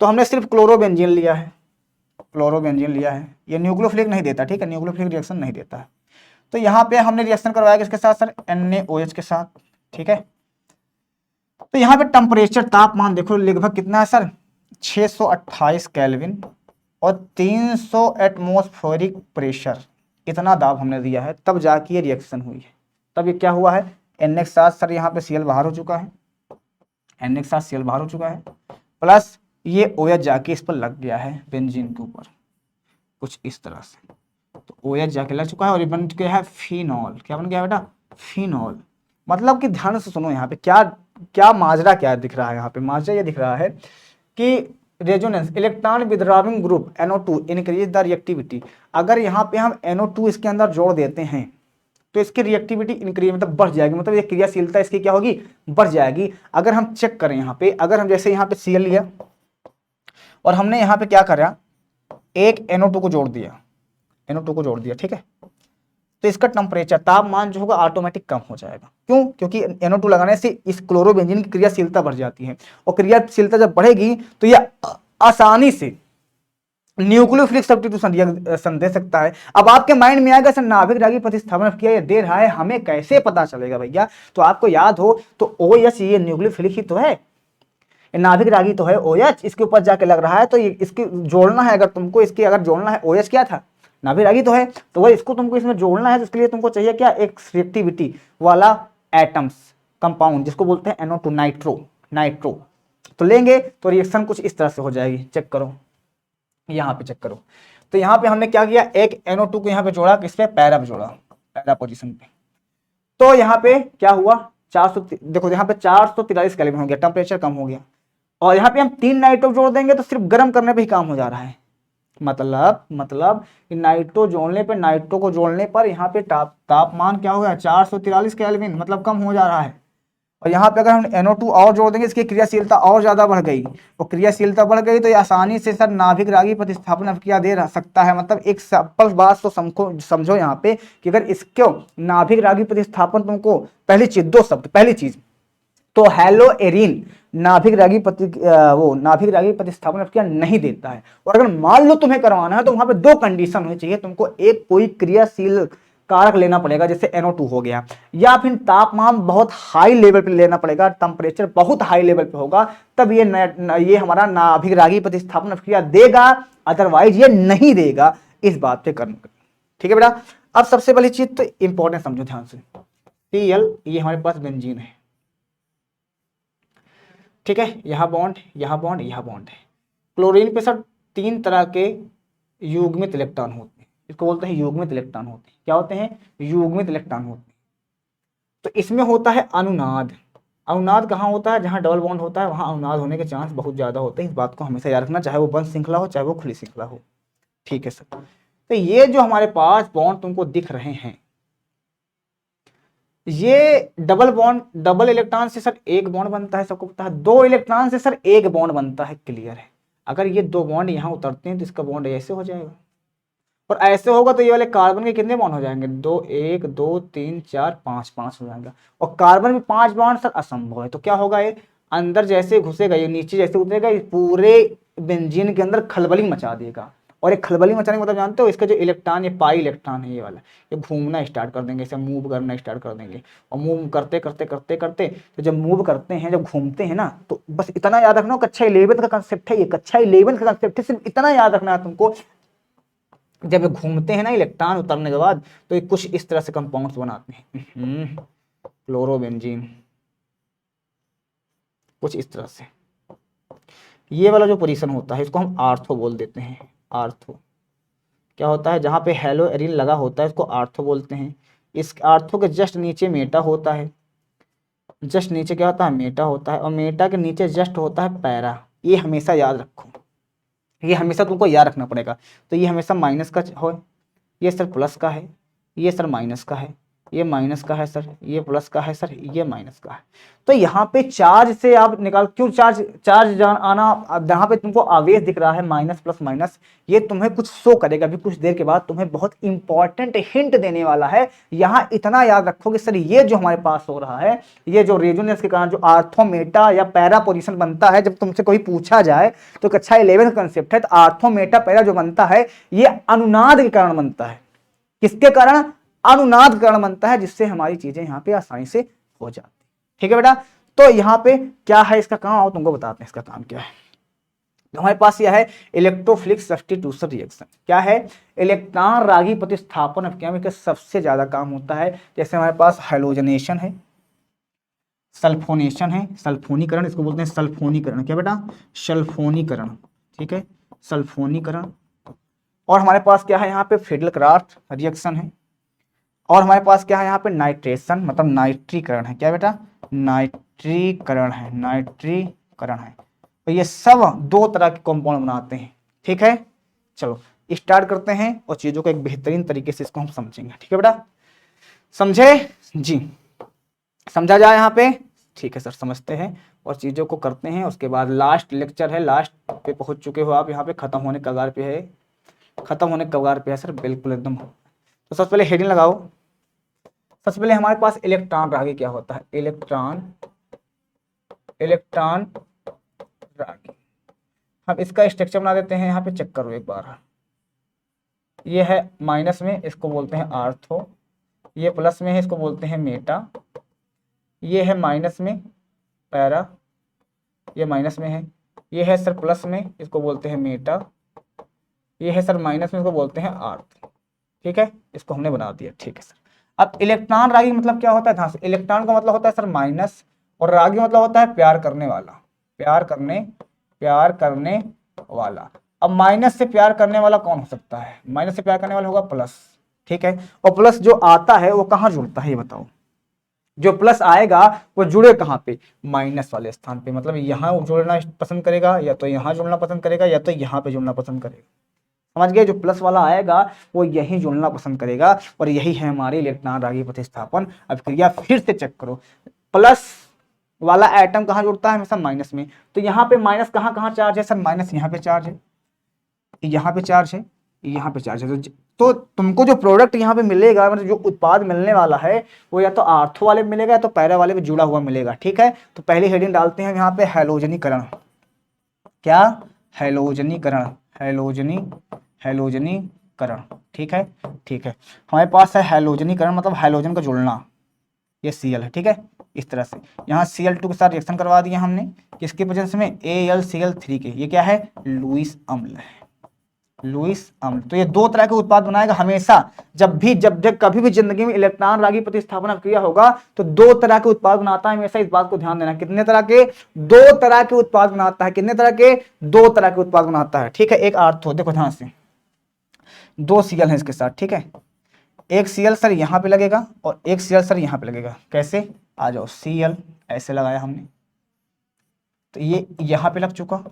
तो हमने सिर्फ क्लोरोबेंजीन लिया है, क्लोरोबेंजीन लिया है, ये न्यूक्लियोफिलिक नहीं देता, ठीक है, न्यूक्लियोफिलिक रिएक्शन नहीं देता है। तो यहाँ पे हमने रिएक्शन करवाया किसके साथ सर, NaOH के साथ, ठीक है। तो यहाँ पे टेम्परेचर तापमान देखो लगभग कितना है सर, 628 केल्विन और 300 एटमॉस्फेरिक प्रेशर, इतना दाब हमने दिया है, तब जाके ये रिएक्शन हुई है। तब ये क्या हुआ है, Na के साथ सर यहाँ पे Cl बाहर हो चुका है, Na के साथ Cl बाहर हो चुका है, प्लस ये OH जाके इस पर लग गया है बेंजीन के ऊपर, कुछ इस तरह से, तो OH जाके लग चुका है और ये बन गया है फिनॉल। क्या बन गया बेटा, फिनॉल। मतलब कि ध्यान से सुनो, यहाँ पे क्या क्या माजरा क्या दिख रहा है, यहाँ पे माजरा ये दिख रहा है कि resonance electron withdrawing group NO2 increase the reactivity. अगर यहाँ पे हम NO2 इसके अंदर जोड़ देते हैं तो इसकी रिएक्टिविटी इंक्रीज मतलब बढ़ जाएगी, मतलब ये क्रियाशीलता इसकी क्या होगी, बढ़ जाएगी। अगर हम चेक करें यहाँ पे, अगर हम जैसे यहाँ पे Cl लिया और हमने यहाँ पे क्या करा, एक NO2 को जोड़ दिया, NO2 को जोड़ दिया, ठीक है, तो इसका टेम्परेचर तापमान जो होगा ऑटोमेटिक कम हो जाएगा। क्यों, क्योंकि NO2 लगाने से इस क्लोरोबेंजीन की क्रियाशीलता बढ़ जाती है, और क्रियाशीलता जब बढ़ेगी तो यह आसानी से न्यूक्लियोफिलिक सब्स्टिट्यूशन दे सकता है। अब आपके माइंड में आएगा सर नाभिक रागी प्रतिस्थापन किया ये दे रहा है, हमें कैसे पता चलेगा भैया। तो आपको याद हो तो OH ये न्यूक्लियोफिलिक ही तो है, नाभिक रागी तो है OH, इसके ऊपर जाके लग रहा है, तो ये इसके जोड़ना है, अगर तुमको इसके अगर जोड़ना है, OH क्या था, नाभिक रागी तो है, तो वह इसको तुमको इसमें जोड़ना है, तो इसके लिए तुमको चाहिए क्या, एक रिएक्टिविटी वाला एटम्स कंपाउंड जिसको बोलते हैं NO2 नाइट्रो। तो लेंगे तो रिएक्शन कुछ इस तरह से हो जाएगी। चेक करो यहाँ पे, चेक करो, तो यहाँ पे हमने क्या किया, एक NO2 को यहाँ पे जोड़ा, किस पे, पैरा पे जोड़ा, पैरा पोजीशन पे। तो यहाँ पे क्या हुआ, 400, देखो यहाँ पे 443 केल्विन हो गया, टेम्परेचर कम हो गया, और यहाँ पे हम 3 नाइट्रो जोड़ देंगे तो सिर्फ गर्म करने पे ही काम हो जा रहा है। मतलब नाइट्रो जोड़ने पे, नाइट्रो को जोड़ने पर यहाँ पे तापमान क्या हो गया, 443 केल्विन, मतलब कम हो जा रहा है। और यहाँ पे अगर हम NO2 और जोड़ देंगे, इसकी क्रियाशीलता और ज्यादा बढ़ गई, और क्रियाशीलता बढ़ गई तो ये आसानी से सर नाभिक रागी प्रतिस्थापन अभिक्रिया दे सकता है। मतलब एक सिंपल बात तो समझो यहाँ पे कि अगर इसको नाभिक रागी प्रतिस्थापन, तुमको पहली चीज, दो शब्द, पहली चीज तो हेलो एरिन नाभिक रागी प्रतिस्थापन अभिक्रिया नहीं देता है। और अगर मान लो तुम्हें करवाना है तो वहां पे दो कंडीशन होनी चाहिए, तुमको एक कोई क्रियाशील कारक लेना पड़ेगा जैसे NO2 हो गया, या फिर तापमान बहुत हाई लेवल पे लेना पड़ेगा, टेम्परेचर बहुत हाई लेवल पे होगा, तब ये हमारा नाभिक रागी प्रतिस्थापन अभिक्रिया देगा, अदरवाइज ये नहीं देगा। इस बात पे करना, ठीक है बेटा। अब सबसे पहली चीज तो इंपॉर्टेंट समझो ध्यान से, Cl ये हमारे पास बेंजीन है, ठीक है, यहाँ बॉन्ड, यहाँ बॉन्ड, यहाँ बॉन्ड है। क्लोरीन पे सर 3 तरह के युग्मित इलेक्ट्रॉन होते हैं, इसको बोलते हैं युग्मित इलेक्ट्रॉन होते हैं। क्या होते हैं, युग्मित इलेक्ट्रॉन होते हैं। तो इसमें होता है अनुनाद। अनुनाद कहाँ होता है, जहाँ डबल बॉन्ड होता है वहाँ अनुनाद होने के चांस बहुत ज्यादा होते हैं। इस बात को हमेशा याद रखना, चाहे वो बंद श्रृंखला हो चाहे वो खुली श्रृंखला हो, ठीक है सर। तो ये जो हमारे पास बॉन्ड तुमको दिख रहे हैं, ये डबल बॉन्ड, डबल इलेक्ट्रॉन से सर एक बॉन्ड बनता है, सबको पता है। दो इलेक्ट्रॉन से सर एक बॉन्ड बनता है, क्लियर है। अगर ये दो बॉन्ड यहाँ उतरते हैं तो इसका बॉन्ड ऐसे हो जाएगा, और ऐसे होगा तो ये वाले कार्बन के कितने बॉन्ड हो जाएंगे, दो, एक, दो, तीन, चार, पांच, पांच हो जाएगा। और कार्बन में पांच बॉन्ड सर असंभव है, तो क्या होगा, ये अंदर जैसे घुसेगा, ये नीचे जैसे उतरेगा, ये पूरे बेंजीन के अंदर खलबली मचा देगा। और एक खलबली मचाने का मतलब जानते हो, इसका जो इलेक्ट्रॉन, ये पाई इलेक्ट्रॉन है ये वाला, ये घूमना स्टार्ट कर देंगे, इसे मूव करना स्टार्ट कर देंगे। और मूव करते करते करते करते तो जब मूव करते हैं, जब घूमते हैं ना, तो बस इतना याद रखना, कक्षा 11 का कंसेप्ट है ये, कक्षा 11 का कंसेप्ट है, सिर्फ इतना याद रखना है तुमको। जब ये घूमते हैं ना इलेक्ट्रॉन उतरने के बाद, तो ये कुछ इस तरह से कंपाउंड्स बनाते हैं, क्लोरोबेंजीन, कुछ इस तरह से। ये वाला जो पोजीशन होता है इसको हम आर्थो बोल देते हैं। आर्थो क्या होता है, जहाँ पे हेलो एरिन लगा होता है इसको आर्थो बोलते हैं। इस आर्थो के जस्ट नीचे मेटा होता है, जस्ट नीचे क्या होता है, मेटा होता है, और मेटा के नीचे जस्ट होता है पैरा। ये हमेशा याद रखो, ये हमेशा तुमको याद रखना पड़ेगा। तो ये हमेशा माइनस का हो, ये सर प्लस का है, ये सर माइनस का है, ये माइनस का है सर, ये प्लस का है सर, ये माइनस का है। तो यहाँ पे चार्ज से आप निकाल, क्यों चार्ज, चार्ज आना, जहाँ पे तुमको आवेश दिख रहा है माइनस प्लस माइनस, ये तुम्हें कुछ शो करेगा अभी कुछ देर के बाद, तुम्हें बहुत इंपॉर्टेंट हिंट देने वाला है। यहाँ इतना याद रखो कि सर ये जो हमारे पास हो रहा है, ये जो रेजोनेंस के कारण जो आर्थोमेटा या पैरा पोजिशन बनता है, जब तुमसे कोई पूछा जाए तो कक्षा 11 का कंसेप्ट है, तो आर्थोमेटा पैरा जो बनता है ये अनुनाद के कारण बनता है। किसके कारण, अनुनाद कारण बनता है, जिससे हमारी चीजें यहाँ पे आसानी से हो जाती। ठीक है बेटा, तो यहाँ पे क्या है इसका काम, आओ तुमको बताते हैं इसका काम क्या है। तो हमारे पास यह है इलेक्ट्रोफिलिक सब्स्टिट्यूशन रिएक्शन। क्या है, इलेक्ट्रॉन रागी प्रतिस्थापन अभिक्रिया का सबसे ज्यादा काम होता है। जैसे हमारे पास हैलोजनेशन है, सल्फोनेशन है, सल्फोनीकरण इसको बोलते हैं, सल्फोनीकरण। क्या बेटा, सल्फोनीकरण, ठीक है, सल्फोनीकरण। और हमारे पास क्या है यहाँ पे, फिडल-क्राफ्ट रिएक्शन है। और हमारे पास क्या है यहाँ पे, नाइट्रेशन मतलब नाइट्रीकरण है। क्या बेटा, नाइट्रीकरण है, नाइट्रीकरण है। तो ये सब दो तरह के कंपाउंड बनाते हैं। ठीक है, चलो स्टार्ट करते हैं और चीजों को एक बेहतरीन तरीके से इसको हम समझेंगे। ठीक है बेटा, समझे जी, समझा जाए यहाँ पे। ठीक है सर, समझते हैं और चीजों को करते हैं। उसके बाद लास्ट लेक्चर है, लास्ट पे पहुंच चुके हो आप, यहाँ पे खत्म होने कगार पे है, खत्म होने कगार पे है सर, बिल्कुल एकदम। तो सबसे पहले हेडिंग लगाओ। सबसे पहले हमारे पास इलेक्ट्रॉन रागी क्या होता है, इलेक्ट्रॉन, इलेक्ट्रॉन रागी। हम इसका स्ट्रक्चर बना देते हैं, यहाँ पे चेक करो एक बार। ये है माइनस में, इसको बोलते हैं आर्थो। ये प्लस में है, इसको बोलते हैं मेटा। ये है माइनस में पैरा, ये माइनस में है। ये है सर प्लस में, इसको बोलते हैं मेटा। ये है सर माइनस में, इसको बोलते हैं आर्थ। ठीक है, इसको हमने बना दिया। ठीक है सर, अब इलेक्ट्रॉन रागी मतलब क्या होता है, ध्यान से। इलेक्ट्रॉन का मतलब होता है सर माइनस, और रागी मतलब होता है प्यार करने वाला, प्यार करने वाला। अब माइनस से प्यार करने वाला कौन हो सकता है, माइनस से प्यार करने वाला होगा प्लस। ठीक है, और प्लस जो आता है वो कहाँ जुड़ता है, ये बताओ। जो प्लस आएगा वो जुड़े कहाँ पे, माइनस वाले स्थान पे। मतलब यहाँ जुड़ना पसंद करेगा, या तो यहाँ जुड़ना पसंद करेगा, या तो यहाँ पे जुड़ना पसंद करेगा। समझ गए, जो प्लस वाला आएगा वो यही जुड़ना पसंद करेगा, और यही है हमारी इलेक्ट्रॉन रागी प्रतिस्थापन अभिक्रिया। फिर से चेक करो, प्लस वाला एटम कहाँ जुड़ता है, हमेशा माइनस में। तो यहाँ पे माइनस कहाँ कहाँ चार्ज है सर, माइनस यहाँ पे चार्ज है, यहाँ पे चार्ज है, यहाँ पे चार्ज है। तो तुमको जो प्रोडक्ट यहाँ पे मिलेगा, मतलब जो उत्पाद मिलने वाला है, वो या तो आर्थो वाले में मिलेगा या तो पैरा वाले में जुड़ा हुआ मिलेगा। ठीक है, तो पहली हेडिंग डालते हैं यहाँ पे, हैलोजनीकरण। क्या, हैलोजनीकरण, हैलोजनीकरण। ठीक है, ठीक है, हमारे पास है हैलोजनीकरण मतलब हैलोजन का जुड़ना, ये Cl है। ठीक है, इस तरह से यहाँ Cl2 के साथ रिएक्शन करवा दिया हमने, किसके प्रेजेंस में, AlCl3 के। ये क्या है, लुईस अम्ल है, लुईस अम्ल। तो ये दो तरह के उत्पाद बनाएगा हमेशा। जब कभी भी जिंदगी में इलेक्ट्रॉन रागी प्रतिस्थापन अभिक्रिया होगा तो दो तरह के उत्पाद बनाता है हमेशा। इस बात को ध्यान देना, कितने तरह के, दो तरह के उत्पाद बनाता है। कितने तरह के, दो तरह के उत्पाद बनाता है। ठीक है, एक आर्थो, देखो ध्यान से, दो Cl है इसके साथ। ठीक है, एक Cl सर यहाँ पे लगेगा और एक Cl सर यहाँ पे लगेगा। कैसे, आ जाओ, Cl ऐसे लगाया हमने, तो ये यहाँ पे लग चुका।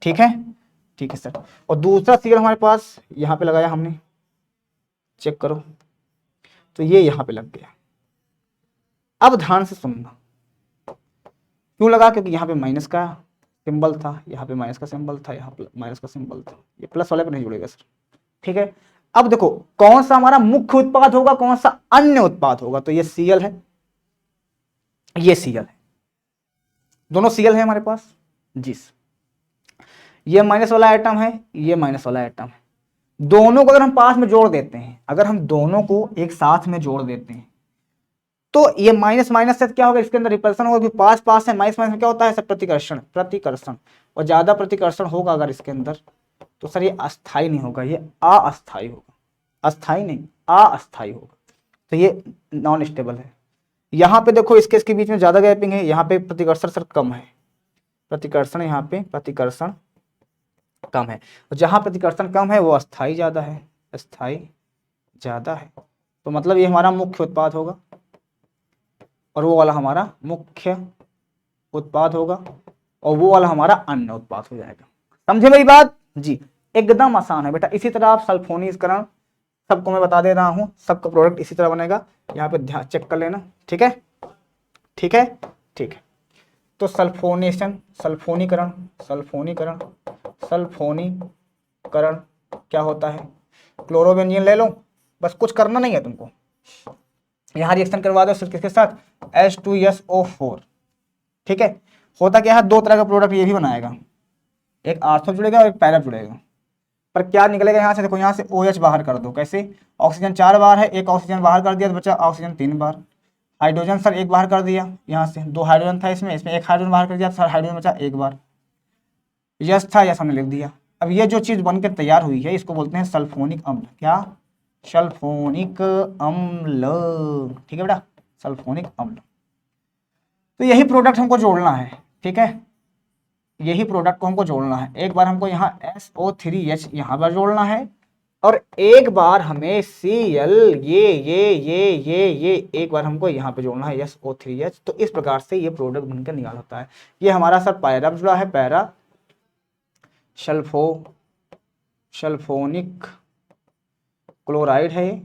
ठीक है, ठीक है सर, और दूसरा Cl हमारे पास यहाँ पे लगाया हमने, चेक करो, तो ये यहाँ पे लग गया। अब ध्यान से सुनना, क्यों लगा, क्योंकि यहाँ पे माइनस का सिंबल था, यहाँ पे माइनस का सिंबल था, यहाँ पे माइनस का सिंबल था, ये प्लस वाले पे नहीं जुड़ेगा सर। ठीक है, अब देखो कौन सा हमारा मुख्य उत्पाद होगा, कौन सा अन्य उत्पाद होगा, तो ये Cl है, ये Cl है, दोनों Cl है हमारे पास जी। ये माइनस वाला आइटम है, ये माइनस वाला आइटम है, दोनों को अगर हम पास में जोड़ देते हैं, अगर हम दोनों को एक साथ में जोड़ देते हैं तो ये माइनस माइनस से क्या होगा, इसके अंदर रिपल्सन होगा, पास पास है, माइनस माइनस में क्या होता है सर, प्रतिकर्षण, प्रतिकर्षण, और ज्यादा प्रतिकर्षण होगा अगर इसके अंदर तो सर ये अस्थाई नहीं होगा, ये अस्थाई होगा, अस्थाई नहीं अस्थाई होगा, तो ये नॉन स्टेबल है। यहाँ पे देखो इसके बीच में ज्यादा गैपिंग है, यहाँ पे प्रतिकर्षण सर कम है, प्रतिकर्षण यहाँ पे प्रतिकर्षण कम है, और जहां प्रतिकर्षण कम है वो अस्थाई ज्यादा है, अस्थाई ज्यादा है, तो मतलब ये हमारा मुख्य उत्पाद होगा और वो वाला हमारा मुख्य उत्पाद होगा और वो वाला हमारा अन्य उत्पाद हो जाएगा। समझे मेरी बात जी, एकदम आसान है बेटा। इसी तरह आप सल्फोनीकरण सबको मैं बता दे रहा हूं, सबका प्रोडक्ट इसी तरह बनेगा, यहाँ पे ध्यान चेक कर लेना। ठीक है, ठीक है, ठीक है। तो सल्फोनेशन, सल्फोनीकरण, सल्फोनीकरण, सल्फोनीकरण क्या होता है, क्लोरोबेंजीन ले लो, बस कुछ करना नहीं है तुमको, यहाँ रिएक्शन करवा दो सिर्फ किसके साथ, H2SO4। ठीक है, होता क्या है, दो तरह का प्रोडक्ट ये भी बनाएगा, एक आर्थो जुड़ेगा और एक पैरा जुड़ेगा, पर क्या निकलेगा यहाँ से, देखो यहाँ से OH बाहर कर दो, कैसे, ऑक्सीजन 4 बार है, एक ऑक्सीजन बाहर कर दिया तो बचा ऑक्सीजन 3 बार, हाइड्रोजन सर एक बाहर कर दिया, यहाँ से 2 हाइड्रोजन था इसमें, इसमें एक हाइड्रोजन बाहर कर दिया तो सर हाइड्रोजन बचा 1 बार, यस था, यस हमने लिख दिया। अब ये जो चीज बनकर तैयार हुई है इसको बोलते हैं सल्फोनिक अम्ल, क्या, सल्फोनिक अम्ल। ठीक है बेटा, सल्फोनिक अम्ल। तो यही प्रोडक्ट हमको जोड़ना है, ठीक है, यही प्रोडक्ट को हमको जोड़ना है। एक बार हमको यहाँ SO3H यहाँ पर जोड़ना है और एक बार हमें Cl ये एक बार हमको यहाँ पे जोड़ना है SO3H। तो इस प्रकार से ये प्रोडक्ट बनकर निकाल होता है। ये हमारा सर पैरा जुड़ा है, पैरा सल्फोनिक क्लोराइड है ये,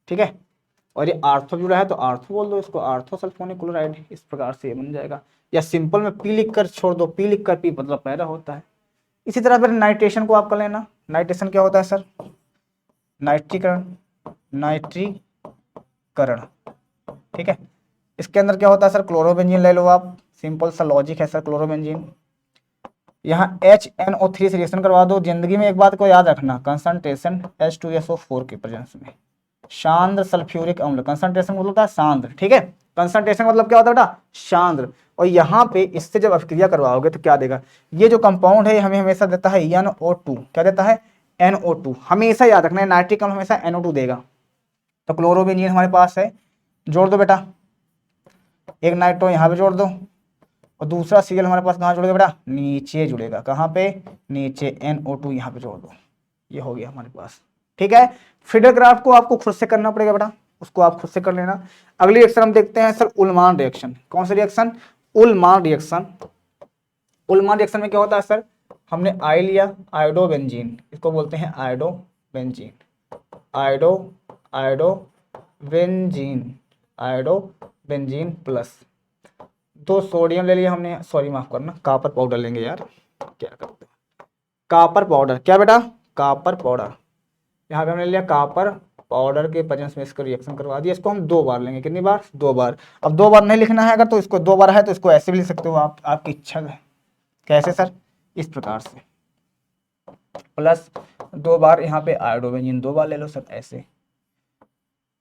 ठीक है, और ये आर्थो जुड़ा है तो आर्थो बोल दो इसको, आर्थो सल्फोनिक क्लोराइड। इस प्रकार से ये बन जाएगा, या सिंपल में पी लिख कर छोड़ दो, पी लिख कर पी मतलब पैरा होता है। इसी तरह फिर नाइट्रेशन को आप कर लेना। नाइट्रेशन क्या होता है सर, नाइट्रीकरण, नाइट्रीकरण, ठीक है। इसके अंदर क्या होता है सर, क्लोरोबेंजीन ले लो आप, सिंपल सा लॉजिक है सर, क्लोरोबेंजीन। यहाँ HNO3 से रिएक्शन करवा दो। जिंदगी में एक बात को याद रखना, कंसंट्रेशन H2SO4 के प्रेजेंस में सांद्र सल्फ्यूरिक अम्ल, कंसंट्रेशन मतलब होता है सांद्र, ठीक है, कंसंट्रेशन मतलब क्या होता है बेटा, सांद्र। और यहाँ पे इससे जब अभिक्रिया करवाओगे तो क्या देगा, ये जो कंपाउंड है हमें हमेशा देता है NO2, क्या देता है, NO2। हमेशा याद रखना है, नाइट्रिक अम्ल हमेशा NO2 देगा। तो क्लोरोबेंजीन हमारे पास है, जोड़ दो बेटा, एक नाइट्रो यहाँ पे जोड़ दो और दूसरा Cl हमारे पास कहाँ जुड़ेगा बेटा, नीचे जुड़ेगा, कहाँ पे, नीचे, NO2 यहाँ पे जोड़ दो, ये हो गया हमारे पास, ठीक है। फीडर ग्राफ को आपको खुद से करना पड़ेगा बेटा, उसको आप खुद से कर लेना। अगली रिएक्शन हम देखते हैं सर, उल्मान रिएक्शन। कौन सा रिएक्शन, उल्मान रिएक्शन। उल्मान रिएक्शन में क्या होता है सर, हमने आई लिया, आयोडोबेंजीन, इसको बोलते हैं आयोडोबेंजीन, आयोडोबेंजीन प्लस 2 सोडियम ले लिया हमने, सॉरी माफ करना, कापर पाउडर लेंगे यार, क्या करते हैं, कापर पाउडर, क्या बेटा, कापर पाउडर। यहाँ पे हमने लिया कापर पाउडर के प्रेजेंस में इसका रिएक्शन करवा दिया। इसको हम 2 बार लेंगे, कितनी बार, 2 बार। अब 2 बार नहीं लिखना है अगर, तो इसको 2 बार है तो इसको ऐसे भी लिख सकते हो आप, आपकी इच्छा है। कैसे सर, इस प्रकार से, प्लस 2 बार यहाँ पे आयोडोबेंजीन 2 बार ले लो सर, ऐसे।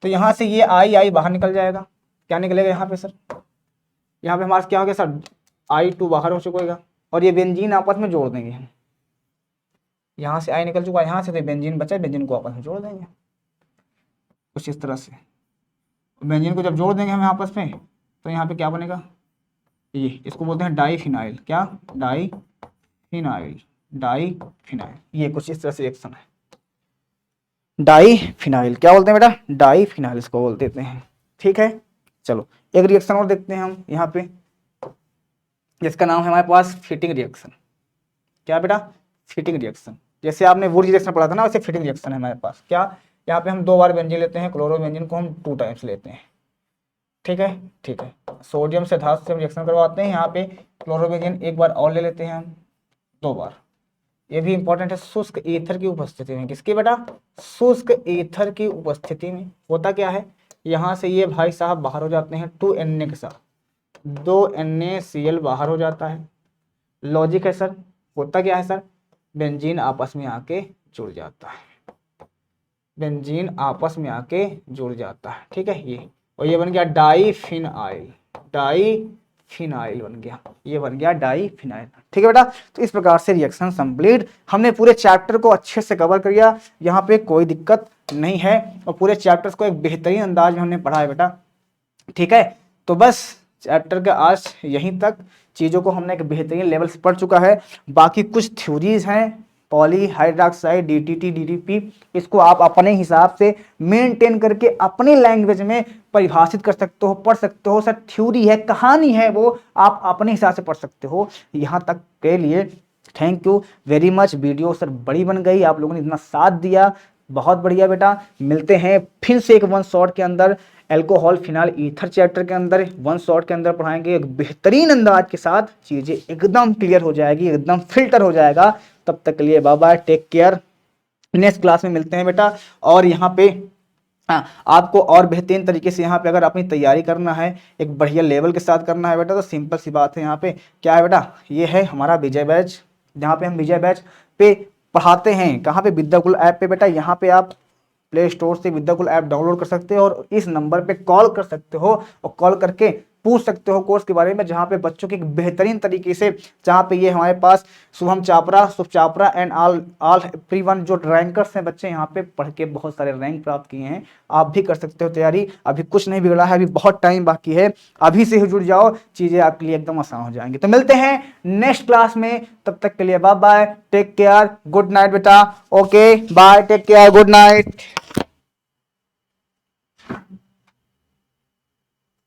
तो यहाँ से ये आई बाहर निकल जाएगा, क्या निकलेगा यहाँ पे सर, यहाँ पे हमारा क्या हो गया सर, I2 बाहर हो चुका, और ये बेंजीन आपस में जोड़ देंगे हम, यहाँ से आई निकल चुका है, यहाँ से तो बेंजीन बचा है, बेंजीन को आपस में जोड़ देंगे कुछ इस तरह से। बेंजीन को जब जोड़ देंगे हम आपस में तो यहाँ पे क्या बनेगा, ये इसको बोलते हैं डाईफिनाइल, क्या, डाईफिनाइल, डाईफिनाइल, ये कुछ इस तरह से रिएक्शन है। डाईफिनाइल क्या बोलते हैं बेटा, डाईफिनाइल इसको बोल देते हैं, ठीक है। चलो एक रिएक्शन और देखते हैं हम यहाँ पे, जिसका नाम है हमारे पास फिटिंग रिएक्शन। क्या बेटा, फिटिंग रिएक्शन। जैसे आपने वुड रिएक्शन पढ़ा था ना, वैसे फिटिंग रिएक्शन है हमारे पास। क्या, यहाँ पे हम 2 बार बेंजीन लेते हैं, क्लोरोबेंजीन को हम 2 टाइम्स लेते हैं। ठीक है, ठीक है। सोडियम से धातु से हम रिएक्शन करवाते हैं, यहाँ पे क्लोरोबेंजीन 1 बार और ले लेते हैं हम, 2 बार। ये भी इंपॉर्टेंट है, शुष्क ईथर की उपस्थिति में। किसकी बेटा? शुष्क ईथर की उपस्थिति में होता क्या है, यहाँ से ये भाई साहब बाहर हो जाते हैं 2Na के साथ, 2NaCl बाहर हो जाता है। लॉजिक है सर, होता क्या है सर, बेंजीन आपस में आके जुड़ जाता है, बेंजीन आपस में आके जुड़ जाता है। ठीक है, ये और ये बन गया डाईफिनाइल, डाईफिनाइल बन गया, ये बन गया डाईफिनाइल। ठीक है बेटा, तो इस प्रकार से रिएक्शन कंप्लीट। हमने पूरे चैप्टर को अच्छे से कवर कर लिया, यहाँ पे कोई दिक्कत नहीं है और पूरे चैप्टर्स को एक बेहतरीन अंदाज में हमने पढ़ा है बेटा। ठीक है, तो बस चैप्टर का आज यहीं तक, चीज़ों को हमने एक बेहतरीन लेवल से पढ़ चुका है। बाकी कुछ थ्योरीज हैं, पॉली हाइड्रोक्साइड, डीटीटी, डीडीपी, इसको आप अपने हिसाब से मेंटेन करके अपनी लैंग्वेज में परिभाषित कर सकते हो, पढ़ सकते हो। सर थ्योरी है, कहानी है, वो आप अपने हिसाब से पढ़ सकते हो। यहाँ तक के लिए thank you very much. Video sir बड़ी बन गई, आप लोगों ने इतना साथ दिया, बहुत बढ़िया बेटा। मिलते हैं फिर से एक 1 शॉट के अंदर, एल्कोहल फिनाइल ईथर चैप्टर के अंदर 1 शॉट के अंदर पढ़ाएंगे एक बेहतरीन अंदाज के साथ, चीज़ें एकदम क्लियर हो जाएगी, एकदम फिल्टर हो जाएगा। तब तक के लिए bye bye, take care, next class में मिलते हैं बेटा। और यहाँ पे आपको और बेहतरीन तरीके से यहाँ पे अगर अपनी तैयारी करना है, एक बढ़िया लेवल के साथ करना है बेटा, तो सिंपल सी बात है। यहाँ पे क्या है बेटा, ये है हमारा विजय बैच, जहाँ पे हम विजय बैच पे पढ़ाते हैं। कहाँ पे? विद्याकुल ऐप पे बेटा। यहाँ पे आप प्ले स्टोर से विद्याकुल ऐप डाउनलोड कर सकते हो और इस नंबर पे कॉल कर सकते हो और कॉल करके पूछ सकते हो कोर्स के बारे में, जहाँ पे बच्चों की बेहतरीन तरीके से, जहाँ पे ये हमारे पास शुभ चापरा एंड ऑल एवरीवन जो रैंकर्स हैं बच्चे, यहाँ पे पढ़ के बहुत सारे रैंक प्राप्त किए हैं। आप भी कर सकते हो तैयारी, अभी कुछ नहीं बिगड़ा है, अभी बहुत टाइम बाकी है, अभी से ही जुड़ जाओ, चीज़ें आपके लिए एकदम आसान हो जाएंगी। तो मिलते हैं नेक्स्ट क्लास में, तब तक के लिए bye bye, take care, good night बेटा। Okay bye, take care, good night.